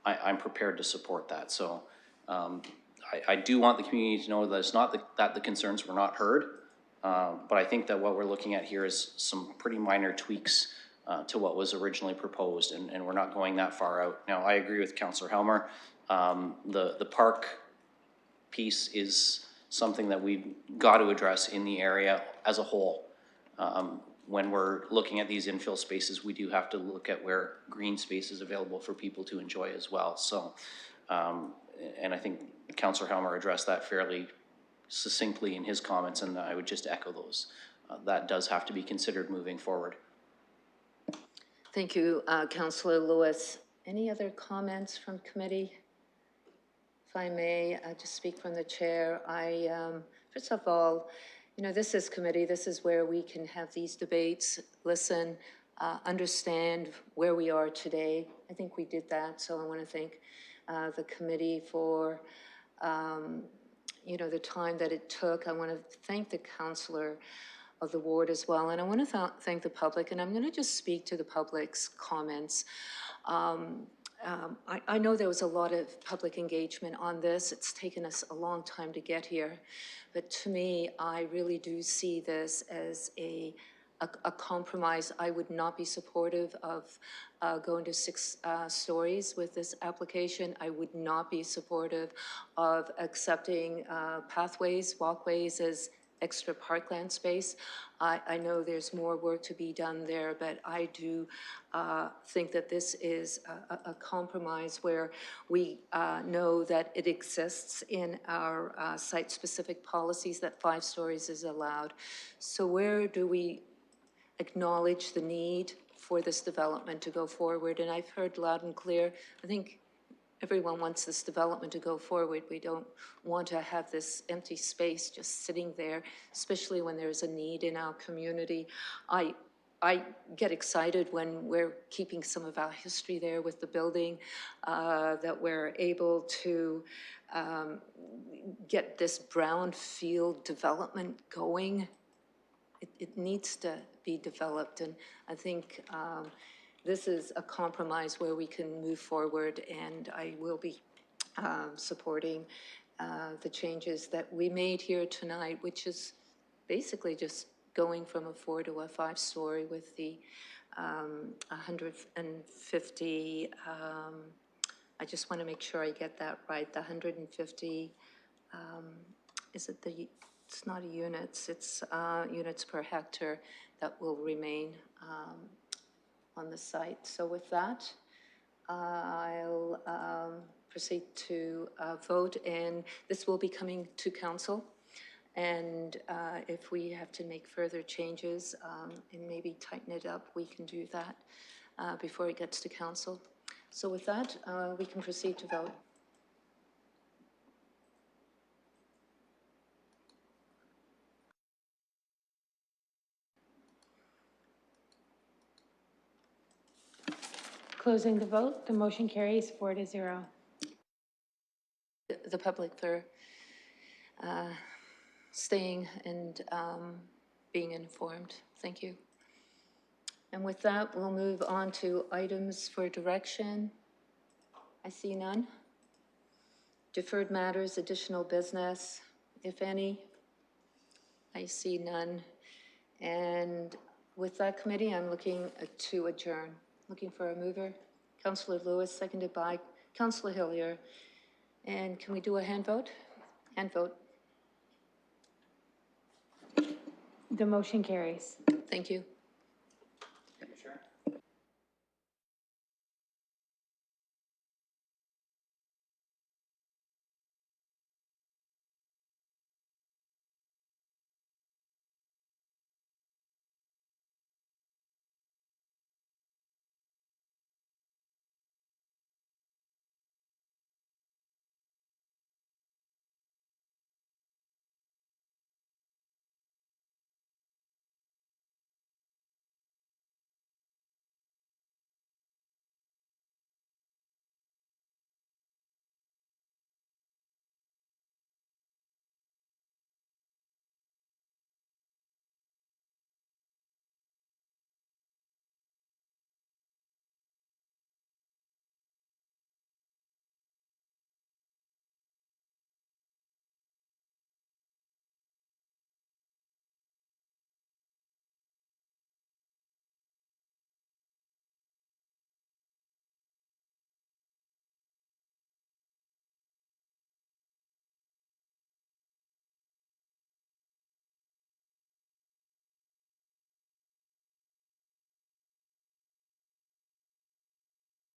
I'm prepared to support that. So I do want the community to know that it's not that the concerns were not heard, but I think that what we're looking at here is some pretty minor tweaks to what was originally proposed, and we're not going that far out. Now, I agree with Councillor Helmer. The park piece is something that we've got to address in the area as a whole. When we're looking at these infill spaces, we do have to look at where green space is available for people to enjoy as well. So, and I think Councillor Helmer addressed that fairly succinctly in his comments, and I would just echo those. That does have to be considered moving forward. Thank you, Councillor Lewis. Any other comments from committee? If I may, just speak from the chair. First of all, this is committee. This is where we can have these debates, listen, understand where we are today. I think we did that, so I want to thank the committee for, the time that it took. I want to thank the councillor of the ward as well, and I want to thank the public, and I'm going to just speak to the public's comments. I know there was a lot of public engagement on this. It's taken us a long time to get here, but to me, I really do see this as a compromise. I would not be supportive of going to 6 stories with this application. I would not be supportive of accepting pathways, walkways as extra parkland space. I know there's more work to be done there, but I do think that this is a compromise where we know that it exists in our site-specific policies that 5 stories is allowed. So where do we acknowledge the need for this development to go forward? And I've heard loud and clear, I think everyone wants this development to go forward. We don't want to have this empty space just sitting there, especially when there's a need in our community. I get excited when we're keeping some of our history there with the building, that we're able to get this brownfield development going. It needs to be developed, and I think this is a compromise where we can move forward, and I will be supporting the changes that we made here tonight, which is basically just going from a 4 to a 5 story with the 150, I just want to make sure I get that right, the 150, it's not units, it's units per hectare that will remain on the site. So with that, I'll proceed to vote, and this will be coming to council. And if we have to make further changes and maybe tighten it up, we can do that before it gets to council. So with that, we can proceed to vote. Closing the vote, the motion carries 4-0. The public for staying and being informed. Thank you. And with that, we'll move on to items for direction. I see none. Deferred matters, additional business, if any. I see none. And with that committee, I'm looking to adjourn. Looking for a mover. Councillor Lewis, seconded by Councillor Hillier. And can we do a hand vote? Hand vote. The motion carries. Thank you.